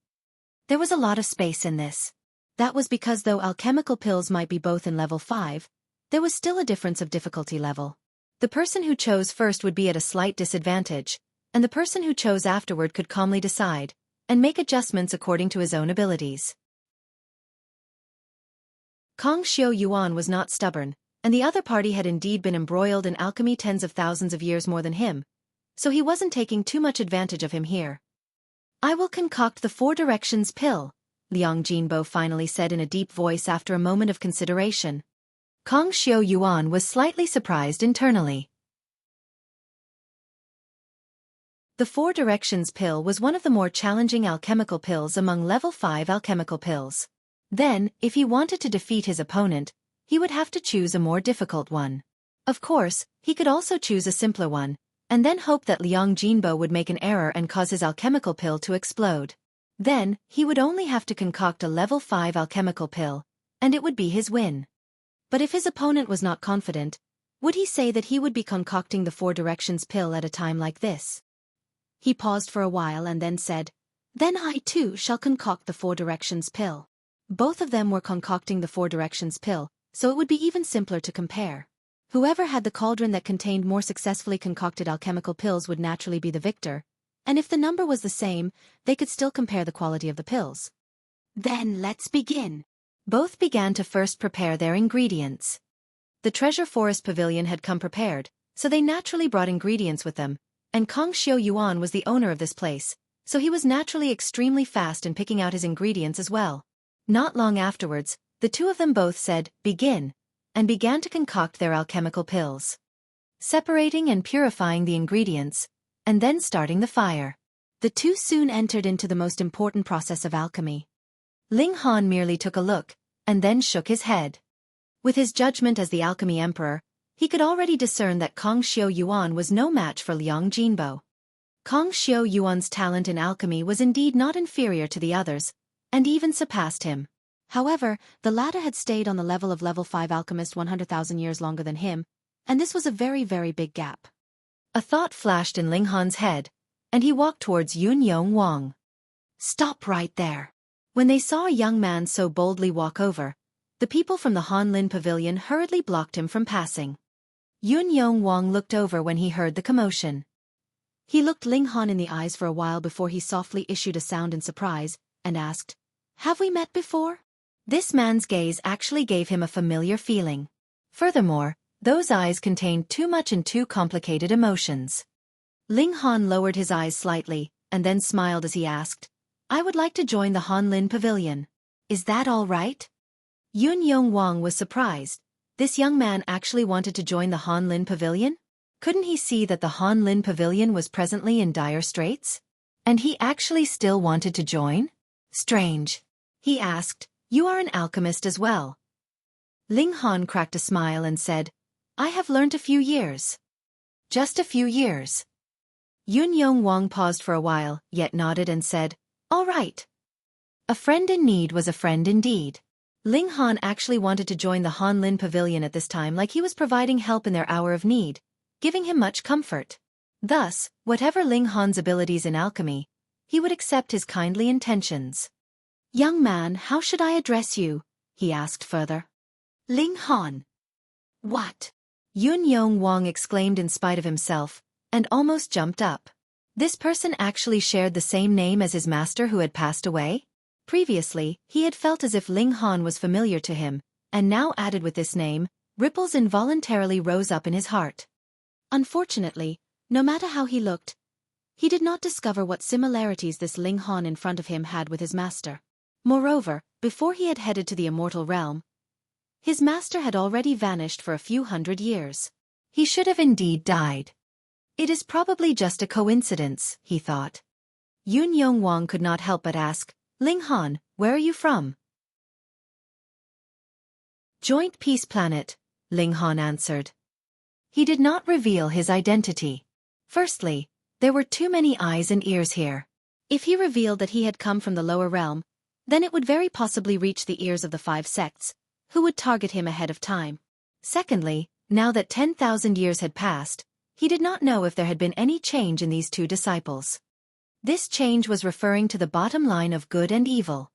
There was a lot of space in this. That was because though alchemical pills might be both in level 5, there was still a difference of difficulty level. The person who chose first would be at a slight disadvantage, and the person who chose afterward could calmly decide, and make adjustments according to his own abilities. Kong Xiao Yuan was not stubborn, and the other party had indeed been embroiled in alchemy tens of thousands of years more than him, so he wasn't taking too much advantage of him here. "I will concoct the 4 directions pill," Liang Jinbo finally said in a deep voice after a moment of consideration. Kong Xiao Yuan was slightly surprised internally. The 4 directions pill was one of the more challenging alchemical pills among level 5 alchemical pills. Then, if he wanted to defeat his opponent, he would have to choose a more difficult one. Of course, he could also choose a simpler one, and then hope that Liang Jinbo would make an error and cause his alchemical pill to explode. Then, he would only have to concoct a level 5 alchemical pill, and it would be his win. But if his opponent was not confident, would he say that he would be concocting the 4 directions pill at a time like this? He paused for a while and then said, "Then I too shall concoct the 4 directions pill." Both of them were concocting the 4 directions pill, so it would be even simpler to compare. Whoever had the cauldron that contained more successfully concocted alchemical pills would naturally be the victor, and if the number was the same, they could still compare the quality of the pills. Then let's begin. Both began to first prepare their ingredients. The treasure forest pavilion had come prepared, so they naturally brought ingredients with them, and Kong Xiaofan was the owner of this place, so he was naturally extremely fast in picking out his ingredients as well. Not long afterwards, the two of them both said, "Begin," and began to concoct their alchemical pills. Separating and purifying the ingredients, and then starting the fire. The two soon entered into the most important process of alchemy. Ling Han merely took a look, and then shook his head. With his judgment as the alchemy emperor, he could already discern that Kong Xiaofan was no match for Liang Jinbo. Kong Xiaofan's talent in alchemy was indeed not inferior to the others, and even surpassed him. However, the latter had stayed on the level of level 5 alchemist 100,000 years longer than him, and this was a very, very big gap. A thought flashed in Ling Han's head, and he walked towards Yun Yong Wang. "Stop right there." When they saw a young man so boldly walk over, the people from the Hanlin pavilion hurriedly blocked him from passing. Yun Yong Wang looked over when he heard the commotion. He looked Ling Han in the eyes for a while before he softly issued a sound in surprise, and asked, "Have we met before?" This man's gaze actually gave him a familiar feeling. Furthermore, those eyes contained too much and too complicated emotions. Ling Han lowered his eyes slightly, and then smiled as he asked, "I would like to join the Hanlin pavilion. Is that all right?" Yun Yong Wang was surprised. This young man actually wanted to join the Hanlin pavilion? Couldn't he see that the Hanlin pavilion was presently in dire straits? And he actually still wanted to join? Strange. He asked, "You are an alchemist as well?" Ling Han cracked a smile and said, "I have learnt a few years." "Just a few years?" Yun Yong Wang paused for a while, yet nodded and said, "All right." A friend in need was a friend indeed. Ling Han actually wanted to join the Hanlin pavilion at this time, like he was providing help in their hour of need, giving him much comfort. Thus, whatever Ling Han's abilities in alchemy, he would accept his kindly intentions. "Young man, how should I address you?" he asked further. "Ling Han." "What?" Yun Yong Wang exclaimed in spite of himself, and almost jumped up. This person actually shared the same name as his master who had passed away? Previously, he had felt as if Ling Han was familiar to him, and now added with this name, ripples involuntarily rose up in his heart. Unfortunately, no matter how he looked, he did not discover what similarities this Ling Han in front of him had with his master. Moreover, before he had headed to the immortal realm, his master had already vanished for a few hundred years. He should have indeed died. It is probably just a coincidence, he thought. Yun Yong Wang could not help but ask, "Ling Han, where are you from?" "Joint Peace Planet," Ling Han answered. He did not reveal his identity. Firstly, there were too many eyes and ears here. If he revealed that he had come from the lower realm, then it would very possibly reach the ears of the 5 sects, who would target him ahead of time. Secondly, now that 10,000 years had passed, he did not know if there had been any change in these two disciples. This change was referring to the bottom line of good and evil.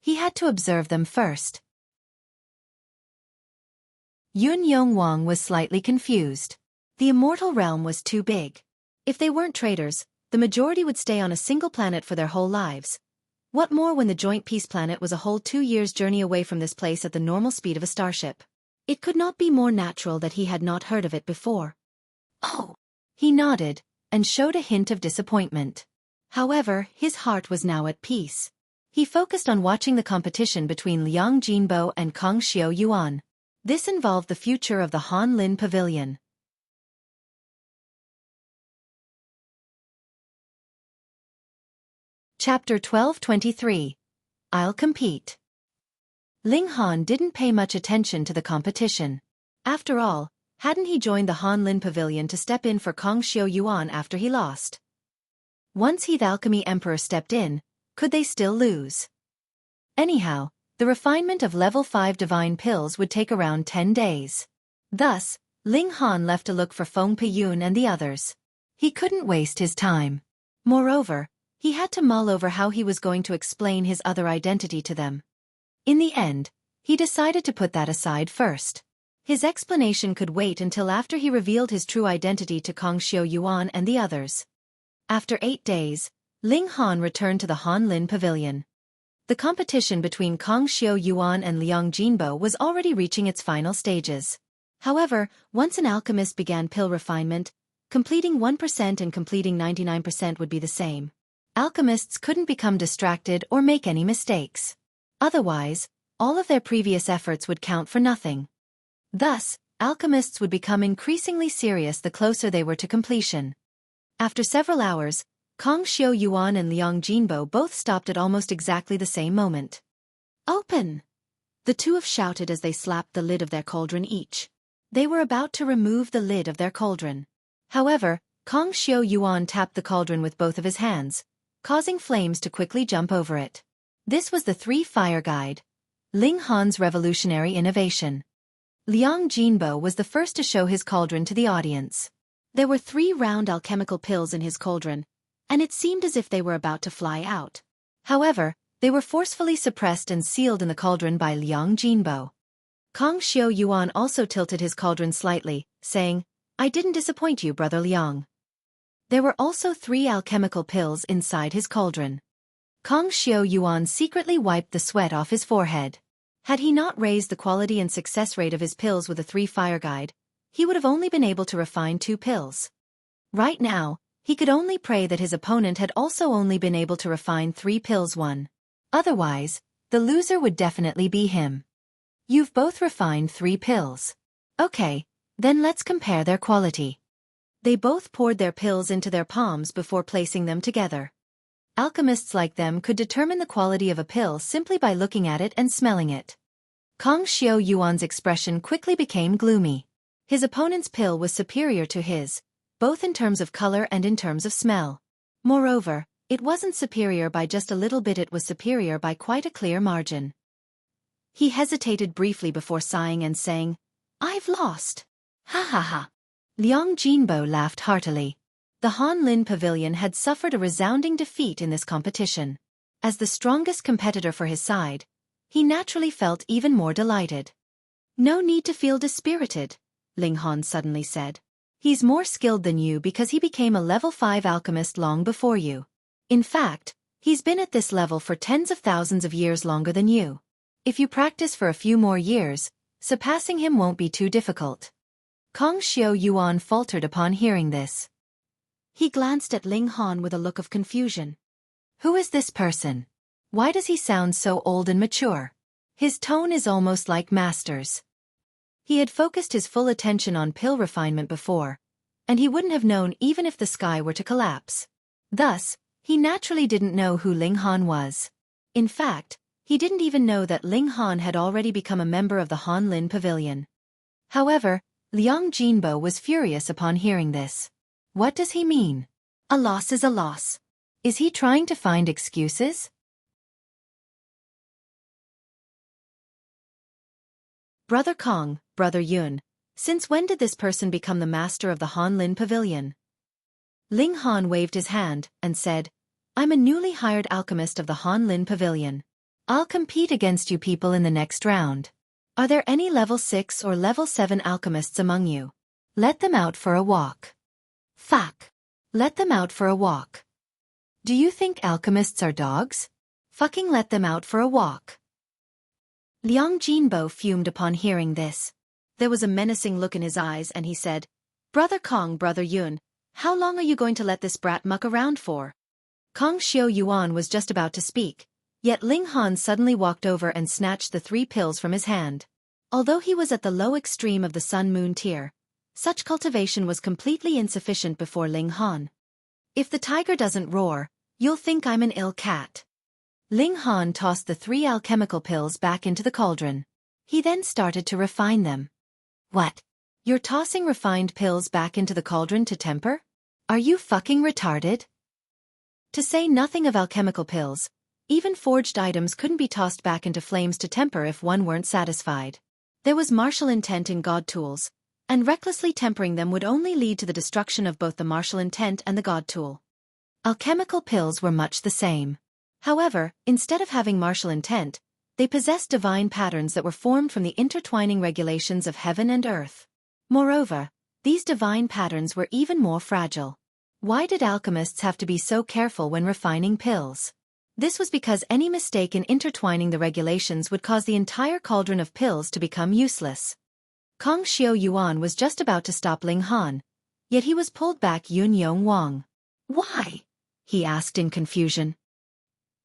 He had to observe them first. Yun Yong Wang was slightly confused. The immortal realm was too big. If they weren't traders, the majority would stay on a single planet for their whole lives. What more when the Joint Peace Planet was a whole 2 years' journey away from this place at the normal speed of a starship? It could not be more natural that he had not heard of it before. "Oh!" He nodded, and showed a hint of disappointment. However, his heart was now at peace. He focused on watching the competition between Liang Jinbo and Kong Xiaofan. This involved the future of the Hanlin Pavilion. Chapter 1223. I'll compete. Ling Han didn't pay much attention to the competition. After all, hadn't he joined the Hanlin Pavilion to step in for Kong Xiaofan after he lost? Once the Alchemy Emperor stepped in, could they still lose? Anyhow, the refinement of level 5 divine pills would take around 10 days. Thus, Ling Han left to look for Feng Piyun and the others. He couldn't waste his time. Moreover, he had to mull over how he was going to explain his other identity to them. In the end, he decided to put that aside first. His explanation could wait until after he revealed his true identity to Kong Xiaoyuan and the others. After 8 days, Ling Han returned to the Han Lin Pavilion. The competition between Kong Xiaoyuan and Liang Jinbo was already reaching its final stages. However, once an alchemist began pill refinement, completing 1% and completing 99% would be the same. Alchemists couldn't become distracted or make any mistakes. Otherwise, all of their previous efforts would count for nothing. Thus, alchemists would become increasingly serious the closer they were to completion. After several hours, Kong Xiaoyuan and Liang Jinbo both stopped at almost exactly the same moment. "Open!" The two have shouted as they slapped the lid of their cauldron each. They were about to remove the lid of their cauldron. However, Kong Xiaoyuan tapped the cauldron with both of his hands, causing flames to quickly jump over it. This was the 3-fire guide, Ling Han's revolutionary innovation. Liang Jinbo was the first to show his cauldron to the audience. There were 3 round alchemical pills in his cauldron, and it seemed as if they were about to fly out. However, they were forcefully suppressed and sealed in the cauldron by Liang Jinbo. Kong Xiaoyuan also tilted his cauldron slightly, saying, "I didn't disappoint you, Brother Liang." There were also 3 alchemical pills inside his cauldron. Kong Xiaoyuan secretly wiped the sweat off his forehead. Had he not raised the quality and success rate of his pills with a 3-fire guide, he would have only been able to refine 2 pills. Right now, he could only pray that his opponent had also only been able to refine 3 pills 1. Otherwise, the loser would definitely be him. You've both refined 3 pills. Okay, then let's compare their quality. They both poured their pills into their palms before placing them together. Alchemists like them could determine the quality of a pill simply by looking at it and smelling it. Kong Xiaoyuan's expression quickly became gloomy. His opponent's pill was superior to his, both in terms of color and in terms of smell. Moreover, it wasn't superior by just a little bit, it was superior by quite a clear margin. He hesitated briefly before sighing and saying, "I've lost." "Ha ha ha." Liang Jinbo laughed heartily. The Han Lin Pavilion had suffered a resounding defeat in this competition. As the strongest competitor for his side, he naturally felt even more delighted. "No need to feel dispirited," Ling Han suddenly said. "He's more skilled than you because he became a level 5 alchemist long before you. In fact, he's been at this level for tens of thousands of years longer than you. If you practice for a few more years, surpassing him won't be too difficult." Kong Xiaoyuan faltered upon hearing this. He glanced at Ling Han with a look of confusion. Who is this person? Why does he sound so old and mature? His tone is almost like Master's. He had focused his full attention on pill refinement before, and he wouldn't have known even if the sky were to collapse. Thus, he naturally didn't know who Ling Han was. In fact, he didn't even know that Ling Han had already become a member of the Han Lin Pavilion. However, Liang Jinbo was furious upon hearing this. What does he mean? A loss is a loss. Is he trying to find excuses? Brother Kong, Brother Yun, since when did this person become the master of the Han Lin Pavilion? Ling Han waved his hand and said, "I'm a newly hired alchemist of the Han Lin Pavilion. I'll compete against you people in the next round. Are there any level 6 or level 7 alchemists among you? Let them out for a walk." Fuck. Let them out for a walk. Do you think alchemists are dogs? Fucking let them out for a walk. Liang Jinbo fumed upon hearing this. There was a menacing look in his eyes and he said, "Brother Kong, Brother Yun, how long are you going to let this brat muck around for?" Kong Xiaoyuan was just about to speak, yet Ling Han suddenly walked over and snatched the 3 pills from his hand. Although he was at the low extreme of the Sun-Moon tier, such cultivation was completely insufficient before Ling Han. "If the tiger doesn't roar, you'll think I'm an ill cat." Ling Han tossed the 3 alchemical pills back into the cauldron. He then started to refine them. What? You're tossing refined pills back into the cauldron to temper? Are you fucking retarded? To say nothing of alchemical pills, even forged items couldn't be tossed back into flames to temper if one weren't satisfied. There was martial intent in god tools, and recklessly tempering them would only lead to the destruction of both the martial intent and the god tool. Alchemical pills were much the same. However, instead of having martial intent, They possessed divine patterns that were formed from the intertwining regulations of heaven and earth. Moreover, these divine patterns were even more fragile. Why did alchemists have to be so careful when refining pills? This was because any mistake in intertwining the regulations would cause the entire cauldron of pills to become useless. Kong Xiao Yuan was just about to stop Ling Han, yet he was pulled back Yun Yong Wang. "Why?" he asked in confusion.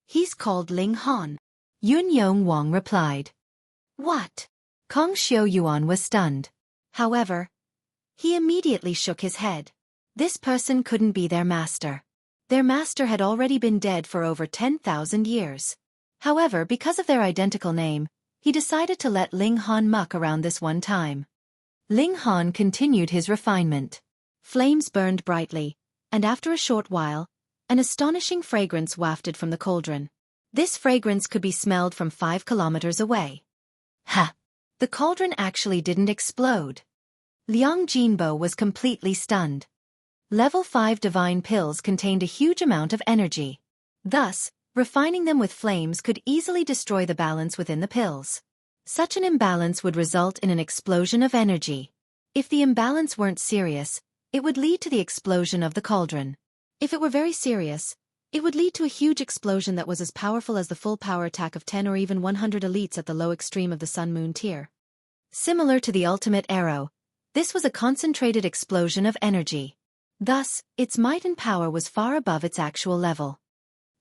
"He's called Ling Han," Yun Yong Wang replied. "What?" Kong Xiao Yuan was stunned. However, he immediately shook his head. This person couldn't be their master. Their master had already been dead for over 10,000 years. However, because of their identical name, he decided to let Ling Han muck around this one time. Ling Han continued his refinement. Flames burned brightly, and after a short while, an astonishing fragrance wafted from the cauldron. This fragrance could be smelled from 5 kilometers away. Ha! The cauldron actually didn't explode. Liang Jinbo was completely stunned. Level 5 divine pills contained a huge amount of energy. Thus, refining them with flames could easily destroy the balance within the pills. Such an imbalance would result in an explosion of energy. If the imbalance weren't serious, it would lead to the explosion of the cauldron. If it were very serious, it would lead to a huge explosion that was as powerful as the full power attack of 10 or even 100 elites at the low extreme of the Sun-Moon tier. Similar to the ultimate arrow, this was a concentrated explosion of energy. Thus, its might and power was far above its actual level.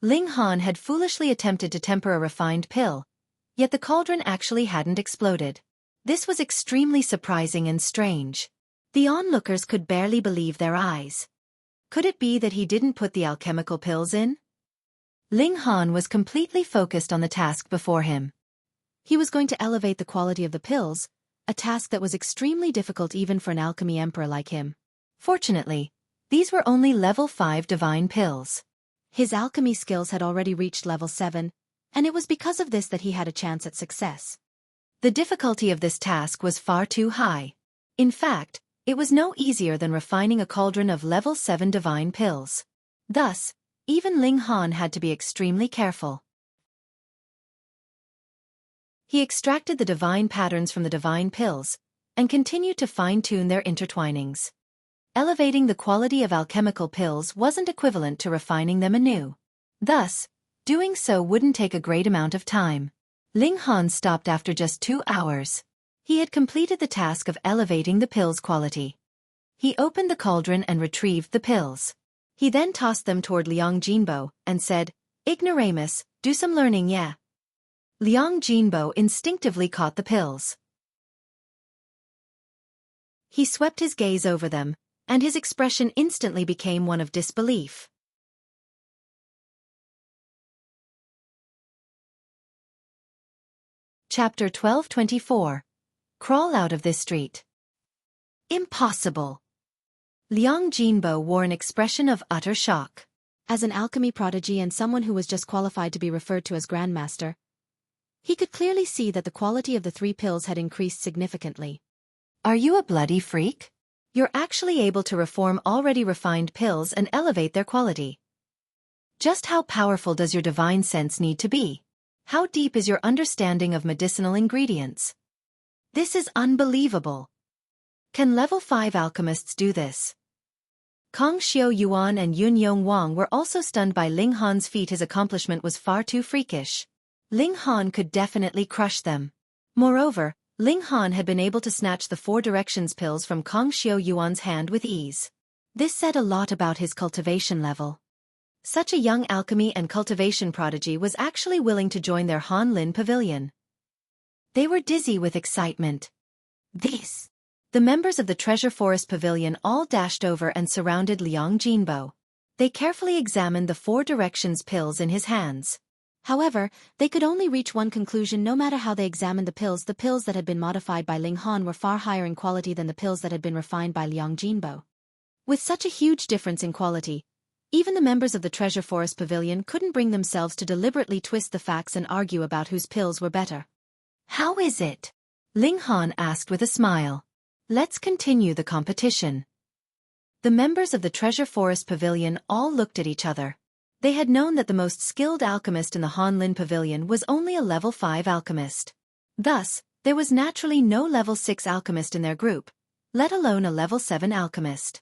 Ling Han had foolishly attempted to temper a refined pill, yet the cauldron actually hadn't exploded. This was extremely surprising and strange. The onlookers could barely believe their eyes. Could it be that he didn't put the alchemical pills in? Ling Han was completely focused on the task before him. He was going to elevate the quality of the pills, a task that was extremely difficult even for an alchemy emperor like him. Fortunately, these were only level 5 divine pills. His alchemy skills had already reached level 7, and it was because of this that he had a chance at success. The difficulty of this task was far too high. In fact, it was no easier than refining a cauldron of level 7 divine pills. Thus, even Ling Han had to be extremely careful. He extracted the divine patterns from the divine pills, and continued to fine-tune their intertwinings. Elevating the quality of alchemical pills wasn't equivalent to refining them anew. Thus, doing so wouldn't take a great amount of time. Ling Han stopped after just 2 hours. He had completed the task of elevating the pills' quality. He opened the cauldron and retrieved the pills. He then tossed them toward Liang Jinbo and said, "Ignoramus, do some learning, yeah." Liang Jinbo instinctively caught the pills. He swept his gaze over them, and his expression instantly became one of disbelief. Chapter 1224. Crawl out of this street. Impossible. Liang Jinbo wore an expression of utter shock. As an alchemy prodigy and someone who was just qualified to be referred to as Grandmaster, he could clearly see that the quality of the 3 pills had increased significantly. "Are you a bloody freak? You're actually able to reform already refined pills and elevate their quality. Just how powerful does your divine sense need to be? How deep is your understanding of medicinal ingredients? This is unbelievable. Can level 5 alchemists do this?" Kong Xiao Yuan and Yun Yong Wang were also stunned by Ling Han's feat. His accomplishment was far too freakish. Ling Han could definitely crush them. Moreover, Ling Han had been able to snatch the 4 directions pills from Kong Xiao Yuan's hand with ease. This said a lot about his cultivation level. Such a young alchemy and cultivation prodigy was actually willing to join their Han Lin pavilion. They were dizzy with excitement. The members of the Treasure Forest Pavilion all dashed over and surrounded Liang Jinbo. They carefully examined the 4 directions pills in his hands. However, they could only reach one conclusion. No matter how they examined the pills that had been modified by Ling Han were far higher in quality than the pills that had been refined by Liang Jinbo. With such a huge difference in quality, even the members of the Treasure Forest Pavilion couldn't bring themselves to deliberately twist the facts and argue about whose pills were better. "How is it?" Ling Han asked with a smile. "Let's continue the competition." The members of the Treasure Forest Pavilion all looked at each other. They had known that the most skilled alchemist in the Hanlin Pavilion was only a level 5 alchemist. Thus, there was naturally no level 6 alchemist in their group, let alone a level 7 alchemist.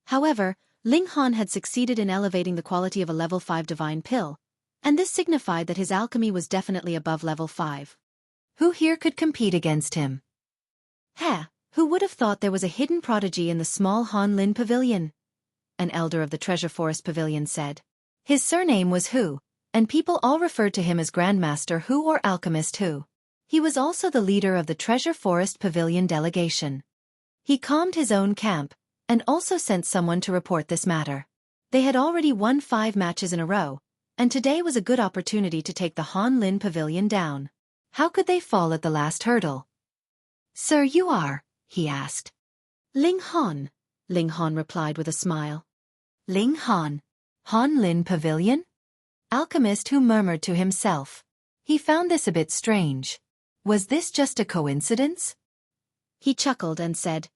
However, Ling Han had succeeded in elevating the quality of a level 5 divine pill, and this signified that his alchemy was definitely above level 5. Who here could compete against him? Who would have thought there was a hidden prodigy in the small Hanlin Pavilion? An elder of the Treasure Forest Pavilion said. His surname was Hu, and people all referred to him as Grandmaster Hu or Alchemist Hu. He was also the leader of the Treasure Forest Pavilion delegation. He calmed his own camp, and also sent someone to report this matter. They had already won 5 matches in a row, and today was a good opportunity to take the Hanlin Pavilion down. How could they fall at the last hurdle? Sir, you are, he asked. Ling Han replied with a smile. Ling Han? Hanlin Pavilion? Alchemist Hu murmured to himself. He found this a bit strange. Was this just a coincidence? He chuckled and said,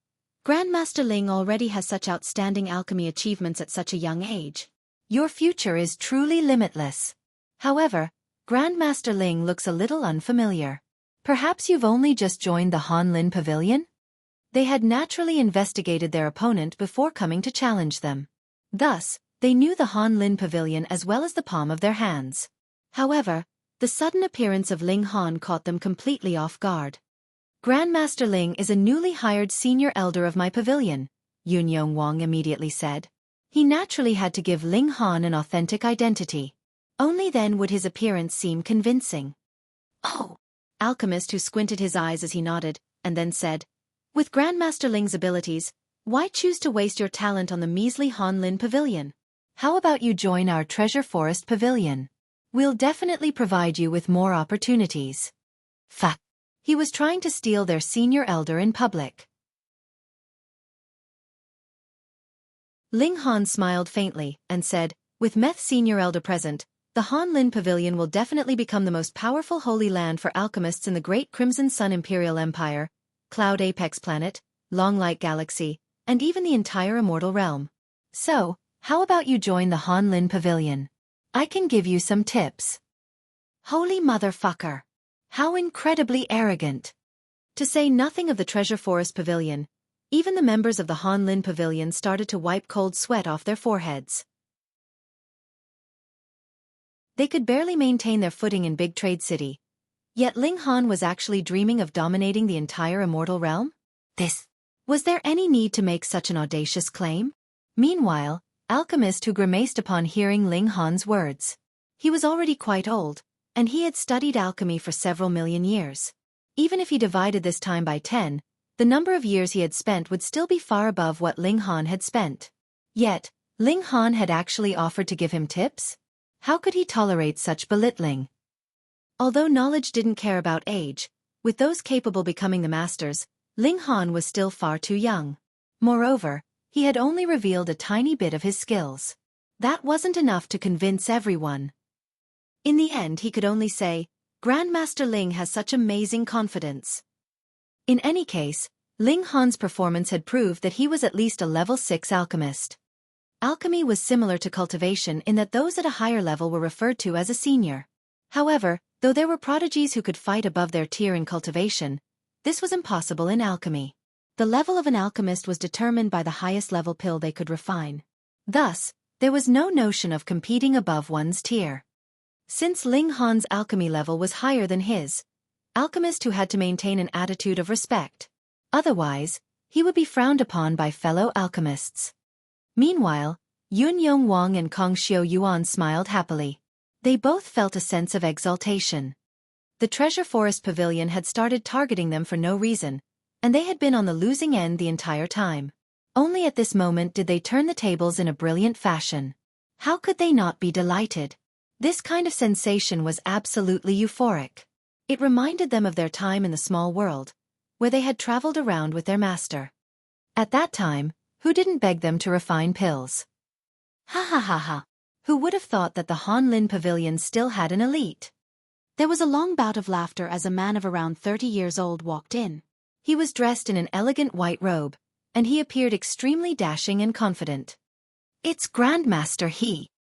Grandmaster Ling already has such outstanding alchemy achievements at such a young age. Your future is truly limitless. However, Grandmaster Ling looks a little unfamiliar. Perhaps you've only just joined the Hanlin Pavilion? They had naturally investigated their opponent before coming to challenge them. Thus, they knew the Hanlin Pavilion as well as the palm of their hands. However, the sudden appearance of Ling Han caught them completely off guard. Grandmaster Ling is a newly hired senior elder of my pavilion, Yun Wang immediately said. He naturally had to give Ling Han an authentic identity. Only then would his appearance seem convincing. Oh! Alchemist Who squinted his eyes as he nodded, and then said, With Grandmaster Ling's abilities, why choose to waste your talent on the measly Hanlin Pavilion? How about you join our Treasure Forest Pavilion? We'll definitely provide you with more opportunities. Fuck. He was trying to steal their senior elder in public. Ling Han smiled faintly and said, With Meth senior elder present, the Hanlin Pavilion will definitely become the most powerful holy land for alchemists in the Great Crimson Sun Imperial Empire, Cloud Apex Planet, Long Light Galaxy, and even the entire Immortal Realm. So, how about you join the Hanlin Pavilion? I can give you some tips. Holy motherfucker. How incredibly arrogant. To say nothing of the Treasure Forest Pavilion, even the members of the Hanlin Pavilion started to wipe cold sweat off their foreheads. They could barely maintain their footing in Big Trade City. Yet Ling Han was actually dreaming of dominating the entire Immortal Realm? Was there any need to make such an audacious claim? Meanwhile, Alchemist Who grimaced upon hearing Ling Han's words. He was already quite old, and he had studied alchemy for several million years. Even if he divided this time by 10, the number of years he had spent would still be far above what Ling Han had spent. Yet, Ling Han had actually offered to give him tips? How could he tolerate such belittling? Although knowledge didn't care about age, with those capable becoming the masters, Ling Han was still far too young. Moreover, he had only revealed a tiny bit of his skills. That wasn't enough to convince everyone. In the end he could only say, Grandmaster Ling has such amazing confidence. In any case, Ling Han's performance had proved that he was at least a level 6 alchemist. Alchemy was similar to cultivation in that those at a higher level were referred to as a senior. However, though there were prodigies who could fight above their tier in cultivation, this was impossible in alchemy. The level of an alchemist was determined by the highest level pill they could refine. Thus, there was no notion of competing above one's tier. Since Ling Han's alchemy level was higher than his, Alchemist Who had to maintain an attitude of respect. Otherwise, he would be frowned upon by fellow alchemists. Meanwhile, Yun Wang and Kong Xiao Yuan smiled happily. They both felt a sense of exaltation. The Treasure Forest Pavilion had started targeting them for no reason, and they had been on the losing end the entire time. Only at this moment did they turn the tables in a brilliant fashion. How could they not be delighted? This kind of sensation was absolutely euphoric. It reminded them of their time in the small world, where they had traveled around with their master. At that time, who didn't beg them to refine pills? Ha ha ha ha. Who would have thought that the Hanlin Pavilion still had an elite? There was a long bout of laughter as a man of around 30 years old walked in. He was dressed in an elegant white robe, and he appeared extremely dashing and confident. It's Grandmaster He.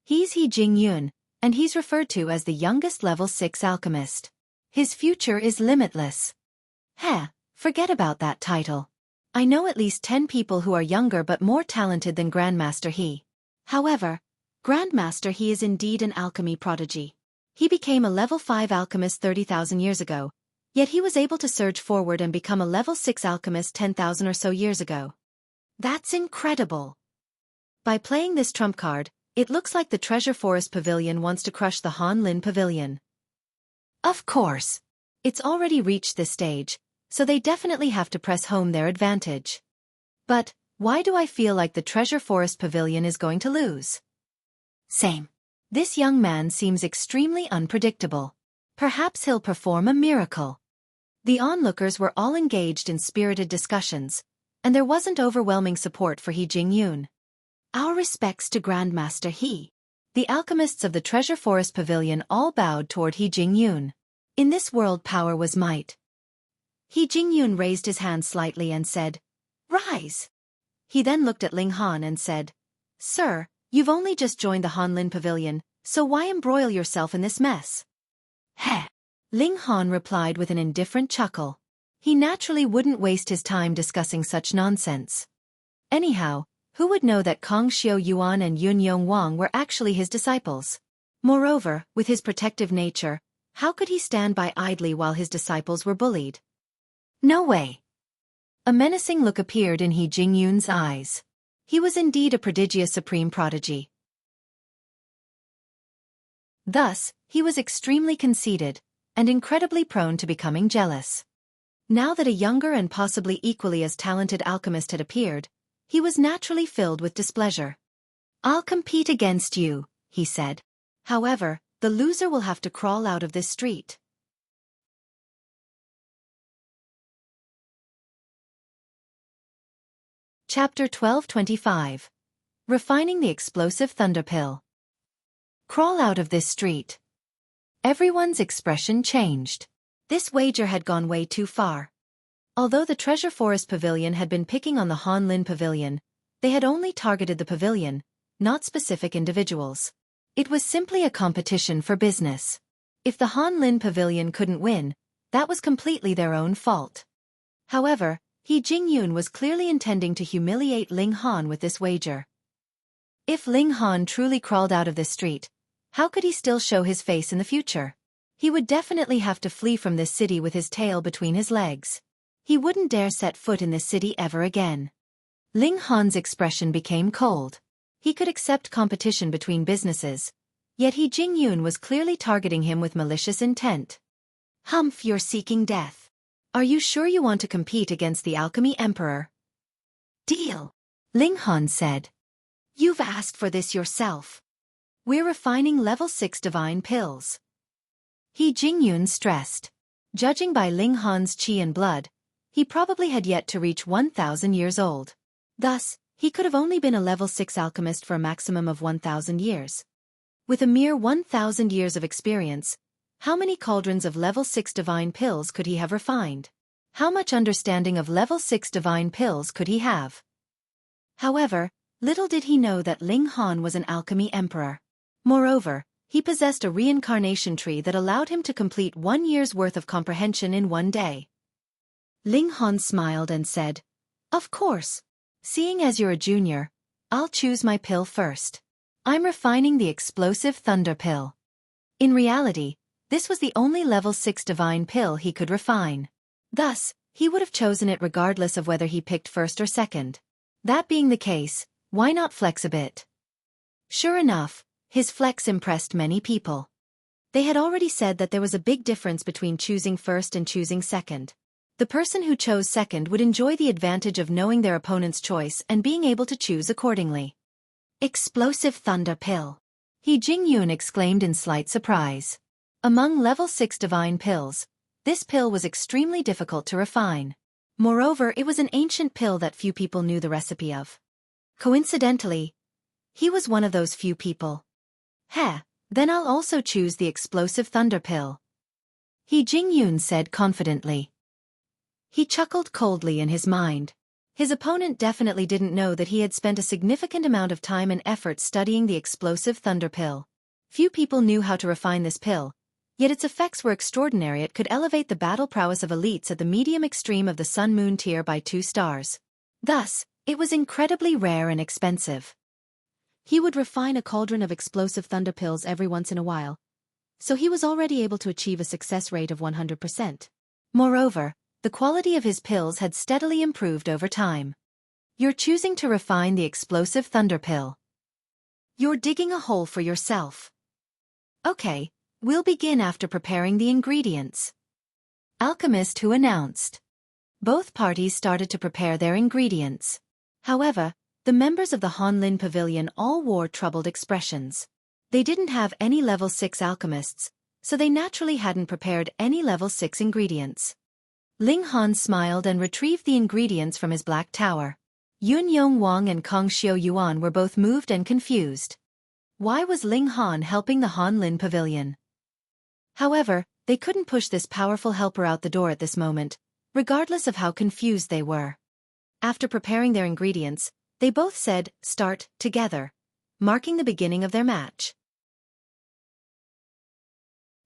He's He Jingyun, and he's referred to as the youngest level 6 alchemist. His future is limitless. Heh, forget about that title. I know at least 10 people who are younger but more talented than Grandmaster He. However, Grandmaster He is indeed an alchemy prodigy. He became a level 5 alchemist 30,000 years ago, yet he was able to surge forward and become a level 6 alchemist 10,000 or so years ago. That's incredible. By playing this trump card, it looks like the Treasure Forest Pavilion wants to crush the Han Lin Pavilion. Of course. It's already reached this stage, so they definitely have to press home their advantage. But, why do I feel like the Treasure Forest Pavilion is going to lose? Same. This young man seems extremely unpredictable. Perhaps he'll perform a miracle. The onlookers were all engaged in spirited discussions, and there wasn't overwhelming support for He Jingyun. Our respects to Grandmaster He. The alchemists of the Treasure Forest Pavilion all bowed toward He Jingyun. In this world power was might. He Jingyun raised his hand slightly and said, "Rise." He then looked at Ling Han and said, "Sir, you've only just joined the Han Lin Pavilion, so why embroil yourself in this mess?" Heh. Ling Han replied with an indifferent chuckle. He naturally wouldn't waste his time discussing such nonsense. Anyhow, who would know that Kong Xiao Yuan and Yun Yong Wang were actually his disciples? Moreover, with his protective nature, how could he stand by idly while his disciples were bullied? No way. A menacing look appeared in He Jingyun's eyes. He was indeed a prodigious supreme prodigy. Thus, he was extremely conceited, and incredibly prone to becoming jealous. Now that a younger and possibly equally as talented alchemist had appeared, he was naturally filled with displeasure. "I'll compete against you," he said. "However, the loser will have to crawl out of this street." Chapter 1225. Refining the Explosive Thunder Pill. Crawl out of this street. Everyone's expression changed. This wager had gone way too far. Although the Treasure Forest Pavilion had been picking on the Han Lin Pavilion, they had only targeted the pavilion, not specific individuals. It was simply a competition for business. If the Han Lin Pavilion couldn't win, that was completely their own fault. However, He Jingyun was clearly intending to humiliate Ling Han with this wager. If Ling Han truly crawled out of this street, how could he still show his face in the future? He would definitely have to flee from this city with his tail between his legs. He wouldn't dare set foot in this city ever again. Ling Han's expression became cold. He could accept competition between businesses, yet He Jingyun was clearly targeting him with malicious intent. "Humph, you're seeking death. Are you sure you want to compete against the Alchemy Emperor?" "Deal," Ling Han said. "You've asked for this yourself. We're refining level 6 divine pills." He Jingyun stressed. Judging by Ling Han's qi and blood, he probably had yet to reach 1,000 years old. Thus, he could have only been a level 6 alchemist for a maximum of 1,000 years. With a mere 1,000 years of experience, how many cauldrons of level 6 divine pills could he have refined? How much understanding of level 6 divine pills could he have? However, little did he know that Ling Han was an alchemy emperor. Moreover, he possessed a reincarnation tree that allowed him to complete 1 year's worth of comprehension in 1 day. Ling Han smiled and said, "Of course. Seeing as you're a junior, I'll choose my pill first. I'm refining the Explosive Thunder Pill." In reality, this was the only level 6 divine pill he could refine. Thus, he would have chosen it regardless of whether he picked first or second. That being the case, why not flex a bit? Sure enough, his flex impressed many people. They had already said that there was a big difference between choosing first and choosing second. The person who chose second would enjoy the advantage of knowing their opponent's choice and being able to choose accordingly. "Explosive Thunder Pill," He Jingyun exclaimed in slight surprise. Among level 6 divine pills, this pill was extremely difficult to refine. Moreover, it was an ancient pill that few people knew the recipe of. Coincidentally, he was one of those few people. "Heh, then I'll also choose the Explosive Thunder Pill," He Jingyun said confidently. He chuckled coldly in his mind. His opponent definitely didn't know that he had spent a significant amount of time and effort studying the explosive thunder pill. Few people knew how to refine this pill, yet its effects were extraordinary. It could elevate the battle prowess of elites at the medium extreme of the Sun-Moon tier by 2 stars. Thus, it was incredibly rare and expensive. He would refine a cauldron of explosive thunder pills every once in a while, so he was already able to achieve a success rate of 100%. Moreover, the quality of his pills had steadily improved over time. You're choosing to refine the explosive thunder pill. You're digging a hole for yourself. Okay, we'll begin after preparing the ingredients. Alchemist who announced. Both parties started to prepare their ingredients. However, the members of the Hanlin Pavilion all wore troubled expressions. They didn't have any level 6 alchemists, so they naturally hadn't prepared any level 6 ingredients. Ling Han smiled and retrieved the ingredients from his black tower. Yun Yong Wang and Kong Xiao Yuan were both moved and confused. Why was Ling Han helping the Hanlin Pavilion? However, they couldn't push this powerful helper out the door at this moment, regardless of how confused they were. After preparing their ingredients, they both said, "Start," together, marking the beginning of their match.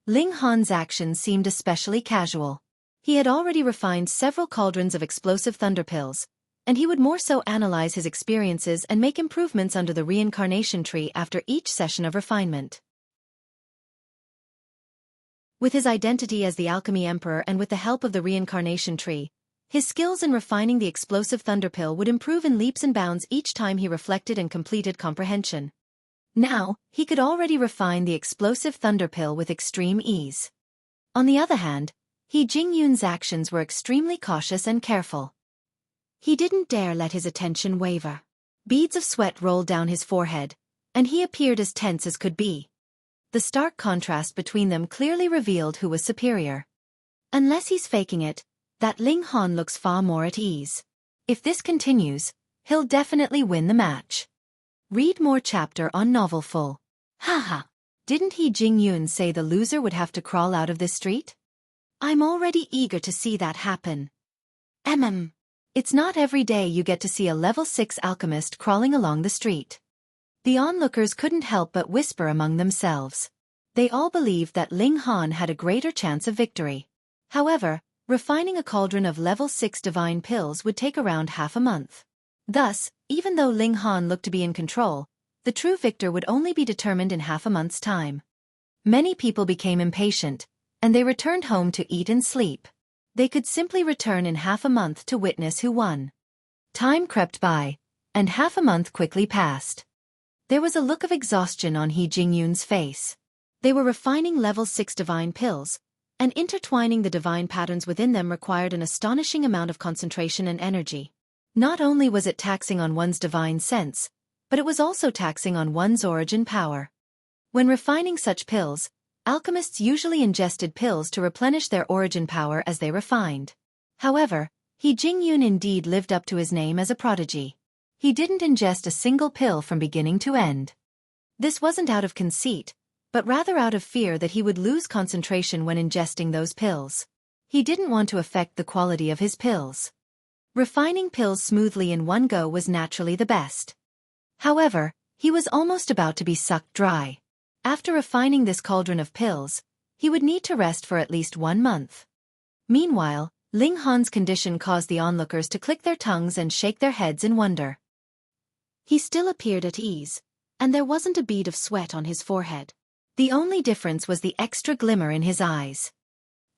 Ling Han's actions seemed especially casual. He had already refined several cauldrons of explosive thunder pills, and he would more so analyze his experiences and make improvements under the reincarnation tree after each session of refinement. With his identity as the Alchemy Emperor and with the help of the reincarnation tree, his skills in refining the explosive thunder pill would improve in leaps and bounds each time he reflected and completed comprehension. Now, he could already refine the explosive thunder pill with extreme ease. On the other hand, He Jingyun's actions were extremely cautious and careful. He didn't dare let his attention waver. Beads of sweat rolled down his forehead, and he appeared as tense as could be. The stark contrast between them clearly revealed who was superior. Unless he's faking it, that Ling Han looks far more at ease. If this continues, he'll definitely win the match. Read more chapter on novel full. Haha. Didn't He Jingyun say the loser would have to crawl out of this street? I'm already eager to see that happen. It's not every day you get to see a level 6 alchemist crawling along the street. The onlookers couldn't help but whisper among themselves. They all believed that Ling Han had a greater chance of victory. However, refining a cauldron of level 6 divine pills would take around half a month. Thus, even though Ling Han looked to be in control, the true victor would only be determined in half a month's time. Many people became impatient, and they returned home to eat and sleep. They could simply return in half a month to witness who won. Time crept by, and half a month quickly passed. There was a look of exhaustion on He Jingyun's face. They were refining level 6 divine pills, and intertwining the divine patterns within them required an astonishing amount of concentration and energy. Not only was it taxing on one's divine sense, but it was also taxing on one's origin power. When refining such pills, alchemists usually ingested pills to replenish their origin power as they refined. However, He Jingyun indeed lived up to his name as a prodigy. He didn't ingest a single pill from beginning to end. This wasn't out of conceit, but rather out of fear that he would lose concentration when ingesting those pills. He didn't want to affect the quality of his pills. Refining pills smoothly in one go was naturally the best. However, he was almost about to be sucked dry. After refining this cauldron of pills, he would need to rest for at least 1 month. Meanwhile, Ling Han's condition caused the onlookers to click their tongues and shake their heads in wonder. He still appeared at ease, and there wasn't a bead of sweat on his forehead. The only difference was the extra glimmer in his eyes.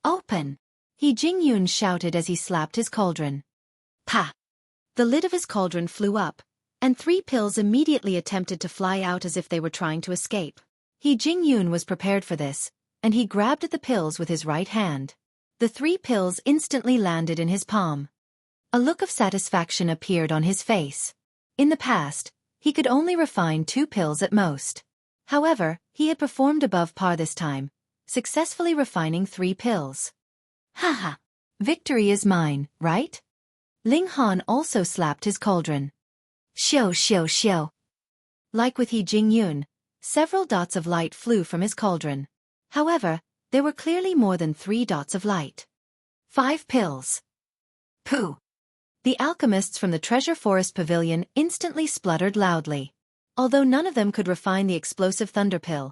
"Open!" He Jingyun shouted as he slapped his cauldron. Pa! The lid of his cauldron flew up, and 3 pills immediately attempted to fly out as if they were trying to escape. He Jingyun was prepared for this, and he grabbed at the pills with his right hand. The 3 pills instantly landed in his palm. A look of satisfaction appeared on his face. In the past, he could only refine 2 pills at most. However, he had performed above par this time, successfully refining 3 pills. Haha! Victory is mine, right? Ling Han also slapped his cauldron. Xiao xiao xiao. Like with He Jingyun, several dots of light flew from his cauldron. However, there were clearly more than 3 dots of light. 5 pills. Pooh! The alchemists from the Treasure Forest Pavilion instantly spluttered loudly. Although none of them could refine the explosive thunder pill,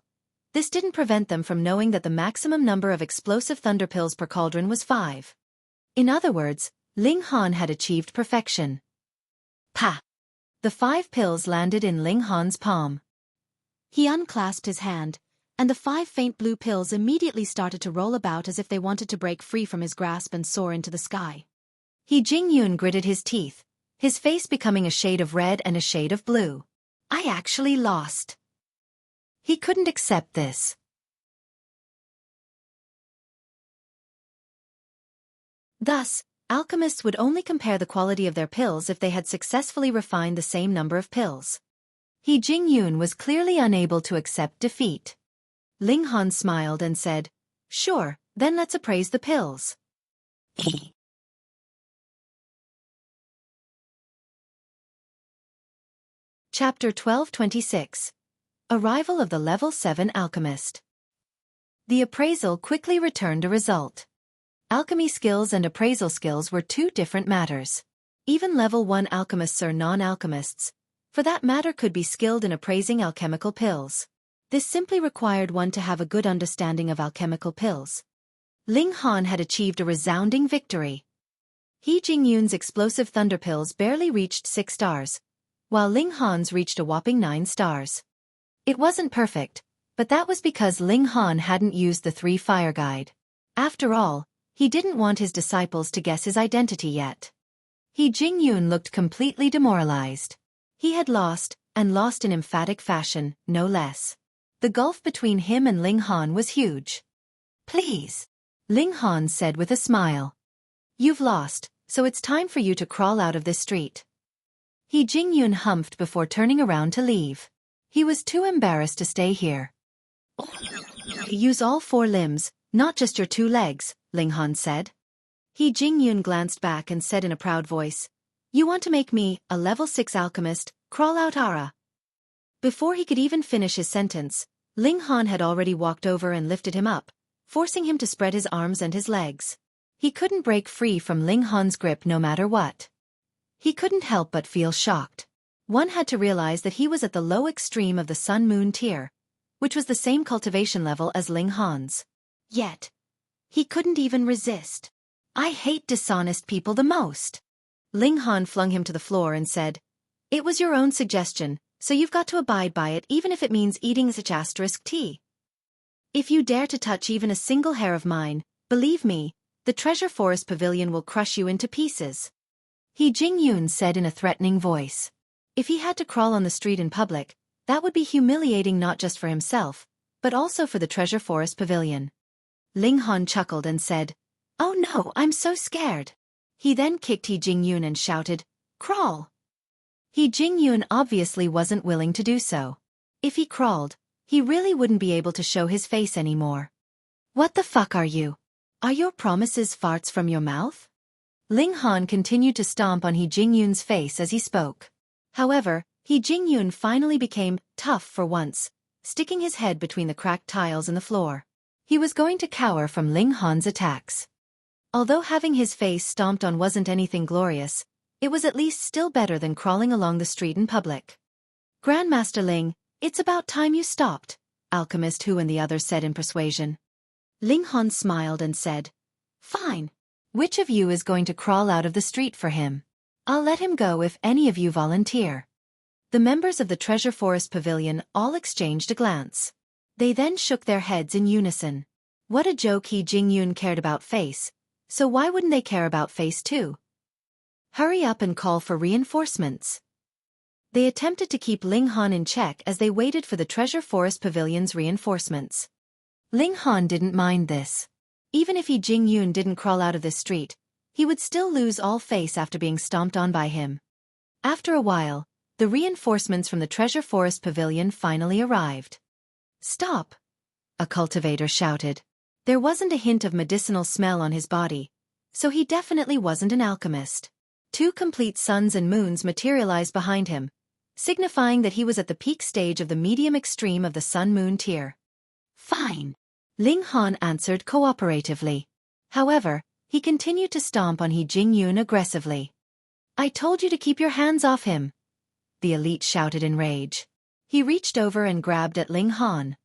this didn't prevent them from knowing that the maximum number of explosive thunder pills per cauldron was 5. In other words, Ling Han had achieved perfection. Pa! The 5 pills landed in Ling Han's palm. He unclasped his hand, and the 5 faint blue pills immediately started to roll about as if they wanted to break free from his grasp and soar into the sky. He Jingyun gritted his teeth, his face becoming a shade of red and a shade of blue. I actually lost. He couldn't accept this. Thus, alchemists would only compare the quality of their pills if they had successfully refined the same number of pills. He Jingyun was clearly unable to accept defeat. Ling Han smiled and said, "Sure, then let's appraise the pills." Chapter 1226. Arrival of the Level 7 Alchemist. The appraisal quickly returned a result. Alchemy skills and appraisal skills were 2 different matters. Even Level 1 alchemists or non-alchemists, for that matter, could be skilled in appraising alchemical pills. This simply required one to have a good understanding of alchemical pills. Ling Han had achieved a resounding victory. He Jingyun's explosive thunder pills barely reached 6 stars, while Ling Han's reached a whopping 9 stars. It wasn't perfect, but that was because Ling Han hadn't used the 3 fire guide. After all, he didn't want his disciples to guess his identity yet. He Jingyun looked completely demoralized. He had lost, and lost in emphatic fashion, no less. The gulf between him and Ling Han was huge. "Please," Ling Han said with a smile. "You've lost, so it's time for you to crawl out of this street." He Jingyun humphed before turning around to leave. He was too embarrassed to stay here. "Use all 4 limbs, not just your 2 legs, Ling Han said. He Jingyun glanced back and said in a proud voice, "You want to make me, a level 6 alchemist, crawl out Ara?" Before he could even finish his sentence, Ling Han had already walked over and lifted him up, forcing him to spread his arms and his legs. He couldn't break free from Ling Han's grip no matter what. He couldn't help but feel shocked. One had to realize that he was at the low extreme of the Sun-Moon tier, which was the same cultivation level as Ling Han's. Yet, he couldn't even resist. "I hate dishonest people the most." Ling Han flung him to the floor and said, "It was your own suggestion, so you've got to abide by it even if it means eating such asterisk tea. If you dare to touch even a single hair of mine, believe me, the Treasure Forest Pavilion will crush you into pieces." He Jingyun said in a threatening voice. If he had to crawl on the street in public, that would be humiliating not just for himself, but also for the Treasure Forest Pavilion. Ling Han chuckled and said, "Oh no, I'm so scared." He then kicked He Jingyun and shouted, "Crawl!" He Jingyun obviously wasn't willing to do so. If he crawled, he really wouldn't be able to show his face anymore. "What the fuck are you? Are your promises farts from your mouth?" Ling Han continued to stomp on He Jingyun's face as he spoke. However, He Jingyun finally became tough for once, sticking his head between the cracked tiles in the floor. He was going to cower from Ling Han's attacks. Although having his face stomped on wasn't anything glorious, it was at least still better than crawling along the street in public. "Grandmaster Ling, it's about time you stopped," Alchemist Hu and the others said in persuasion. Ling Han smiled and said, "Fine. Which of you is going to crawl out of the street for him? I'll let him go if any of you volunteer." The members of the Treasure Forest Pavilion all exchanged a glance. They then shook their heads in unison. What a joke. He Jingyun cared about face, so why wouldn't they care about face too? "Hurry up and call for reinforcements." They attempted to keep Ling Han in check as they waited for the Treasure Forest Pavilion's reinforcements. Ling Han didn't mind this. Even if He Jingyun didn't crawl out of this street, he would still lose all face after being stomped on by him. After a while, the reinforcements from the Treasure Forest Pavilion finally arrived. "Stop!" a cultivator shouted. There wasn't a hint of medicinal smell on his body, so he definitely wasn't an alchemist. 2 complete suns and moons materialized behind him, signifying that he was at the peak stage of the medium extreme of the Sun-Moon tier. "Fine," Ling Han answered cooperatively. However, he continued to stomp on He Jingyun aggressively. I told you to keep your hands off him, the elite shouted in rage. He reached over and grabbed at Ling Han.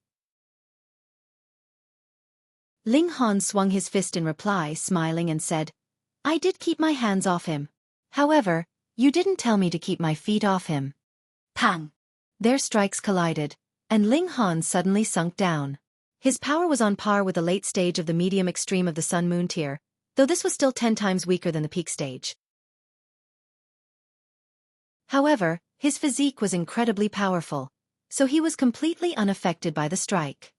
Ling Han swung his fist in reply, smiling and said, I did keep my hands off him. However, you didn't tell me to keep my feet off him. Pang! Their strikes collided, and Ling Han suddenly sunk down. His power was on par with the late stage of the medium extreme of the Sun-Moon tier, though this was still 10 times weaker than the peak stage. However, his physique was incredibly powerful, so he was completely unaffected by the strike.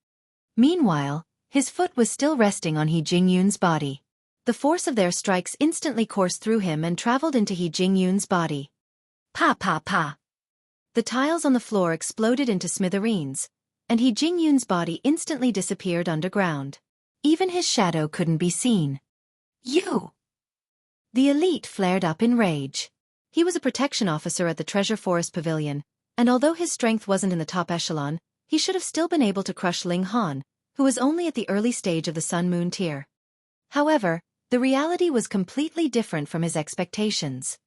Meanwhile, his foot was still resting on He Jingyun's body. The force of their strikes instantly coursed through him and traveled into He Jingyun's body. Pa pa pa! The tiles on the floor exploded into smithereens, and He Jingyun's body instantly disappeared underground. Even his shadow couldn't be seen. You! The elite flared up in rage. He was a protection officer at the Treasure Forest Pavilion, and although his strength wasn't in the top echelon, he should have still been able to crush Ling Han, who was only at the early stage of the Sun-Moon tier. However, the reality was completely different from his expectations.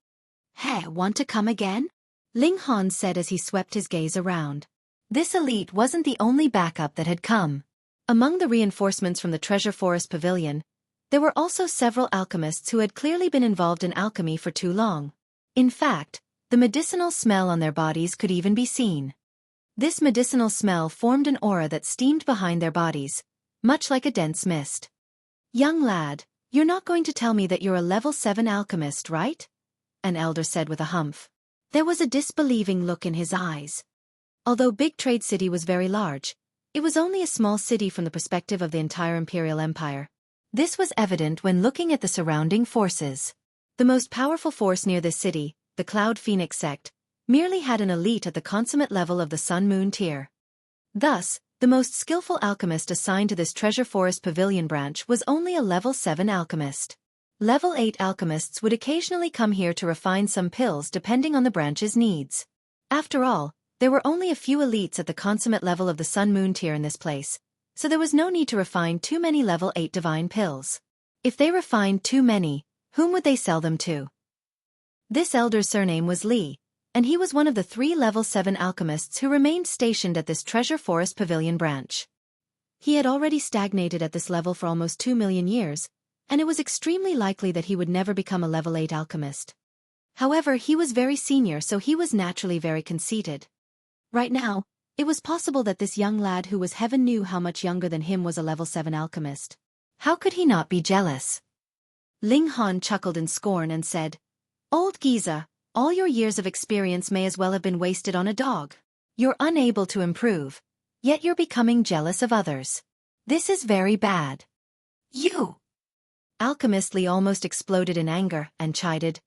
Hey, want to come again? Ling Han said as he swept his gaze around. This elite wasn't the only backup that had come. Among the reinforcements from the Treasure Forest Pavilion, there were also several alchemists who had clearly been involved in alchemy for too long. In fact, the medicinal smell on their bodies could even be seen. This medicinal smell formed an aura that steamed behind their bodies, much like a dense mist. Young lad, you're not going to tell me that you're a level 7 alchemist, right? An elder said with a humph. There was a disbelieving look in his eyes. Although Big Trade City was very large, it was only a small city from the perspective of the entire Imperial Empire. This was evident when looking at the surrounding forces. The most powerful force near this city, the Cloud Phoenix sect, merely had an elite at the consummate level of the Sun-Moon tier. Thus, the most skillful alchemist assigned to this Treasure Forest Pavilion branch was only a level 7 alchemist. Level 8 alchemists would occasionally come here to refine some pills depending on the branch's needs. After all, there were only a few elites at the consummate level of the Sun-Moon tier in this place, so there was no need to refine too many level 8 divine pills. If they refined too many, whom would they sell them to? This elder's surname was Li, and he was one of the 3 level 7 alchemists who remained stationed at this Treasure Forest Pavilion branch. He had already stagnated at this level for almost 2 million years, and it was extremely likely that he would never become a level 8 alchemist. However, he was very senior, so he was naturally very conceited. Right now, it was possible that this young lad who was heaven knew how much younger than him was a level 7 alchemist. How could he not be jealous? Ling Han chuckled in scorn and said, Old geezer, all your years of experience may as well have been wasted on a dog. You're unable to improve, yet you're becoming jealous of others. This is very bad. You! Alchemist Li almost exploded in anger and chided,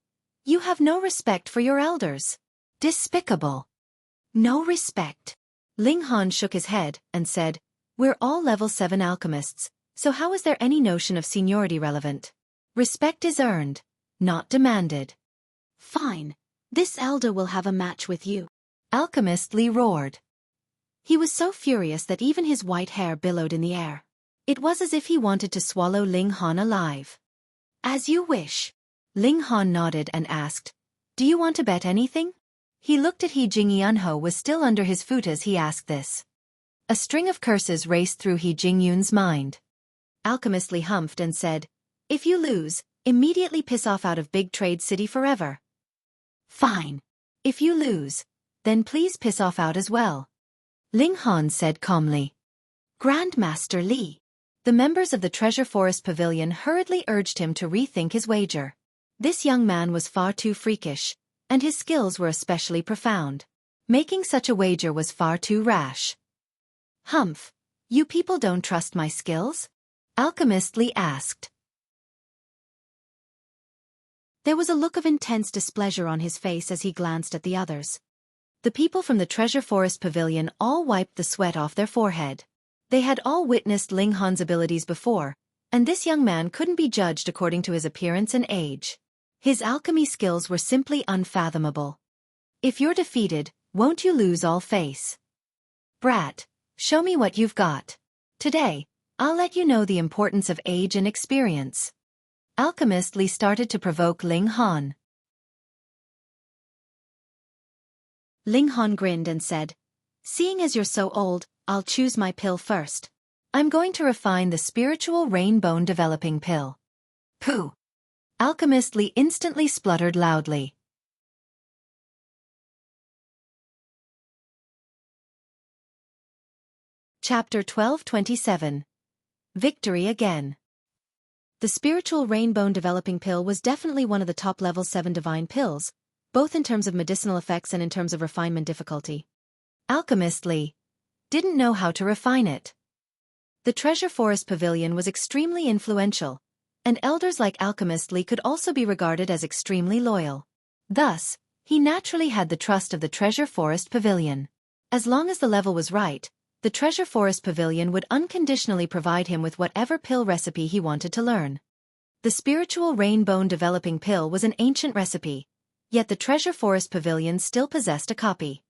You have no respect for your elders. Despicable. No respect. Ling Han shook his head and said, We're all level 7 alchemists, so how is there any notion of seniority relevant? Respect is earned, not demanded. Fine. This elder will have a match with you. Alchemist Li roared. He was so furious that even his white hair billowed in the air. It was as if he wanted to swallow Ling Han alive. As you wish. Ling Han nodded and asked, Do you want to bet anything? He looked at He Jingyunho was still under his foot as he asked this. A string of curses raced through He Jingyun's mind. Alchemist Li humphed and said, If you lose, immediately piss off out of Big Trade City forever. Fine. If you lose, then please piss off out as well. Ling Han said calmly. Grandmaster Li. The members of the Treasure Forest Pavilion hurriedly urged him to rethink his wager. This young man was far too freakish, and his skills were especially profound. Making such a wager was far too rash. Humph, you people don't trust my skills? Alchemist Li asked. There was a look of intense displeasure on his face as he glanced at the others. The people from the Treasure Forest Pavilion all wiped the sweat off their forehead. They had all witnessed Ling Han's abilities before, and this young man couldn't be judged according to his appearance and age. His alchemy skills were simply unfathomable. If you're defeated, won't you lose all face? Brat, show me what you've got. Today, I'll let you know the importance of age and experience. Alchemist Li started to provoke Ling Han. Ling Han grinned and said, "Seeing as you're so old, I'll choose my pill first. I'm going to refine the spiritual rainbow developing pill." Pooh! Alchemist Li instantly spluttered loudly. Chapter 12:27. Victory Again. The spiritual rainbow developing pill was definitely one of the top level 7 divine pills, both in terms of medicinal effects and in terms of refinement difficulty. Alchemist Li didn't know how to refine it. The Treasure Forest Pavilion was extremely influential, and elders like Alchemist Li could also be regarded as extremely loyal. Thus, he naturally had the trust of the Treasure Forest Pavilion. As long as the level was right, the Treasure Forest Pavilion would unconditionally provide him with whatever pill recipe he wanted to learn. The spiritual rainbow developing pill was an ancient recipe, yet the Treasure Forest Pavilion still possessed a copy.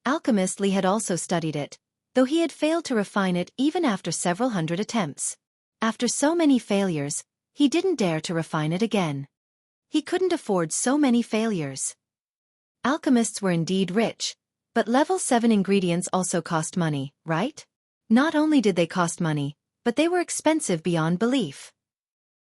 Alchemist Li had also studied it, though he had failed to refine it even after several hundred attempts. After so many failures, he didn't dare to refine it again. He couldn't afford so many failures. Alchemists were indeed rich, but level 7 ingredients also cost money, right? Not only did they cost money, but they were expensive beyond belief.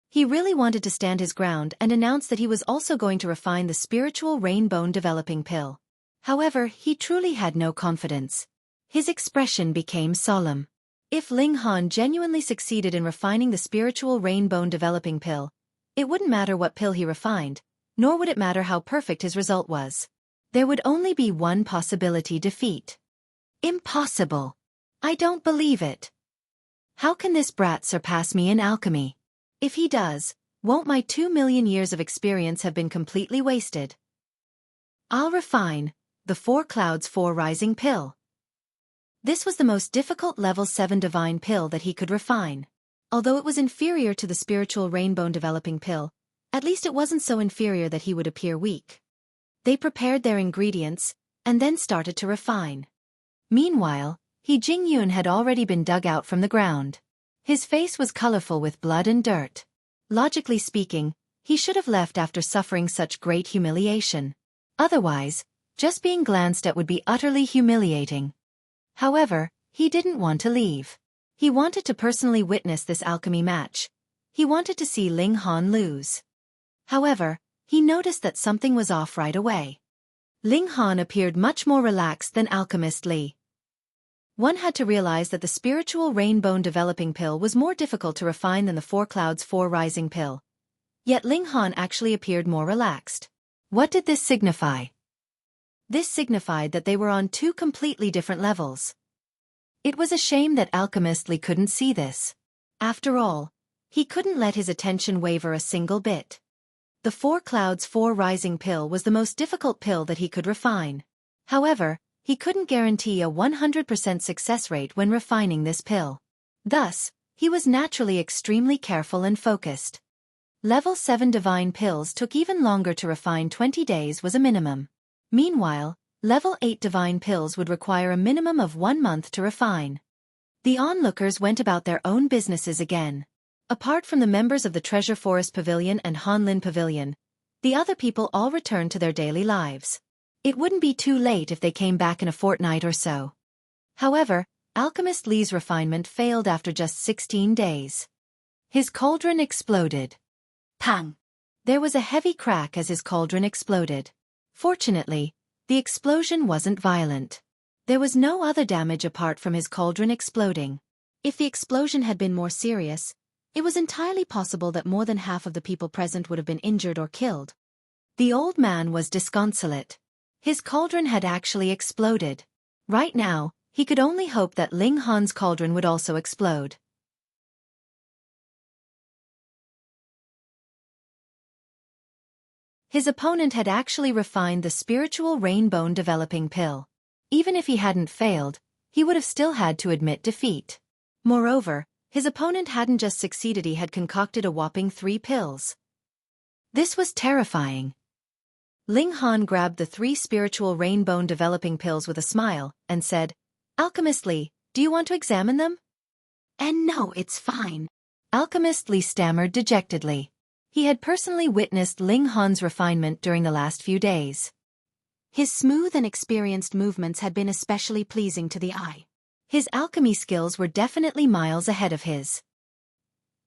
He really wanted to stand his ground and announce that he was also going to refine the spiritual rainbow developing pill. However, he truly had no confidence. His expression became solemn. If Ling Han genuinely succeeded in refining the spiritual rainbow developing pill, it wouldn't matter what pill he refined, nor would it matter how perfect his result was. There would only be one possibility: defeat. Impossible. I don't believe it. How can this brat surpass me in alchemy? If he does, won't my 2 million years of experience have been completely wasted? I'll refine the 4 Clouds 4 Rising pill. This was the most difficult level 7 divine pill that he could refine. Although it was inferior to the spiritual rainbow developing pill, at least it wasn't so inferior that he would appear weak. They prepared their ingredients, and then started to refine. Meanwhile, He Jingyun had already been dug out from the ground. His face was colorful with blood and dirt. Logically speaking, he should have left after suffering such great humiliation. Otherwise, just being glanced at would be utterly humiliating. However, he didn't want to leave. He wanted to personally witness this alchemy match. He wanted to see Ling Han lose. However, he noticed that something was off right away. Ling Han appeared much more relaxed than Alchemist Li. One had to realize that the spiritual rainbow developing pill was more difficult to refine than the 4 Clouds 4 Rising pill. Yet Ling Han actually appeared more relaxed. What did this signify? This signified that they were on 2 completely different levels. It was a shame that Alchemist Li couldn't see this. After all, he couldn't let his attention waver a single bit. The 4 Clouds 4 Rising pill was the most difficult pill that he could refine. However, he couldn't guarantee a 100% success rate when refining this pill. Thus, he was naturally extremely careful and focused. Level 7 divine pills took even longer to refine. 20 days was a minimum. Meanwhile, level 8 divine pills would require a minimum of 1 month to refine. The onlookers went about their own businesses again. Apart from the members of the Treasure Forest Pavilion and Hanlin Pavilion, the other people all returned to their daily lives. It wouldn't be too late if they came back in a fortnight or so. However, Alchemist Li's refinement failed after just 16 days. His cauldron exploded. Pang! There was a heavy crack as his cauldron exploded. Fortunately, the explosion wasn't violent. There was no other damage apart from his cauldron exploding. If the explosion had been more serious, it was entirely possible that more than half of the people present would have been injured or killed. The old man was disconsolate. His cauldron had actually exploded. Right now, he could only hope that Ling Han's cauldron would also explode. His opponent had actually refined the spiritual rainbow developing pill. Even if he hadn't failed, he would have still had to admit defeat. Moreover, his opponent hadn't just succeeded, he had concocted a whopping 3 pills. This was terrifying. Ling Han grabbed the 3 spiritual rainbow developing pills with a smile, and said, "Alchemist Li, do you want to examine them?" "And no, it's fine." Alchemist Li stammered dejectedly. He had personally witnessed Ling Han's refinement during the last few days. His smooth and experienced movements had been especially pleasing to the eye. His alchemy skills were definitely miles ahead of his.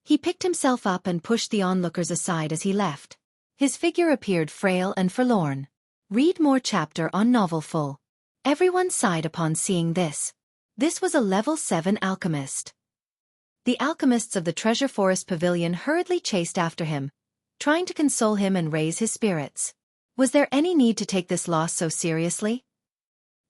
He picked himself up and pushed the onlookers aside as he left. His figure appeared frail and forlorn. Read more chapter on novel full. Everyone sighed upon seeing this. This was a level 7 alchemist. The alchemists of the Treasure Forest Pavilion hurriedly chased after him, trying to console him and raise his spirits. Was there any need to take this loss so seriously?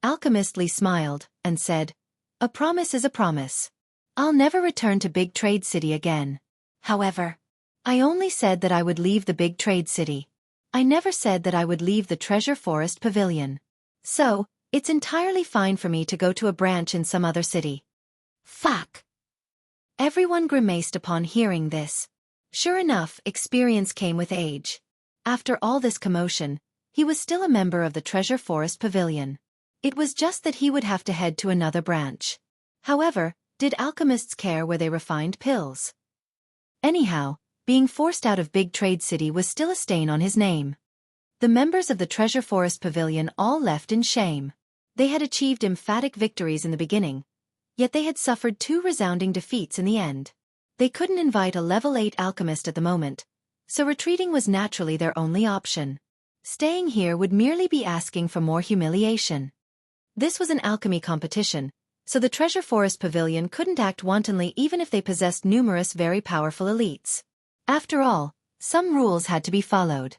Alchemist Lee smiled and said, "A promise is a promise. I'll never return to Big Trade City again. However, I only said that I would leave the Big Trade City. I never said that I would leave the Treasure Forest Pavilion. So, it's entirely fine for me to go to a branch in some other city." Fuck! Everyone grimaced upon hearing this. Sure enough, experience came with age. After all this commotion, he was still a member of the Treasure Forest Pavilion. It was just that he would have to head to another branch. However, did alchemists care where they refined pills? Anyhow, being forced out of Big Trade City was still a stain on his name. The members of the Treasure Forest Pavilion all left in shame. They had achieved emphatic victories in the beginning, yet they had suffered 2 resounding defeats in the end. They couldn't invite a level 8 alchemist at the moment, so retreating was naturally their only option. Staying here would merely be asking for more humiliation. This was an alchemy competition, so the Treasure Forest Pavilion couldn't act wantonly even if they possessed numerous very powerful elites. After all, some rules had to be followed.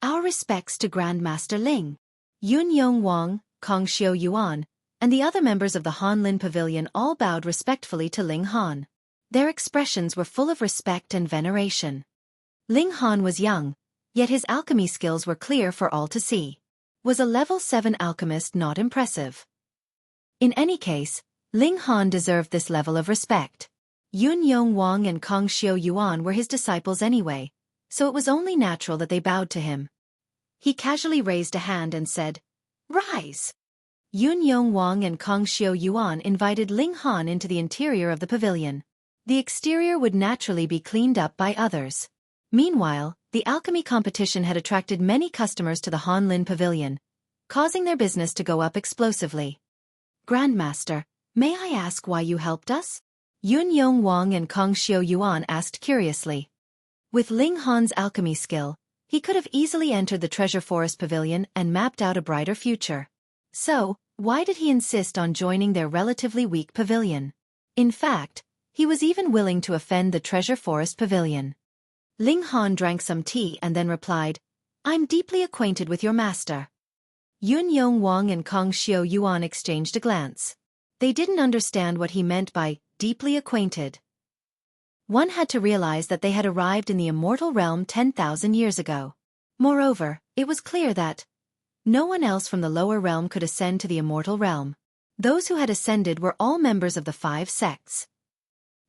Our respects to Grandmaster Ling, Yun Yong Wang, Kong Xiao Yuan, and the other members of the Han Lin Pavilion all bowed respectfully to Ling Han. Their expressions were full of respect and veneration. Ling Han was young, yet his alchemy skills were clear for all to see. Was a level 7 alchemist not impressive? In any case, Ling Han deserved this level of respect. Yun Yong Wang and Kong Xiao Yuan were his disciples anyway, so it was only natural that they bowed to him. He casually raised a hand and said, "Rise." Yun Yong Wang and Kong Xiao Yuan invited Ling Han into the interior of the pavilion. The exterior would naturally be cleaned up by others. Meanwhile, the alchemy competition had attracted many customers to the Han Lin Pavilion, causing their business to go up explosively. "Grandmaster, may I ask why you helped us?" Yun Yong Wang and Kong Xiao Yuan asked curiously. With Ling Han's alchemy skill, he could have easily entered the Treasure Forest Pavilion and mapped out a brighter future. So, why did he insist on joining their relatively weak pavilion? In fact, he was even willing to offend the Treasure Forest Pavilion. Ling Han drank some tea and then replied, "I'm deeply acquainted with your master." Yun Yong Wang and Kong Xiao Yuan exchanged a glance. They didn't understand what he meant by deeply acquainted. One had to realize that they had arrived in the immortal realm 10,000 years ago. Moreover, it was clear that no one else from the lower realm could ascend to the immortal realm. Those who had ascended were all members of the 5 sects.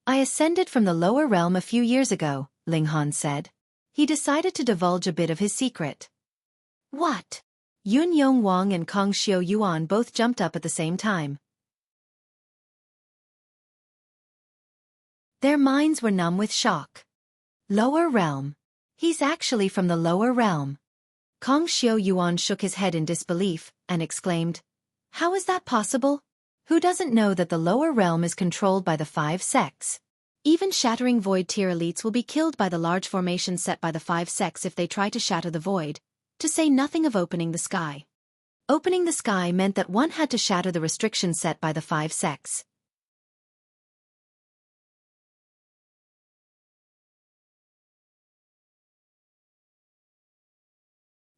"I ascended from the lower realm a few years ago," Ling Han said. He decided to divulge a bit of his secret. "What?" Yun Yong Wang and Kong Xiao Yuan both jumped up at the same time. Their minds were numb with shock. Lower realm. He's actually from the lower realm. Kong Xiao Yuan shook his head in disbelief and exclaimed, "How is that possible? Who doesn't know that the lower realm is controlled by the 5 sects? Even shattering void tier elites will be killed by the large formation set by the 5 sects if they try to shatter the void, to say nothing of opening the sky. Opening the sky meant that one had to shatter the restriction set by the 5 sects.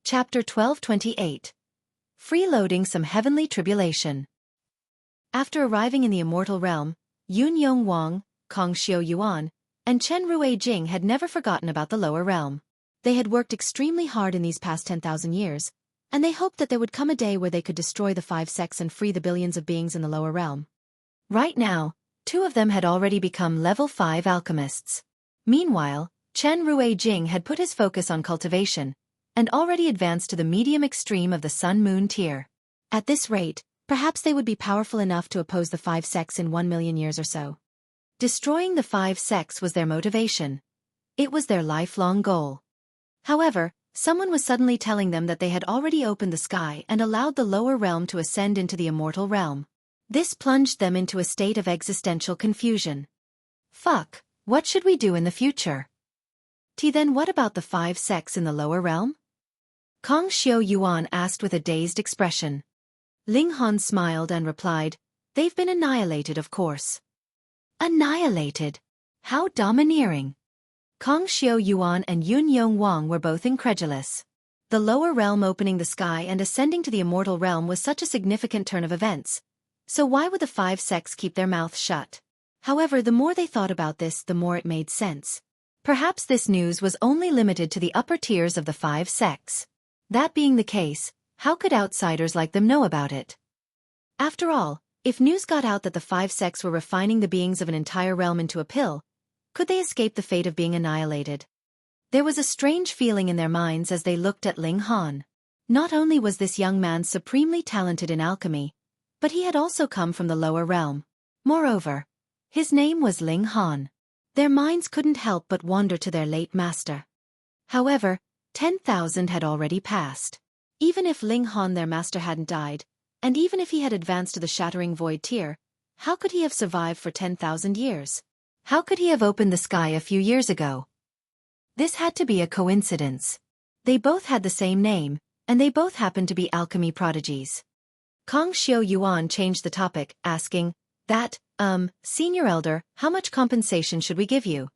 Chapter 1228. Freeloading some heavenly tribulation. After arriving in the immortal realm, Yun Yong Wang, Kong Xiao Yuan, and Chen Rui Jing had never forgotten about the lower realm. They had worked extremely hard in these past 10,000 years, and they hoped that there would come a day where they could destroy the 5 sects and free the billions of beings in the lower realm. Right now, 2 of them had already become level 5 alchemists. Meanwhile, Chen Rui Jing had put his focus on cultivation, and already advanced to the medium extreme of the Sun-Moon tier. At this rate, perhaps they would be powerful enough to oppose the 5 sects in 1 million years or so. Destroying the 5 sects was their motivation. It was their lifelong goal. However, someone was suddenly telling them that they had already opened the sky and allowed the lower realm to ascend into the immortal realm. This plunged them into a state of existential confusion. Fuck, what should we do in the future? Then what about the 5 sects in the lower realm? Kong Xiao Yuan asked with a dazed expression. Ling Han smiled and replied, they've been annihilated, of course. Annihilated? How domineering! Kong Xiao Yuan and Yun Yong Wang were both incredulous. The lower realm opening the sky and ascending to the immortal realm was such a significant turn of events. So why would the 5 sects keep their mouths shut? However, the more they thought about this, the more it made sense. Perhaps this news was only limited to the upper tiers of the 5 sects. That being the case, how could outsiders like them know about it? After all, if news got out that the 5 sects were refining the beings of an entire realm into a pill, could they escape the fate of being annihilated? There was a strange feeling in their minds as they looked at Ling Han. Not only was this young man supremely talented in alchemy, but he had also come from the lower realm. Moreover, his name was Ling Han. Their minds couldn't help but wander to their late master. However, 10,000 had already passed. Even if Ling Han, their master, hadn't died, and even if he had advanced to the Shattering Void tier, how could he have survived for 10,000 years? How could he have opened the sky a few years ago? This had to be a coincidence. They both had the same name, and they both happened to be alchemy prodigies. Kong Xiao Yuan changed the topic, asking, Senior Elder, how much compensation should we give you?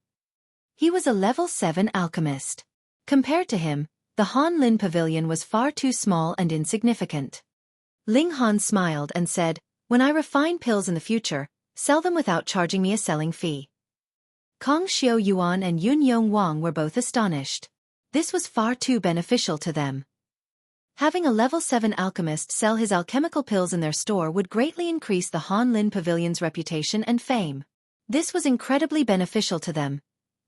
He was a level 7 alchemist. Compared to him, the Han Lin Pavilion was far too small and insignificant. Ling Han smiled and said, when I refine pills in the future, sell them without charging me a selling fee. Kong Xiao Yuan and Yun Yong Wang were both astonished. This was far too beneficial to them. Having a level 7 alchemist sell his alchemical pills in their store would greatly increase the Han Lin Pavilion's reputation and fame. This was incredibly beneficial to them,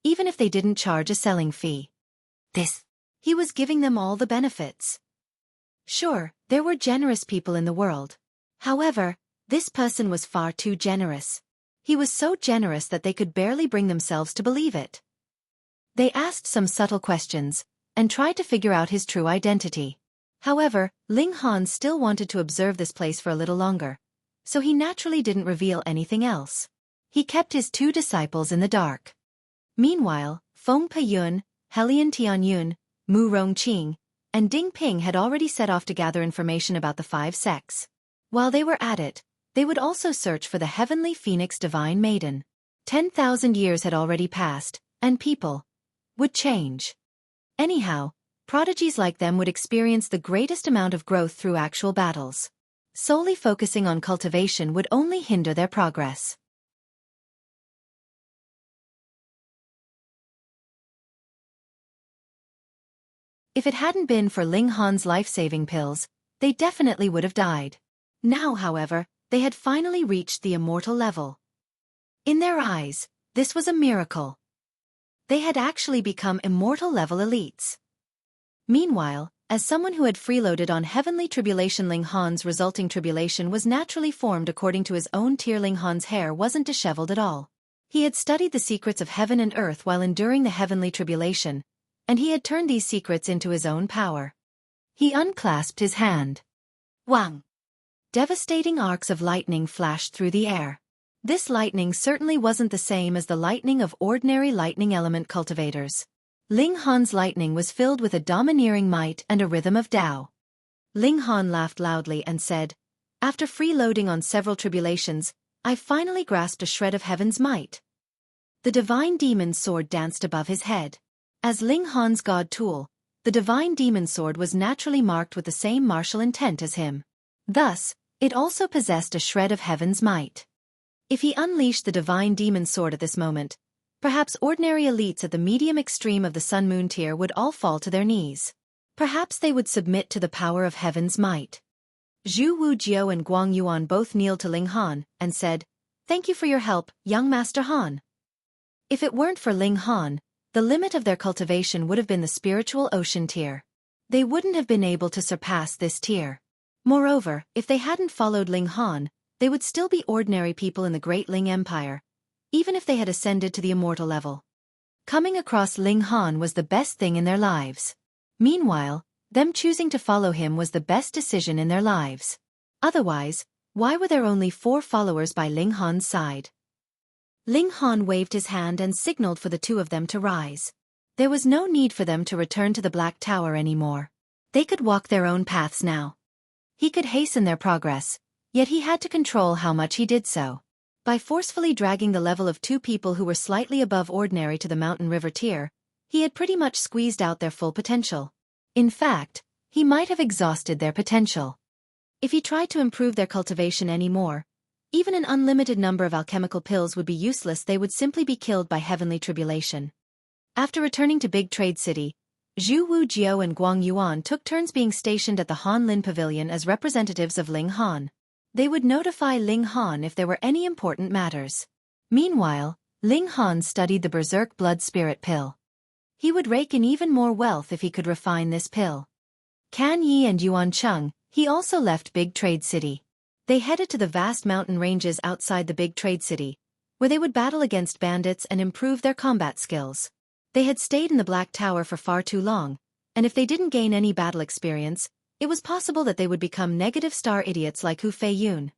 even if they didn't charge a selling fee. He was giving them all the benefits. Sure, there were generous people in the world. However, this person was far too generous. He was so generous that they could barely bring themselves to believe it. They asked some subtle questions, and tried to figure out his true identity. However, Ling Han still wanted to observe this place for a little longer, so he naturally didn't reveal anything else. He kept his 2 disciples in the dark. Meanwhile, Feng Peyun, Helian Tianyun, Mu Rongqing, and Ding Ping had already set off to gather information about the 5 sects. While they were at it, they would also search for the heavenly phoenix divine maiden. 10,000 years had already passed, and people would change. Anyhow, prodigies like them would experience the greatest amount of growth through actual battles. Solely focusing on cultivation would only hinder their progress. If it hadn't been for Ling Han's life-saving pills, they definitely would have died. Now, however, they had finally reached the immortal level. In their eyes, this was a miracle. They had actually become immortal level elites. Meanwhile, as someone who had freeloaded on heavenly tribulation, Ling Han's resulting tribulation was naturally formed according to his own tier. Ling Han's hair wasn't disheveled at all. He had studied the secrets of heaven and earth while enduring the heavenly tribulation, and he had turned these secrets into his own power. He unclasped his hand. Wang! Devastating arcs of lightning flashed through the air. This lightning certainly wasn't the same as the lightning of ordinary lightning element cultivators. Ling Han's lightning was filled with a domineering might and a rhythm of Tao. Ling Han laughed loudly and said, after freeloading on several tribulations, I finally grasped a shred of heaven's might. The divine demon's sword danced above his head. As Ling Han's god tool, the divine demon's sword was naturally marked with the same martial intent as him. Thus, it also possessed a shred of heaven's might. If he unleashed the divine demon's sword at this moment, perhaps ordinary elites at the medium extreme of the Sun-Moon tier would all fall to their knees. Perhaps they would submit to the power of heaven's might. Zhu Wujiao and Guang Yuan both kneeled to Ling Han and said, "Thank you for your help, young Master Han." If it weren't for Ling Han, the limit of their cultivation would have been the spiritual ocean tier. They wouldn't have been able to surpass this tier. Moreover, if they hadn't followed Ling Han, they would still be ordinary people in the Great Ling Empire, even if they had ascended to the immortal level. Coming across Ling Han was the best thing in their lives. Meanwhile, them choosing to follow him was the best decision in their lives. Otherwise, why were there only 4 followers by Ling Han's side? Ling Han waved his hand and signaled for the 2 of them to rise. There was no need for them to return to the Black Tower anymore. They could walk their own paths now. He could hasten their progress, yet he had to control how much he did so. By forcefully dragging the level of 2 people who were slightly above ordinary to the mountain river tier, he had pretty much squeezed out their full potential. In fact, he might have exhausted their potential. If he tried to improve their cultivation any more, even an unlimited number of alchemical pills would be useless. They would simply be killed by heavenly tribulation. After returning to Big Trade City, Zhu Wujiao and Guang Yuan took turns being stationed at the Han Lin Pavilion as representatives of Ling Han. They would notify Ling Han if there were any important matters. Meanwhile, Ling Han studied the Berserk Blood Spirit pill. He would rake in even more wealth if he could refine this pill. Kan Yi and Yuan Cheng, he also left Big Trade City. They headed to the vast mountain ranges outside the Big Trade City, where they would battle against bandits and improve their combat skills. They had stayed in the Black Tower for far too long, and if they didn't gain any battle experience, it was possible that they would become negative star idiots like Hu Feiyun.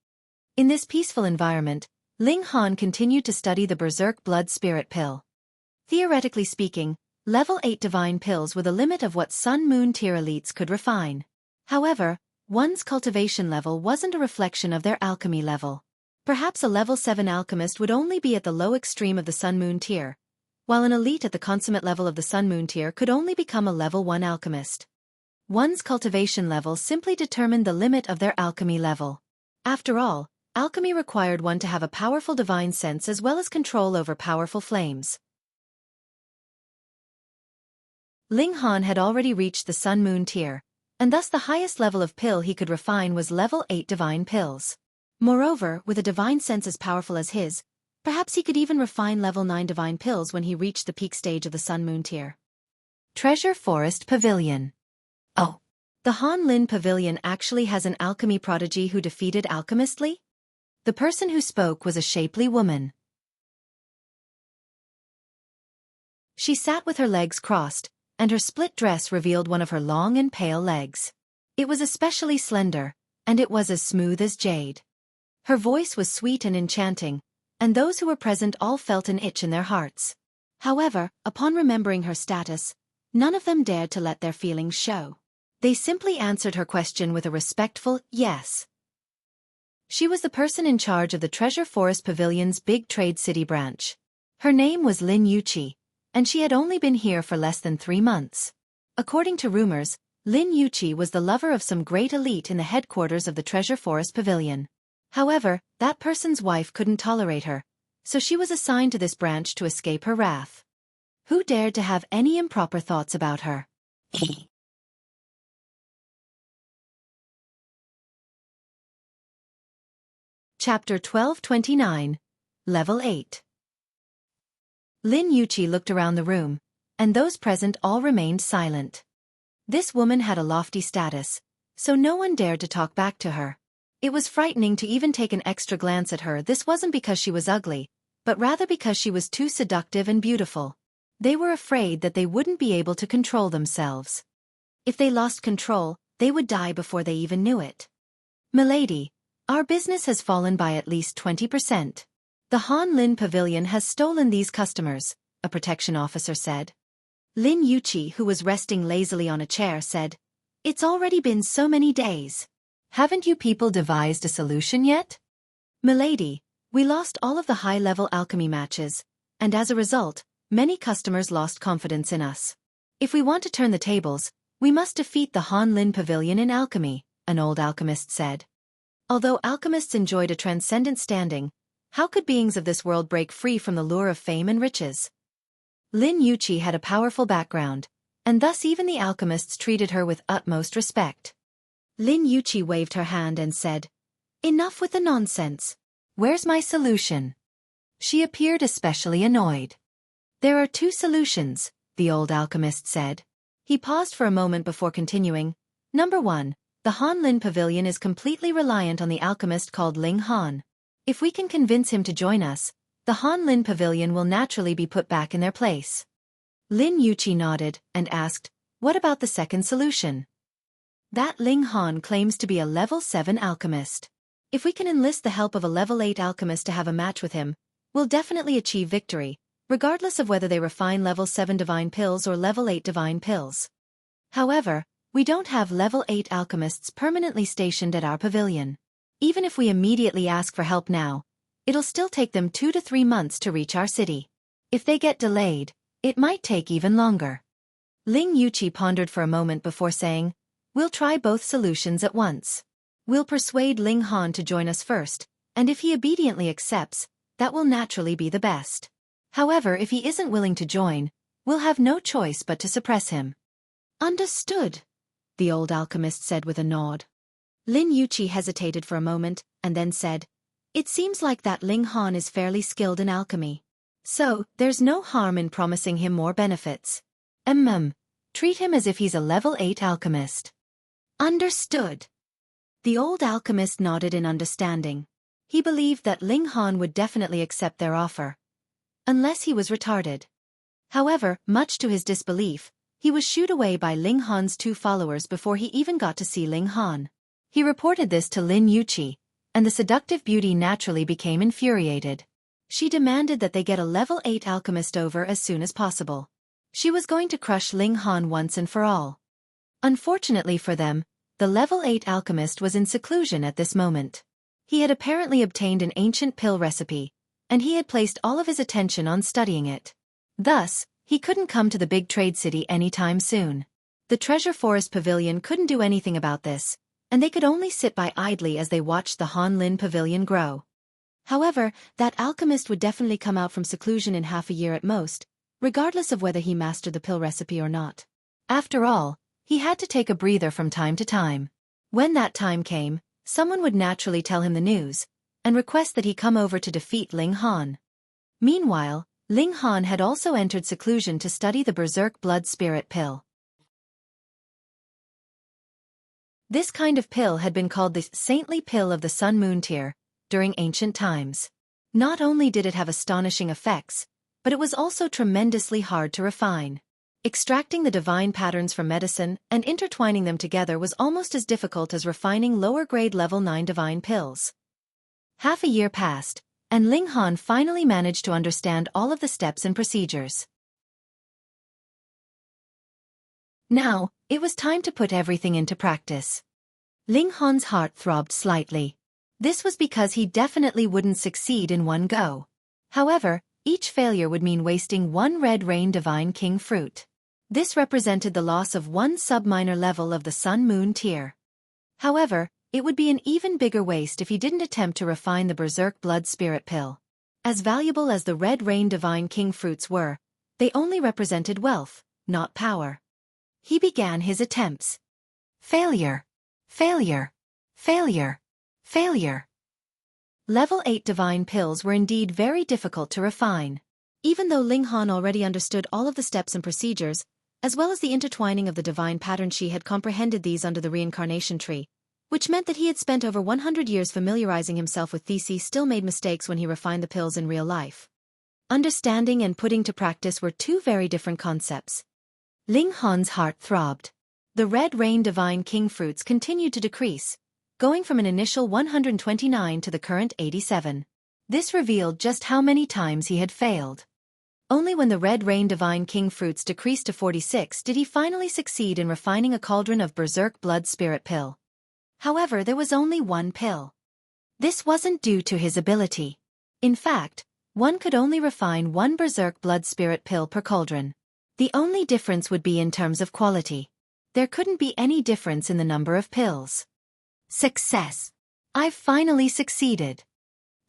In this peaceful environment, Ling Han continued to study the Berserk Blood Spirit pill. Theoretically speaking, level 8 divine pills were the limit of what Sun-Moon tier elites could refine. However, one's cultivation level wasn't a reflection of their alchemy level. Perhaps a level 7 alchemist would only be at the low extreme of the Sun-Moon tier, while an elite at the consummate level of the Sun-Moon tier could only become a level 1 alchemist. One's cultivation level simply determined the limit of their alchemy level. After all, alchemy required one to have a powerful divine sense as well as control over powerful flames. Ling Han had already reached the Sun-Moon tier, and thus the highest level of pill he could refine was level 8 divine pills. Moreover, with a divine sense as powerful as his, perhaps he could even refine level 9 divine pills when he reached the peak stage of the Sun-Moon tier. Treasure Forest Pavilion. Oh. The Han Lin Pavilion actually has an alchemy prodigy who defeated Alchemist Li? The person who spoke was a shapely woman. She sat with her legs crossed, and her split dress revealed one of her long and pale legs. It was especially slender, and it was as smooth as jade. Her voice was sweet and enchanting, and those who were present all felt an itch in their hearts. However, upon remembering her status, none of them dared to let their feelings show. They simply answered her question with a respectful yes. She was the person in charge of the Treasure Forest Pavilion's Big Trade City branch. Her name was Lin Yuqi, and she had only been here for less than 3 months. According to rumors, Lin Yuqi was the lover of some great elite in the headquarters of the Treasure Forest Pavilion. However, that person's wife couldn't tolerate her, so she was assigned to this branch to escape her wrath. Who dared to have any improper thoughts about her? Chapter 1229, Level 8. Lin Yuqi looked around the room, and those present all remained silent. This woman had a lofty status, so no one dared to talk back to her. It was frightening to even take an extra glance at her. This wasn't because she was ugly, but rather because she was too seductive and beautiful. They were afraid that they wouldn't be able to control themselves. If they lost control, they would die before they even knew it. Milady, our business has fallen by at least 20%. The Han Lin Pavilion has stolen these customers, a protection officer said. Lin Yuqi, who was resting lazily on a chair, said, "It's already been so many days. Haven't you people devised a solution yet?" "Milady, we lost all of the high-level alchemy matches, and as a result, many customers lost confidence in us. If we want to turn the tables, we must defeat the Han Lin Pavilion in alchemy," an old alchemist said. Although alchemists enjoyed a transcendent standing, how could beings of this world break free from the lure of fame and riches? Lin Yuqi had a powerful background, and thus even the alchemists treated her with utmost respect. Lin Yuqi waved her hand and said, "Enough with the nonsense. Where's my solution?" She appeared especially annoyed. "There are 2 solutions," the old alchemist said. He paused for a moment before continuing. "Number 1, the Han Lin Pavilion is completely reliant on the alchemist called Ling Han. If we can convince him to join us, the Han Lin Pavilion will naturally be put back in their place." Lin Yuqi nodded and asked, What about the second solution? That Ling Han claims to be a level 7 alchemist. If we can enlist the help of a level 8 alchemist to have a match with him, we'll definitely achieve victory, regardless of whether they refine level 7 divine pills or level 8 divine pills. However, we don't have level 8 alchemists permanently stationed at our pavilion. Even if we immediately ask for help now, it'll still take them 2 to 3 months to reach our city. If they get delayed, it might take even longer. Ling Yuqi pondered for a moment before saying, "We'll try both solutions at once. We'll persuade Ling Han to join us first, and if he obediently accepts, that will naturally be the best. However, if he isn't willing to join, we'll have no choice but to suppress him." "Understood," the old alchemist said with a nod. Lin Yuqi hesitated for a moment, and then said, "It seems like that Ling Han is fairly skilled in alchemy. So, there's no harm in promising him more benefits. Treat him as if he's a level 8 alchemist." "Understood." The old alchemist nodded in understanding. He believed that Ling Han would definitely accept their offer. Unless he was retarded. However, much to his disbelief, he was shooed away by Ling Han's 2 followers before he even got to see Ling Han. He reported this to Lin Yuqi, and the seductive beauty naturally became infuriated. She demanded that they get a level 8 alchemist over as soon as possible. She was going to crush Ling Han once and for all. Unfortunately for them, the level 8 alchemist was in seclusion at this moment. He had apparently obtained an ancient pill recipe, and he had placed all of his attention on studying it. Thus, he couldn't come to the big trade city anytime soon. The Treasure Forest Pavilion couldn't do anything about this, and they could only sit by idly as they watched the Han Lin Pavilion grow. However, that alchemist would definitely come out from seclusion in half a year at most, regardless of whether he mastered the pill recipe or not. After all, he had to take a breather from time to time. When that time came, someone would naturally tell him the news, and request that he come over to defeat Ling Han. Meanwhile, Ling Han had also entered seclusion to study the Berserk Blood Spirit pill. This kind of pill had been called the saintly pill of the Sun Moon tier during ancient times. Not only did it have astonishing effects, but it was also tremendously hard to refine. Extracting the divine patterns from medicine and intertwining them together was almost as difficult as refining lower-grade level 9 divine pills. Half a year passed, and Ling Han finally managed to understand all of the steps and procedures. Now, it was time to put everything into practice. Ling Han's heart throbbed slightly. This was because he definitely wouldn't succeed in one go. However, each failure would mean wasting 1 Red Rain Divine King fruit. This represented the loss of 1 sub-minor level of the Sun Moon tier. However, it would be an even bigger waste if he didn't attempt to refine the Berserk Blood Spirit pill. As valuable as the Red Rain Divine King fruits were, they only represented wealth, not power. He began his attempts. Failure. Failure. Failure. Failure. Level 8 divine pills were indeed very difficult to refine. Even though Ling Han already understood all of the steps and procedures, as well as the intertwining of the divine pattern, she had comprehended these under the reincarnation tree, which meant that he had spent over 100 years familiarizing himself with these. He still made mistakes when he refined the pills in real life. Understanding and putting to practice were 2 very different concepts. Ling Han's heart throbbed. The Red Rain Divine King fruits continued to decrease, going from an initial 129 to the current 87. This revealed just how many times he had failed. Only when the Red Rain Divine King fruits decreased to 46 did he finally succeed in refining a cauldron of Berserk Blood Spirit pill. However, there was only 1 pill. This wasn't due to his ability. In fact, one could only refine 1 Berserk Blood Spirit pill per cauldron. The only difference would be in terms of quality. There couldn't be any difference in the number of pills. Success! I've finally succeeded.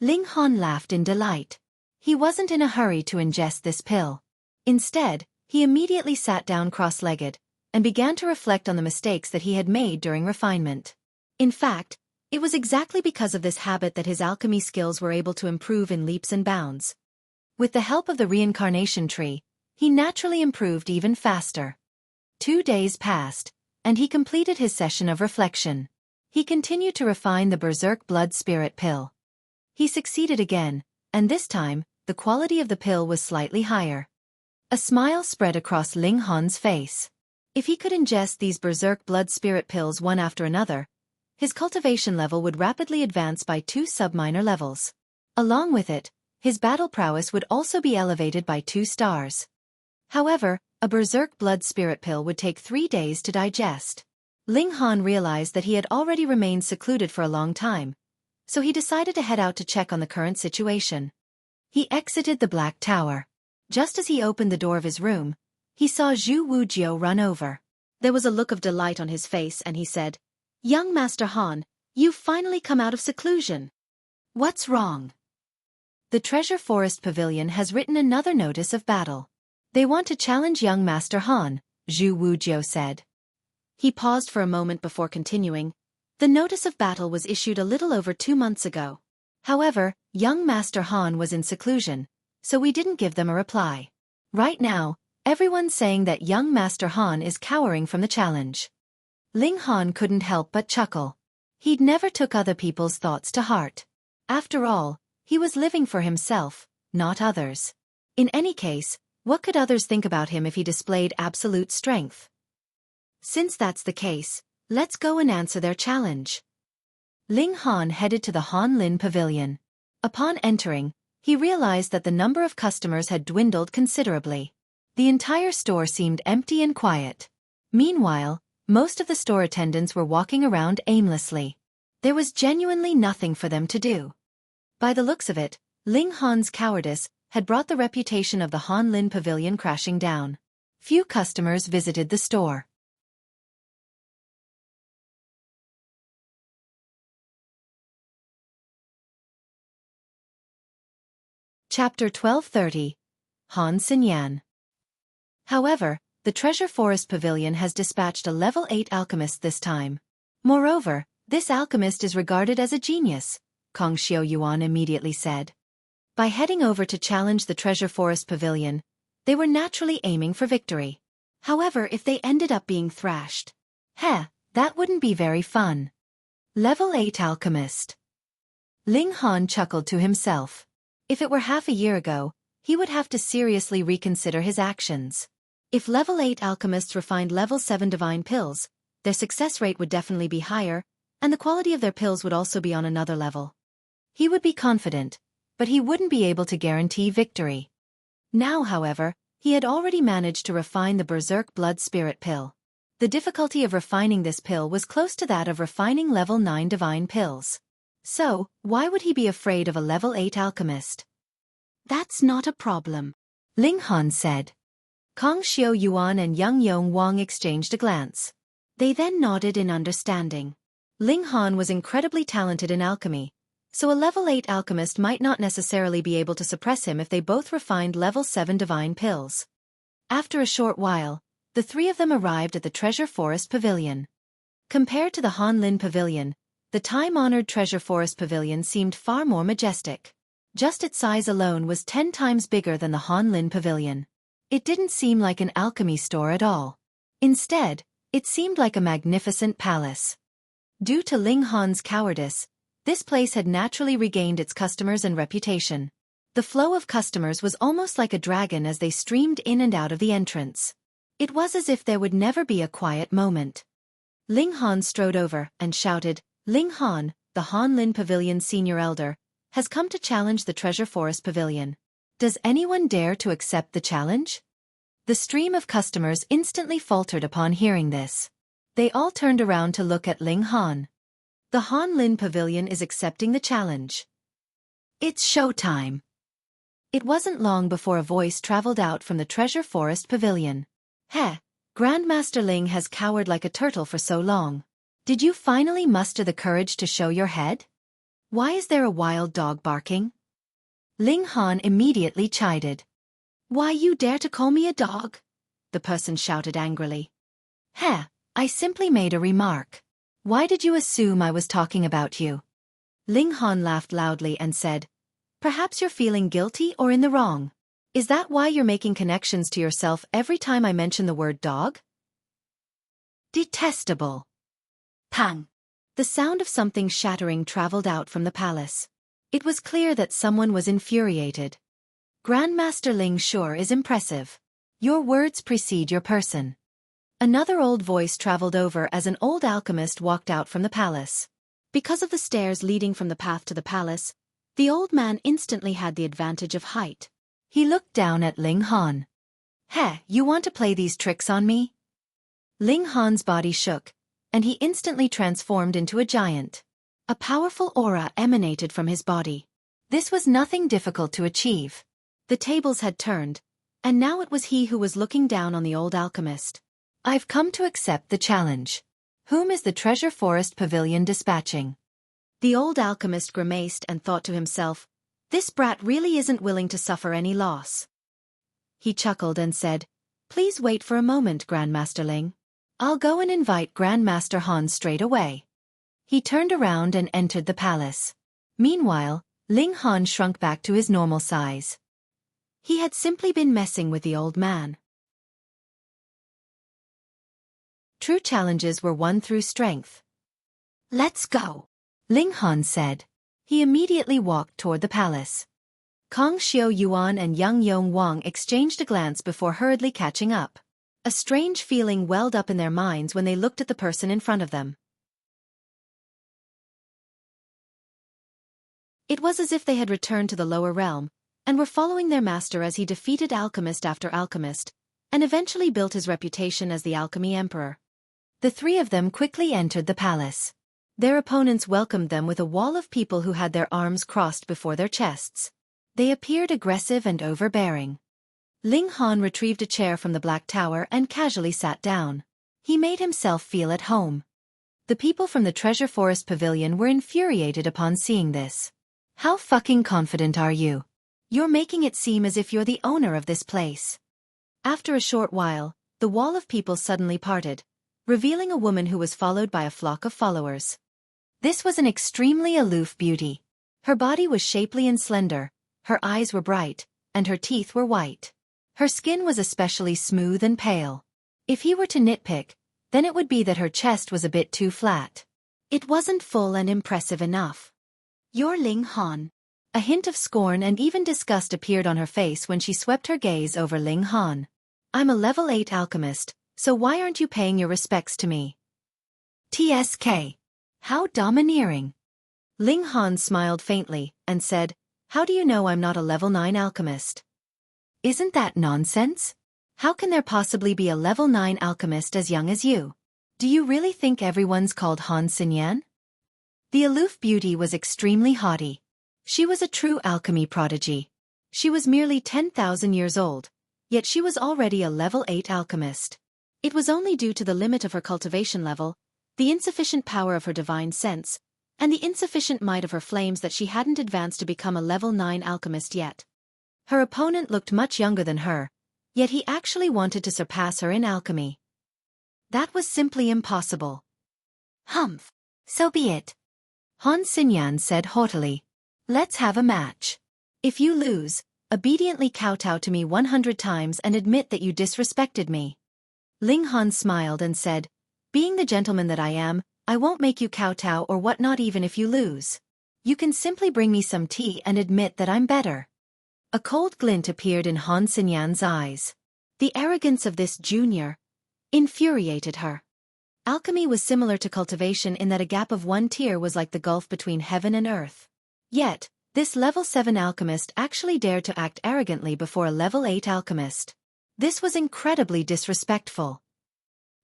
Ling Han laughed in delight. He wasn't in a hurry to ingest this pill. Instead, he immediately sat down cross-legged and began to reflect on the mistakes that he had made during refinement. In fact, it was exactly because of this habit that his alchemy skills were able to improve in leaps and bounds. With the help of the reincarnation tree, he naturally improved even faster. 2 days passed, and he completed his session of reflection. He continued to refine the Berserk Blood Spirit pill. He succeeded again, and this time, the quality of the pill was slightly higher. A smile spread across Ling Han's face. If he could ingest these berserk blood spirit pills one after another, his cultivation level would rapidly advance by 2 sub-minor levels. Along with it, his battle prowess would also be elevated by 2 stars. However, a berserk blood spirit pill would take 3 days to digest. Ling Han realized that he had already remained secluded for a long time, so he decided to head out to check on the current situation. He exited the Black Tower. Just as he opened the door of his room, he saw Zhu Wujiu run over. There was a look of delight on his face and he said, "Young Master Han, you've finally come out of seclusion. What's wrong?" The Treasure Forest Pavilion has written another notice of battle. They want to challenge young Master Han, Zhu Wujiu said. He paused for a moment before continuing. The notice of battle was issued a little over 2 months ago. However, young Master Han was in seclusion, so we didn't give them a reply. Right now, everyone's saying that young Master Han is cowering from the challenge. Ling Han couldn't help but chuckle. He'd never took other people's thoughts to heart. After all, he was living for himself, not others. In any case, what could others think about him if he displayed absolute strength? Since that's the case, let's go and answer their challenge. Ling Han headed to the Han Lin Pavilion. Upon entering, he realized that the number of customers had dwindled considerably. The entire store seemed empty and quiet. Meanwhile, most of the store attendants were walking around aimlessly. There was genuinely nothing for them to do. By the looks of it, Ling Han's cowardice had brought the reputation of the Han Lin Pavilion crashing down. Few customers visited the store. Chapter 1230. Han Xinyan. However, the Treasure Forest Pavilion has dispatched a level 8 alchemist this time. Moreover, this alchemist is regarded as a genius, Kong Xiaoyuan immediately said. By heading over to challenge the Treasure Forest Pavilion, they were naturally aiming for victory. However, if they ended up being thrashed, that wouldn't be very fun. Level 8 alchemist. Ling Han chuckled to himself. If it were half a year ago, he would have to seriously reconsider his actions. If level 8 alchemists refined level 7 divine pills, their success rate would definitely be higher, and the quality of their pills would also be on another level. He would be confident, but he wouldn't be able to guarantee victory. Now, however, he had already managed to refine the Berserk Blood Spirit pill. The difficulty of refining this pill was close to that of refining level 9 divine pills. So, why would he be afraid of a level 8 alchemist? That's not a problem, Ling Han said. Kong Xiaoyuan and Yang Yong Wang exchanged a glance. They then nodded in understanding. Ling Han was incredibly talented in alchemy, so a level 8 alchemist might not necessarily be able to suppress him if they both refined level 7 divine pills. After a short while, the three of them arrived at the Treasure Forest Pavilion. Compared to the Han Lin Pavilion, the time-honored Treasure Forest Pavilion seemed far more majestic. Just its size alone was 10 times bigger than the Han Lin Pavilion. It didn't seem like an alchemy store at all. Instead, it seemed like a magnificent palace. Due to Ling Han's cowardice, this place had naturally regained its customers and reputation. The flow of customers was almost like a dragon as they streamed in and out of the entrance. It was as if there would never be a quiet moment. Ling Han strode over and shouted, "Ling Han, the Han Lin Pavilion's senior elder, has come to challenge the Treasure Forest Pavilion. Does anyone dare to accept the challenge?" The stream of customers instantly faltered upon hearing this. They all turned around to look at Ling Han. The Han Lin Pavilion is accepting the challenge. It's showtime. It wasn't long before a voice traveled out from the Treasure Forest Pavilion. Grandmaster Ling has cowered like a turtle for so long. Did you finally muster the courage to show your head? Why is there a wild dog barking? Ling Han immediately chided. Why you dare to call me a dog? The person shouted angrily. I simply made a remark. Why did you assume I was talking about you? Ling Han laughed loudly and said, Perhaps you're feeling guilty or in the wrong. Is that why you're making connections to yourself every time I mention the word dog? Detestable. Pang! The sound of something shattering traveled out from the palace. It was clear that someone was infuriated. Grandmaster Ling sure is impressive. Your words precede your person. Another old voice traveled over as an old alchemist walked out from the palace. Because of the stairs leading from the path to the palace, the old man instantly had the advantage of height. He looked down at Ling Han. "Heh, you want to play these tricks on me?" Ling Han's body shook, and he instantly transformed into a giant. A powerful aura emanated from his body. This was nothing difficult to achieve. The tables had turned, and now it was he who was looking down on the old alchemist. "I've come to accept the challenge. Whom is the Treasure Forest Pavilion dispatching?" The old alchemist grimaced and thought to himself, "This brat really isn't willing to suffer any loss." He chuckled and said, "Please wait for a moment, Grandmaster Ling. I'll go and invite Grandmaster Han straight away." He turned around and entered the palace. Meanwhile, Ling Han shrunk back to his normal size. He had simply been messing with the old man. True challenges were won through strength. "Let's go," Ling Han said. He immediately walked toward the palace. Kong Xiao Yuan and Yang Yong Wang exchanged a glance before hurriedly catching up. A strange feeling welled up in their minds when they looked at the person in front of them. It was as if they had returned to the lower realm, and were following their master as he defeated alchemist after alchemist, and eventually built his reputation as the Alchemy Emperor. The three of them quickly entered the palace. Their opponents welcomed them with a wall of people who had their arms crossed before their chests. They appeared aggressive and overbearing. Ling Han retrieved a chair from the Black Tower and casually sat down. He made himself feel at home. The people from the Treasure Forest Pavilion were infuriated upon seeing this. "How fucking confident are you? You're making it seem as if you're the owner of this place." After a short while, the wall of people suddenly parted, revealing a woman who was followed by a flock of followers. This was an extremely aloof beauty. Her body was shapely and slender, her eyes were bright, and her teeth were white. Her skin was especially smooth and pale. If he were to nitpick, then it would be that her chest was a bit too flat. It wasn't full and impressive enough. "You're Ling Han." A hint of scorn and even disgust appeared on her face when she swept her gaze over Ling Han. "I'm a level 8 alchemist, so why aren't you paying your respects to me?" "TSK. How domineering." Ling Han smiled faintly and said, "How do you know I'm not a level 9 alchemist?" "Isn't that nonsense? How can there possibly be a level 9 alchemist as young as you? Do you really think everyone's called Han Xinyan?" The aloof beauty was extremely haughty. She was a true alchemy prodigy. She was merely 10,000 years old, yet she was already a level 8 alchemist. It was only due to the limit of her cultivation level, the insufficient power of her divine sense, and the insufficient might of her flames that she hadn't advanced to become a level 9 alchemist yet. Her opponent looked much younger than her, yet he actually wanted to surpass her in alchemy. That was simply impossible. "Humph. So be it." Han Xinyan said haughtily. "Let's have a match. If you lose, obediently kowtow to me 100 times and admit that you disrespected me." Ling Han smiled and said, "Being the gentleman that I am, I won't make you kowtow or whatnot even if you lose. You can simply bring me some tea and admit that I'm better." A cold glint appeared in Han Xinyan's eyes. The arrogance of this junior infuriated her. Alchemy was similar to cultivation in that a gap of 1 tier was like the gulf between heaven and earth. Yet, this level 7 alchemist actually dared to act arrogantly before a level 8 alchemist. This was incredibly disrespectful.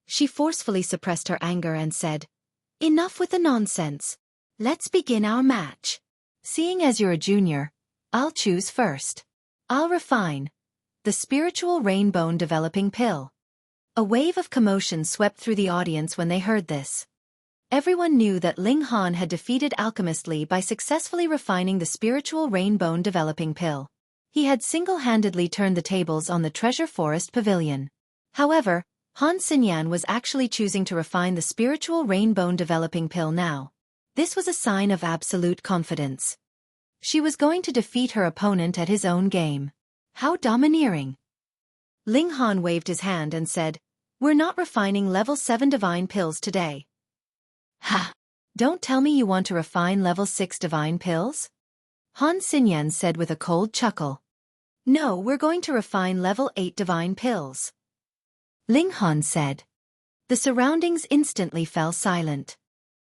She forcefully suppressed her anger and said, "Enough with the nonsense. Let's begin our match. Seeing as you're a junior, I'll choose first. I'll refine the spiritual rainbow developing pill." A wave of commotion swept through the audience when they heard this. Everyone knew that Ling Han had defeated Alchemist Li by successfully refining the spiritual rainbow developing pill. He had single-handedly turned the tables on the Treasure Forest Pavilion. However, Han Xinyan was actually choosing to refine the spiritual rainbow developing pill now. This was a sign of absolute confidence. She was going to defeat her opponent at his own game. How domineering. Ling Han waved his hand and said, "We're not refining level 7 divine pills today." "Ha! Don't tell me you want to refine level 6 divine pills?" Han Xinyan said with a cold chuckle. "No, we're going to refine level 8 divine pills." Ling Han said. The surroundings instantly fell silent.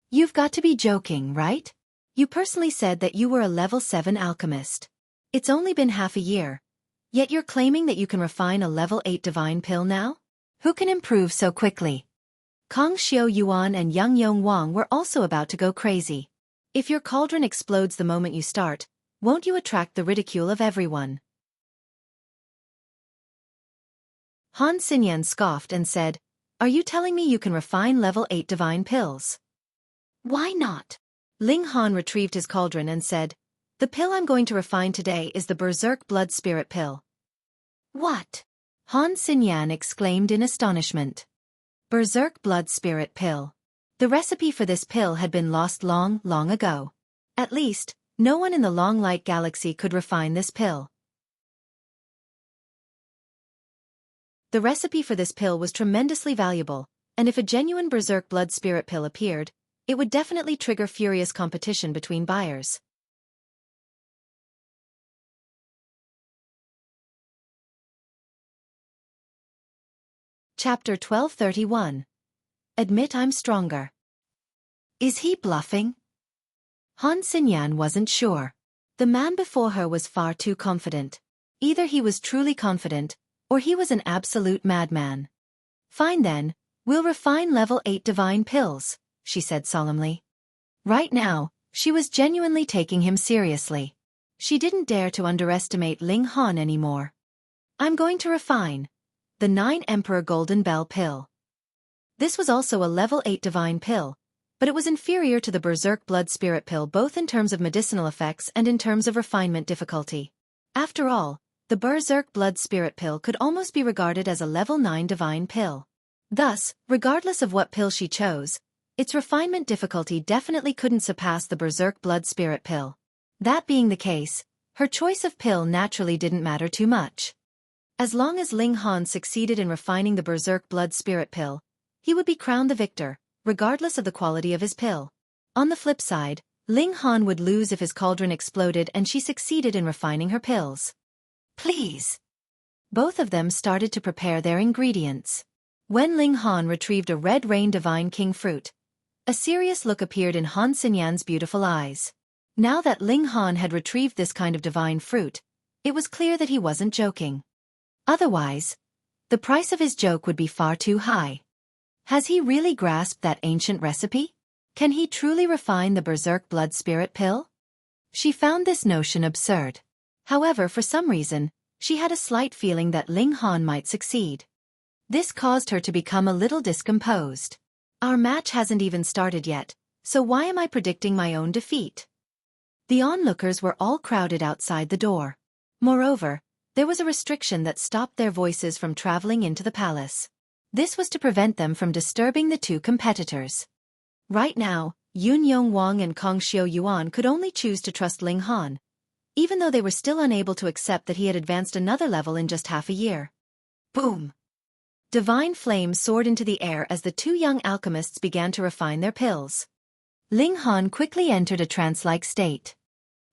You've got to be joking, right? You personally said that you were a level 7 alchemist. It's only been half a year. Yet you're claiming that you can refine a level 8 divine pill now? Who can improve so quickly? Kong Xiaofan and Yang Yong Wang were also about to go crazy. If your cauldron explodes the moment you start, won't you attract the ridicule of everyone? Han Xinyan scoffed and said, Are you telling me you can refine level 8 divine pills? Why not? Ling Han retrieved his cauldron and said, The pill I'm going to refine today is the Berserk Blood Spirit pill. What? Han Xinyan exclaimed in astonishment. Berserk Blood Spirit pill. The recipe for this pill had been lost long, long ago. At least, no one in the Long Light Galaxy could refine this pill. The recipe for this pill was tremendously valuable, and if a genuine Berserk Blood Spirit pill appeared, it would definitely trigger furious competition between buyers. Chapter 1231. Admit I'm stronger. Is he bluffing? Han Xinyan wasn't sure. The man before her was far too confident. Either he was truly confident, or he was an absolute madman. Fine then, we'll refine level 8 divine pills, she said solemnly. Right now, she was genuinely taking him seriously. She didn't dare to underestimate Ling Han anymore. I'm going to refine the 9 Emperor Golden Bell pill. This was also a level 8 divine pill, but it was inferior to the Berserk Blood Spirit pill both in terms of medicinal effects and in terms of refinement difficulty. After all, the Berserk Blood Spirit pill could almost be regarded as a level 9 divine pill. Thus, regardless of what pill she chose, its refinement difficulty definitely couldn't surpass the Berserk Blood Spirit pill. That being the case, her choice of pill naturally didn't matter too much. As long as Ling Han succeeded in refining the Berserk Blood Spirit pill, he would be crowned the victor, regardless of the quality of his pill. On the flip side, Ling Han would lose if his cauldron exploded and she succeeded in refining her pills. Please. Both of them started to prepare their ingredients. When Ling Han retrieved a Red Rain Divine King fruit, a serious look appeared in Han Xinyan's beautiful eyes. Now that Ling Han had retrieved this kind of divine fruit, it was clear that he wasn't joking. Otherwise, the price of his joke would be far too high. Has he really grasped that ancient recipe? Can he truly refine the Berserk Blood Spirit pill? She found this notion absurd. However, for some reason, she had a slight feeling that Ling Han might succeed. This caused her to become a little discomposed. Our match hasn't even started yet, so why am I predicting my own defeat? The onlookers were all crowded outside the door. Moreover, there was a restriction that stopped their voices from traveling into the palace. This was to prevent them from disturbing the two competitors. Right now, Yun Yong Wang and Kong Xiaofan could only choose to trust Ling Han, even though they were still unable to accept that he had advanced another level in just half a year. Boom! Divine flame soared into the air as the two young alchemists began to refine their pills. Ling Han quickly entered a trance-like state.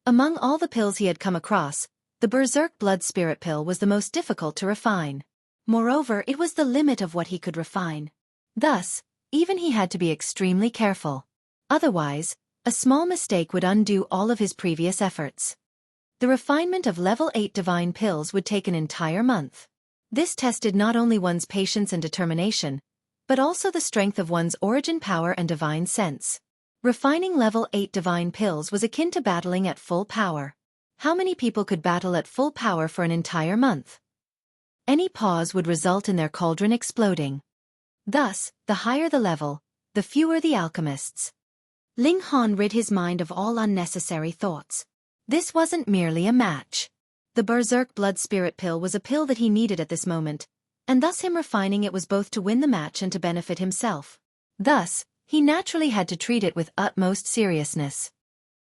Among all the pills he had come across, the Berserk Blood Spirit pill was the most difficult to refine. Moreover, it was the limit of what he could refine. Thus, even he had to be extremely careful. Otherwise, a small mistake would undo all of his previous efforts. The refinement of level 8 divine pills would take an entire month. This tested not only one's patience and determination, but also the strength of one's origin power and divine sense. Refining level 8 divine pills was akin to battling at full power. How many people could battle at full power for an entire month? Any pause would result in their cauldron exploding. Thus, the higher the level, the fewer the alchemists. Ling Han rid his mind of all unnecessary thoughts. This wasn't merely a match. The Berserk Blood Spirit pill was a pill that he needed at this moment, and thus him refining it was both to win the match and to benefit himself. Thus, he naturally had to treat it with utmost seriousness.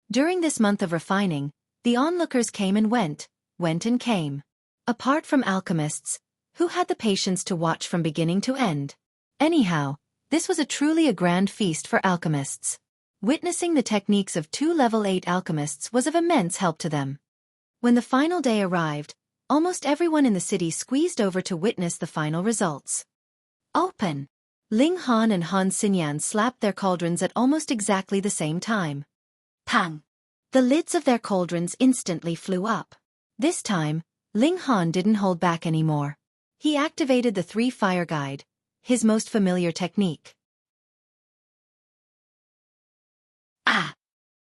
During this month of refining, the onlookers came and went and came. Apart from alchemists, who had the patience to watch from beginning to end? Anyhow, this was truly a grand feast for alchemists. Witnessing the techniques of two level 8 alchemists was of immense help to them. When the final day arrived, almost everyone in the city squeezed over to witness the final results. Open! Ling Han and Han Xinyan slapped their cauldrons at almost exactly the same time. Pang! The lids of their cauldrons instantly flew up. This time, Ling Han didn't hold back anymore. He activated the three fire guide, his most familiar technique. Ah!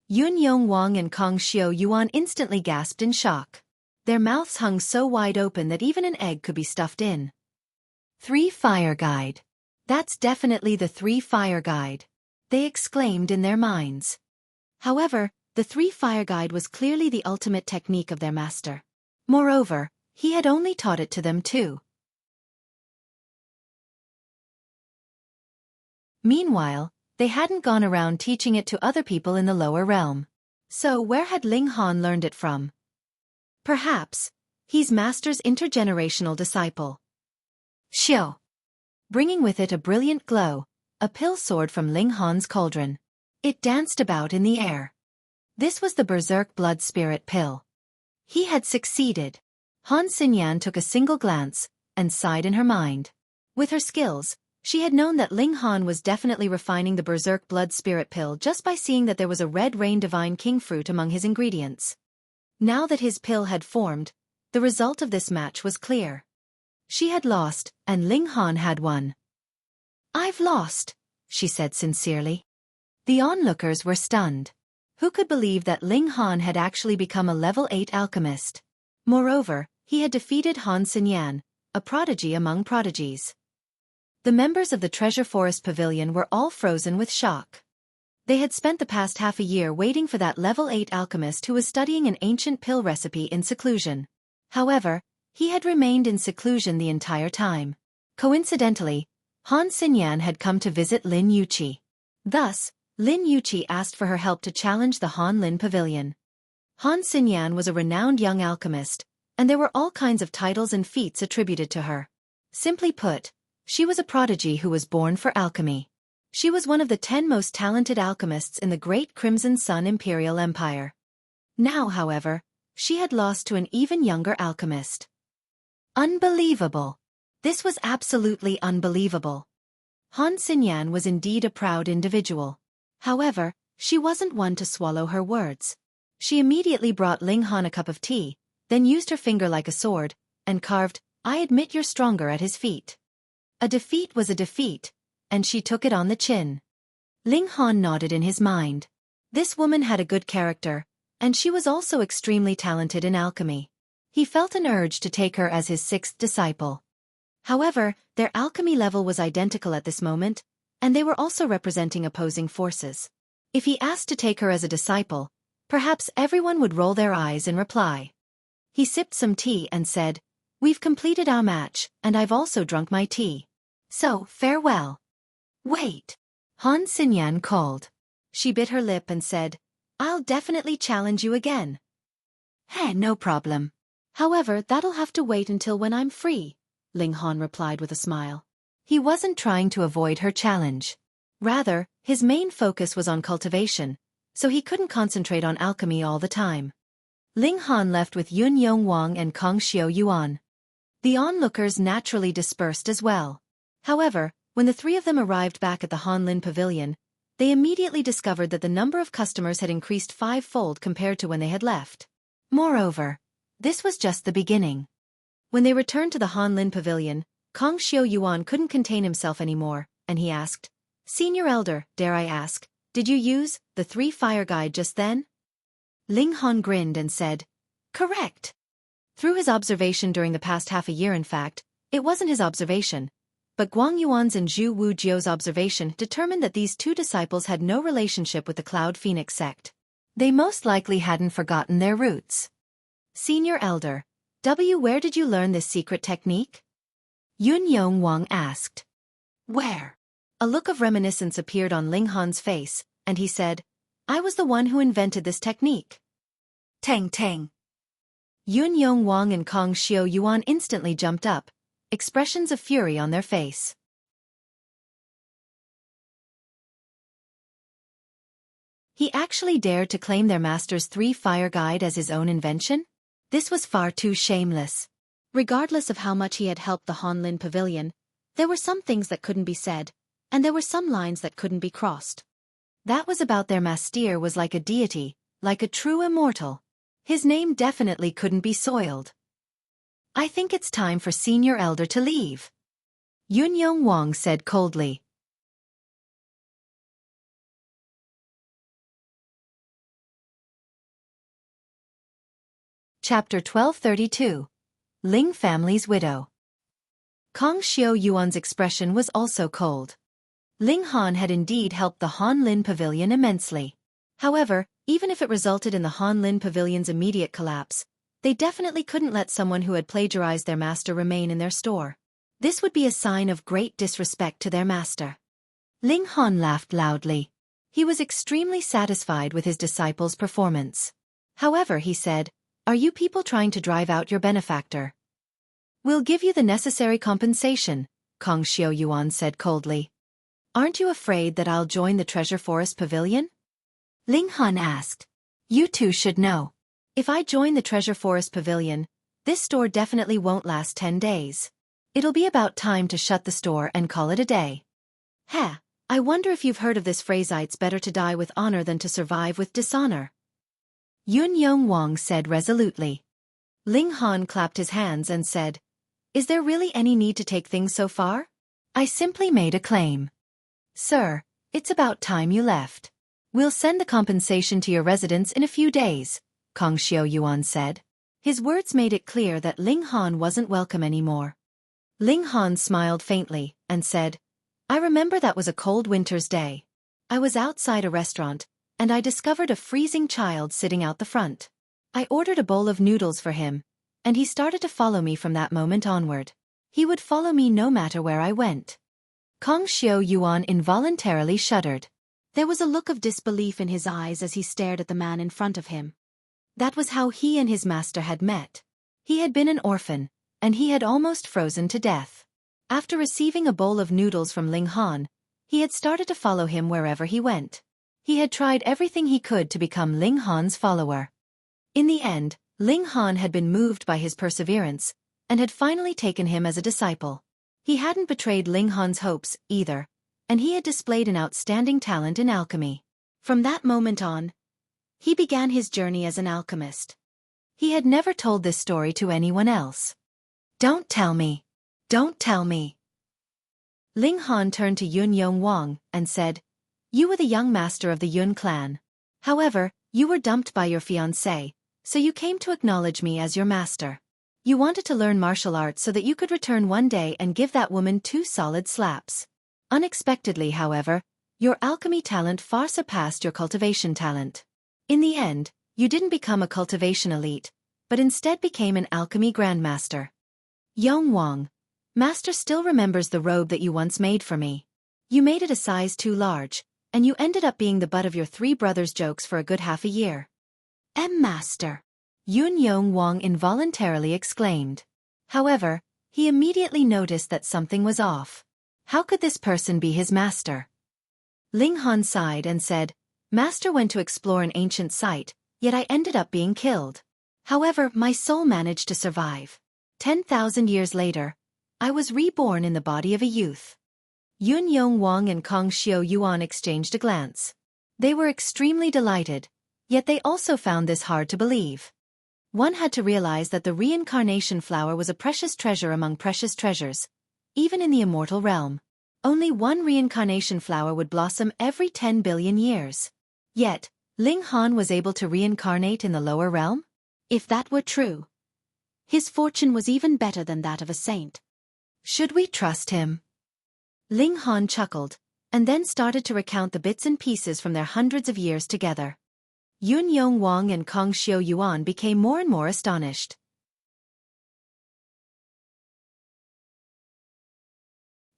Yun Yong Wang and Kong Xiao Yuan instantly gasped in shock. Their mouths hung so wide open that even an egg could be stuffed in. Three fire guide. That's definitely the three fire guide, they exclaimed in their minds. However, the three fire guide was clearly the ultimate technique of their master. Moreover, he had only taught it to them too. Meanwhile, they hadn't gone around teaching it to other people in the lower realm. So where had Ling Han learned it from? Perhaps, he's master's intergenerational disciple. Xiao. Bringing with it a brilliant glow, a pill soared from Ling Han's cauldron. It danced about in the air. This was the Berserk Blood Spirit pill. He had succeeded. Han Xinyan took a single glance, and sighed in her mind. With her skills, she had known that Ling Han was definitely refining the Berserk Blood Spirit pill just by seeing that there was a Red Rain Divine King fruit among his ingredients. Now that his pill had formed, the result of this match was clear. She had lost, and Ling Han had won. "I've lost," she said sincerely. The onlookers were stunned. Who could believe that Ling Han had actually become a level 8 alchemist? Moreover, he had defeated Han Xinyan, a prodigy among prodigies. The members of the Treasure Forest Pavilion were all frozen with shock. They had spent the past half a year waiting for that level 8 alchemist who was studying an ancient pill recipe in seclusion. However, he had remained in seclusion the entire time. Coincidentally, Han Xinyan had come to visit Lin Yuqi. Thus, Lin Yuqi asked for her help to challenge the Han Lin Pavilion. Han Xinyan was a renowned young alchemist, and there were all kinds of titles and feats attributed to her. Simply put, she was a prodigy who was born for alchemy. She was one of the 10 most talented alchemists in the Great Crimson Sun Imperial Empire. Now, however, she had lost to an even younger alchemist. Unbelievable! This was absolutely unbelievable. Han Xinyan was indeed a proud individual. However, she wasn't one to swallow her words. She immediately brought Ling Han a cup of tea, then used her finger like a sword, and carved, "I admit you're stronger," at his feet. A defeat was a defeat, and she took it on the chin. Ling Han nodded in his mind. This woman had a good character, and she was also extremely talented in alchemy. He felt an urge to take her as his 6th disciple. However, their alchemy level was identical at this moment, and they were also representing opposing forces. If he asked to take her as a disciple, perhaps everyone would roll their eyes in reply. He sipped some tea and said, "We've completed our match, and I've also drunk my tea. So, farewell." "Wait!" Han Xinyan called. She bit her lip and said, "I'll definitely challenge you again." "Hey, no problem. However, that'll have to wait until when I'm free," Ling Han replied with a smile. He wasn't trying to avoid her challenge. Rather, his main focus was on cultivation, so he couldn't concentrate on alchemy all the time. Ling Han left with Yun Yong Wang and Kong Xiao Yuan. The onlookers naturally dispersed as well. However, when the three of them arrived back at the Han Lin Pavilion, they immediately discovered that the number of customers had increased 5-fold compared to when they had left. Moreover, this was just the beginning. When they returned to the Han Lin Pavilion, Kong Xiao Yuan couldn't contain himself anymore, and he asked, "Senior Elder, dare I ask, did you use the 3 fire guide just then?" Ling Han grinned and said, "Correct." Through his observation during the past half a year, in fact, it wasn't his observation, but Guang Yuan's and Zhu Wu Jiu's observation determined that these 2 disciples had no relationship with the Cloud Phoenix sect. They most likely hadn't forgotten their roots. "Senior Elder, where did you learn this secret technique?" Yun Yong Wang asked. "Where?" A look of reminiscence appeared on Ling Han's face, and he said, "I was the one who invented this technique." Tang tang. Yun Yong Wang and Kong Xiao Yuan instantly jumped up, expressions of fury on their face. He actually dared to claim their master's 3 fire guide as his own invention? This was far too shameless. Regardless of how much he had helped the Han Lin Pavilion, there were some things that couldn't be said, and there were some lines that couldn't be crossed. That was about their master was like a deity, like a true immortal. His name definitely couldn't be soiled. I think it's time for Senior Elder to leave, Yun Wang said coldly. Chapter 1232. Ling Family's Widow. Kong Xiao Yuan's expression was also cold. Ling Han had indeed helped the Han Lin Pavilion immensely. However, even if it resulted in the Han Lin Pavilion's immediate collapse, they definitely couldn't let someone who had plagiarized their master remain in their store. This would be a sign of great disrespect to their master. Ling Han laughed loudly. He was extremely satisfied with his disciple's performance. However, he said, "Are you people trying to drive out your benefactor?" "We'll give you the necessary compensation," Kong Xiao Yuan said coldly. "Aren't you afraid that I'll join the Treasure Forest Pavilion?" Ling Han asked. "You two should know. If I join the Treasure Forest Pavilion, this store definitely won't last 10 days. It'll be about time to shut the store and call it a day." "Heh, I wonder if you've heard of this phrase, it's better to die with honor than to survive with dishonor," Yun Wang said resolutely. Ling Han clapped his hands and said, "Is there really any need to take things so far? I simply made a claim." "Sir, it's about time you left. We'll send the compensation to your residence in a few days," Kong Xiao Yuan said. His words made it clear that Ling Han wasn't welcome anymore. Ling Han smiled faintly and said, "I remember that was a cold winter's day. I was outside a restaurant, and I discovered a freezing child sitting out the front. I ordered a bowl of noodles for him, and he started to follow me from that moment onward. He would follow me no matter where I went." Kong Xiao Yuan involuntarily shuddered. There was a look of disbelief in his eyes as he stared at the man in front of him. That was how he and his master had met. He had been an orphan, and he had almost frozen to death. After receiving a bowl of noodles from Ling Han, he had started to follow him wherever he went. He had tried everything he could to become Ling Han's follower. In the end, Ling Han had been moved by his perseverance, and had finally taken him as a disciple. He hadn't betrayed Ling Han's hopes, either, and he had displayed an outstanding talent in alchemy. From that moment on, he began his journey as an alchemist. He had never told this story to anyone else. "Don't tell me. Don't tell me." Ling Han turned to Yun Wang and said, "You were the young master of the Yun clan. However, you were dumped by your fiancée, so you came to acknowledge me as your master. You wanted to learn martial arts so that you could return one day and give that woman 2 solid slaps. Unexpectedly, however, your alchemy talent far surpassed your cultivation talent. In the end, you didn't become a cultivation elite, but instead became an alchemy grandmaster. Yong Wang, master still remembers the robe that you once made for me. You made it a size too large, and you ended up being the butt of your 3 brothers' jokes for a good half a year." Master," Yun Wang involuntarily exclaimed. However, he immediately noticed that something was off. How could this person be his master? Ling Han sighed and said, "Master went to explore an ancient site, yet I ended up being killed. However, my soul managed to survive. 10,000 years later, I was reborn in the body of a youth." Yun Wang and Kong Xiao Yuan exchanged a glance. They were extremely delighted, yet they also found this hard to believe. One had to realize that the reincarnation flower was a precious treasure among precious treasures, even in the immortal realm. Only one reincarnation flower would blossom every 10 billion years. Yet, Ling Han was able to reincarnate in the lower realm? If that were true, his fortune was even better than that of a saint. Should we trust him? Ling Han chuckled, and then started to recount the bits and pieces from their hundreds of years together. Yun Wang and Kong Xiao Yuan became more and more astonished.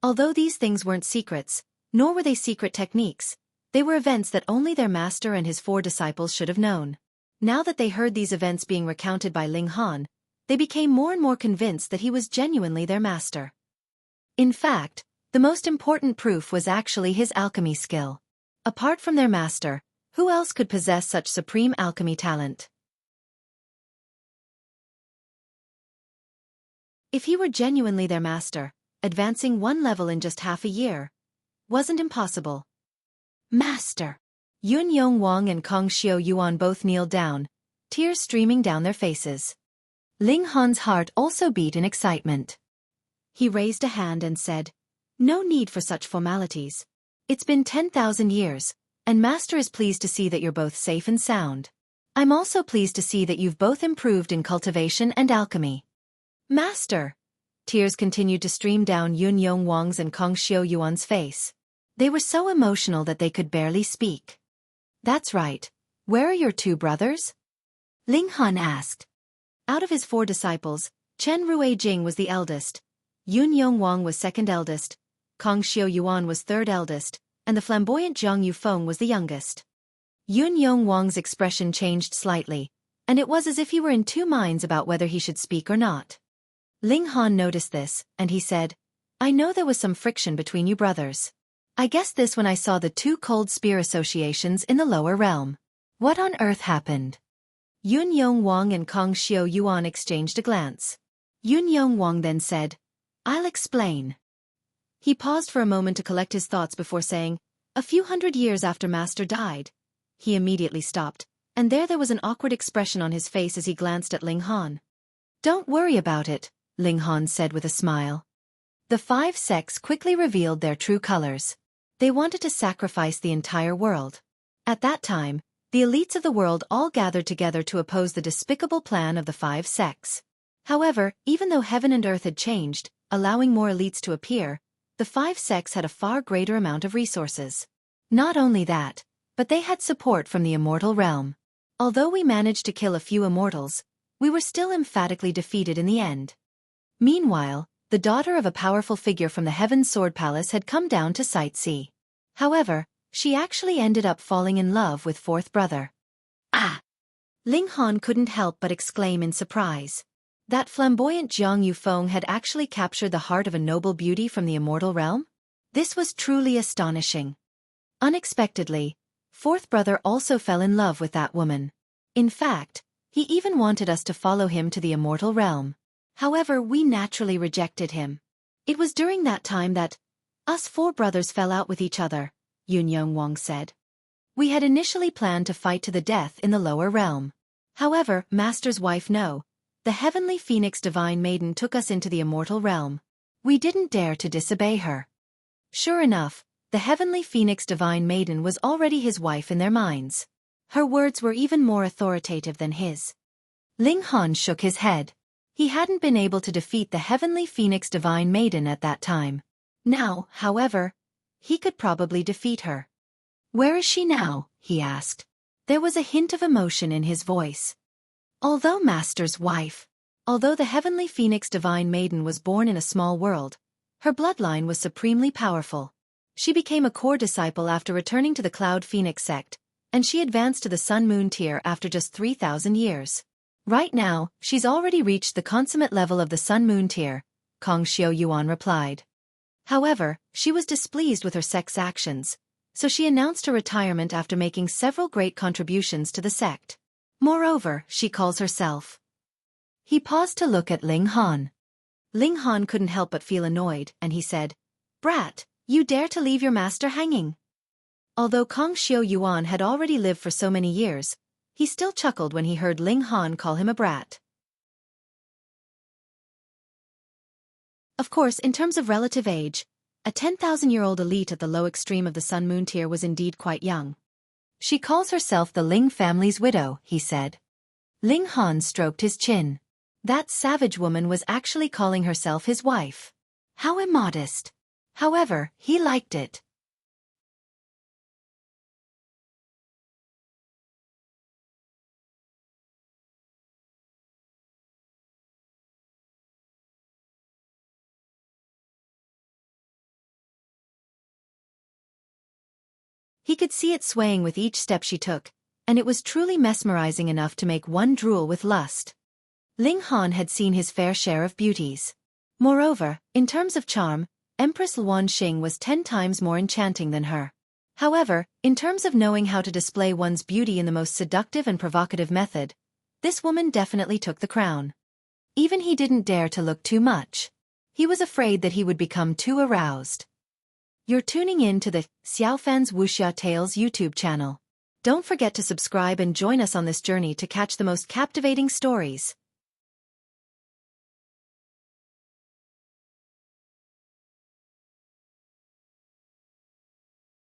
Although these things weren't secrets, nor were they secret techniques, they were events that only their master and his 4 disciples should have known. Now that they heard these events being recounted by Ling Han, they became more and more convinced that he was genuinely their master. In fact, the most important proof was actually his alchemy skill. Apart from their master, who else could possess such supreme alchemy talent? If he were genuinely their master, advancing 1 level in just half a year, wasn't impossible. Master! Yun Yong Wang and Kong Xiao Yuan both kneeled down, tears streaming down their faces. Ling Han's heart also beat in excitement. He raised a hand and said, "No need for such formalities. It's been 10,000 years, and Master is pleased to see that you're both safe and sound. I'm also pleased to see that you've both improved in cultivation and alchemy." Master! Tears continued to stream down Yun Yong Wang's and Kong Xiao Yuan's face. They were so emotional that they could barely speak. "That's right. Where are your two brothers?" Ling Han asked. Out of his 4 disciples, Chen Rui Jing was the eldest, Yun Yong Wang was second eldest, Kong Xiao Yuan was third eldest, and the flamboyant Zhang Yufeng was the youngest. Yun Yong Wang's expression changed slightly, and it was as if he were in 2 minds about whether he should speak or not. Ling Han noticed this, and he said, "I know there was some friction between you brothers. I guessed this when I saw the 2 cold spear associations in the lower realm. What on earth happened?" Yun Yong Wang and Kong Xiao Yuan exchanged a glance. Yun Yong Wang then said, "I'll explain." He paused for a moment to collect his thoughts before saying, "A few hundred years after Master died." He immediately stopped, and there was an awkward expression on his face as he glanced at Ling Han. "Don't worry about it," Ling Han said with a smile. The 5 sects quickly revealed their true colors. They wanted to sacrifice the entire world. At that time, the elites of the world all gathered together to oppose the despicable plan of the 5 sects. However, even though heaven and earth had changed, allowing more elites to appear, the 5 sects had a far greater amount of resources. Not only that, but they had support from the immortal realm. Although we managed to kill a few immortals, we were still emphatically defeated in the end. Meanwhile, the daughter of a powerful figure from the Heaven Sword Palace had come down to sightsee. However, she actually ended up falling in love with 4th brother. Ah! Ling Han couldn't help but exclaim in surprise. That flamboyant Zhang Yufeng had actually captured the heart of a noble beauty from the immortal realm? This was truly astonishing. Unexpectedly, 4th brother also fell in love with that woman. In fact, he even wanted us to follow him to the immortal realm. However, we naturally rejected him. It was during that time that us 4 brothers fell out with each other, Yun Yong Wang said. We had initially planned to fight to the death in the lower realm. However, Master's wife the heavenly phoenix divine maiden took us into the immortal realm. We didn't dare to disobey her. Sure enough, the heavenly phoenix divine maiden was already his wife in their minds. Her words were even more authoritative than his. Ling Han shook his head. He hadn't been able to defeat the heavenly phoenix divine maiden at that time. Now, however, he could probably defeat her. "Where is she now?" he asked. There was a hint of emotion in his voice. Although Master's wife, although the heavenly phoenix divine maiden was born in a small world, her bloodline was supremely powerful. She became a core disciple after returning to the Cloud Phoenix sect, and she advanced to the Sun Moon tier after just 3,000 years. Right now, she's already reached the consummate level of the Sun Moon tier, Kong Xiao Yuan replied. However, she was displeased with her sect's actions, so she announced her retirement after making several great contributions to the sect. Moreover, she calls herself. He paused to look at Ling Han. Ling Han couldn't help but feel annoyed, and he said, "Brat, you dare to leave your master hanging?" Although Kong Xiao Yuan had already lived for so many years, he still chuckled when he heard Ling Han call him a brat. Of course, in terms of relative age, a 10,000-year-old elite at the low extreme of the Sun Moon tier was indeed quite young. "She calls herself the Ling family's widow," he said. Ling Han stroked his chin. That savage woman was actually calling herself his wife. How immodest. However, he liked it. He could see it swaying with each step she took, and it was truly mesmerizing enough to make one drool with lust. Ling Han had seen his fair share of beauties. Moreover, in terms of charm, Empress Luan Xing was 10 times more enchanting than her. However, in terms of knowing how to display one's beauty in the most seductive and provocative method, this woman definitely took the crown. Even he didn't dare to look too much. He was afraid that he would become too aroused. You're tuning in to the Xiaofan's Wuxia Tales YouTube channel. Don't forget to subscribe and join us on this journey to catch the most captivating stories.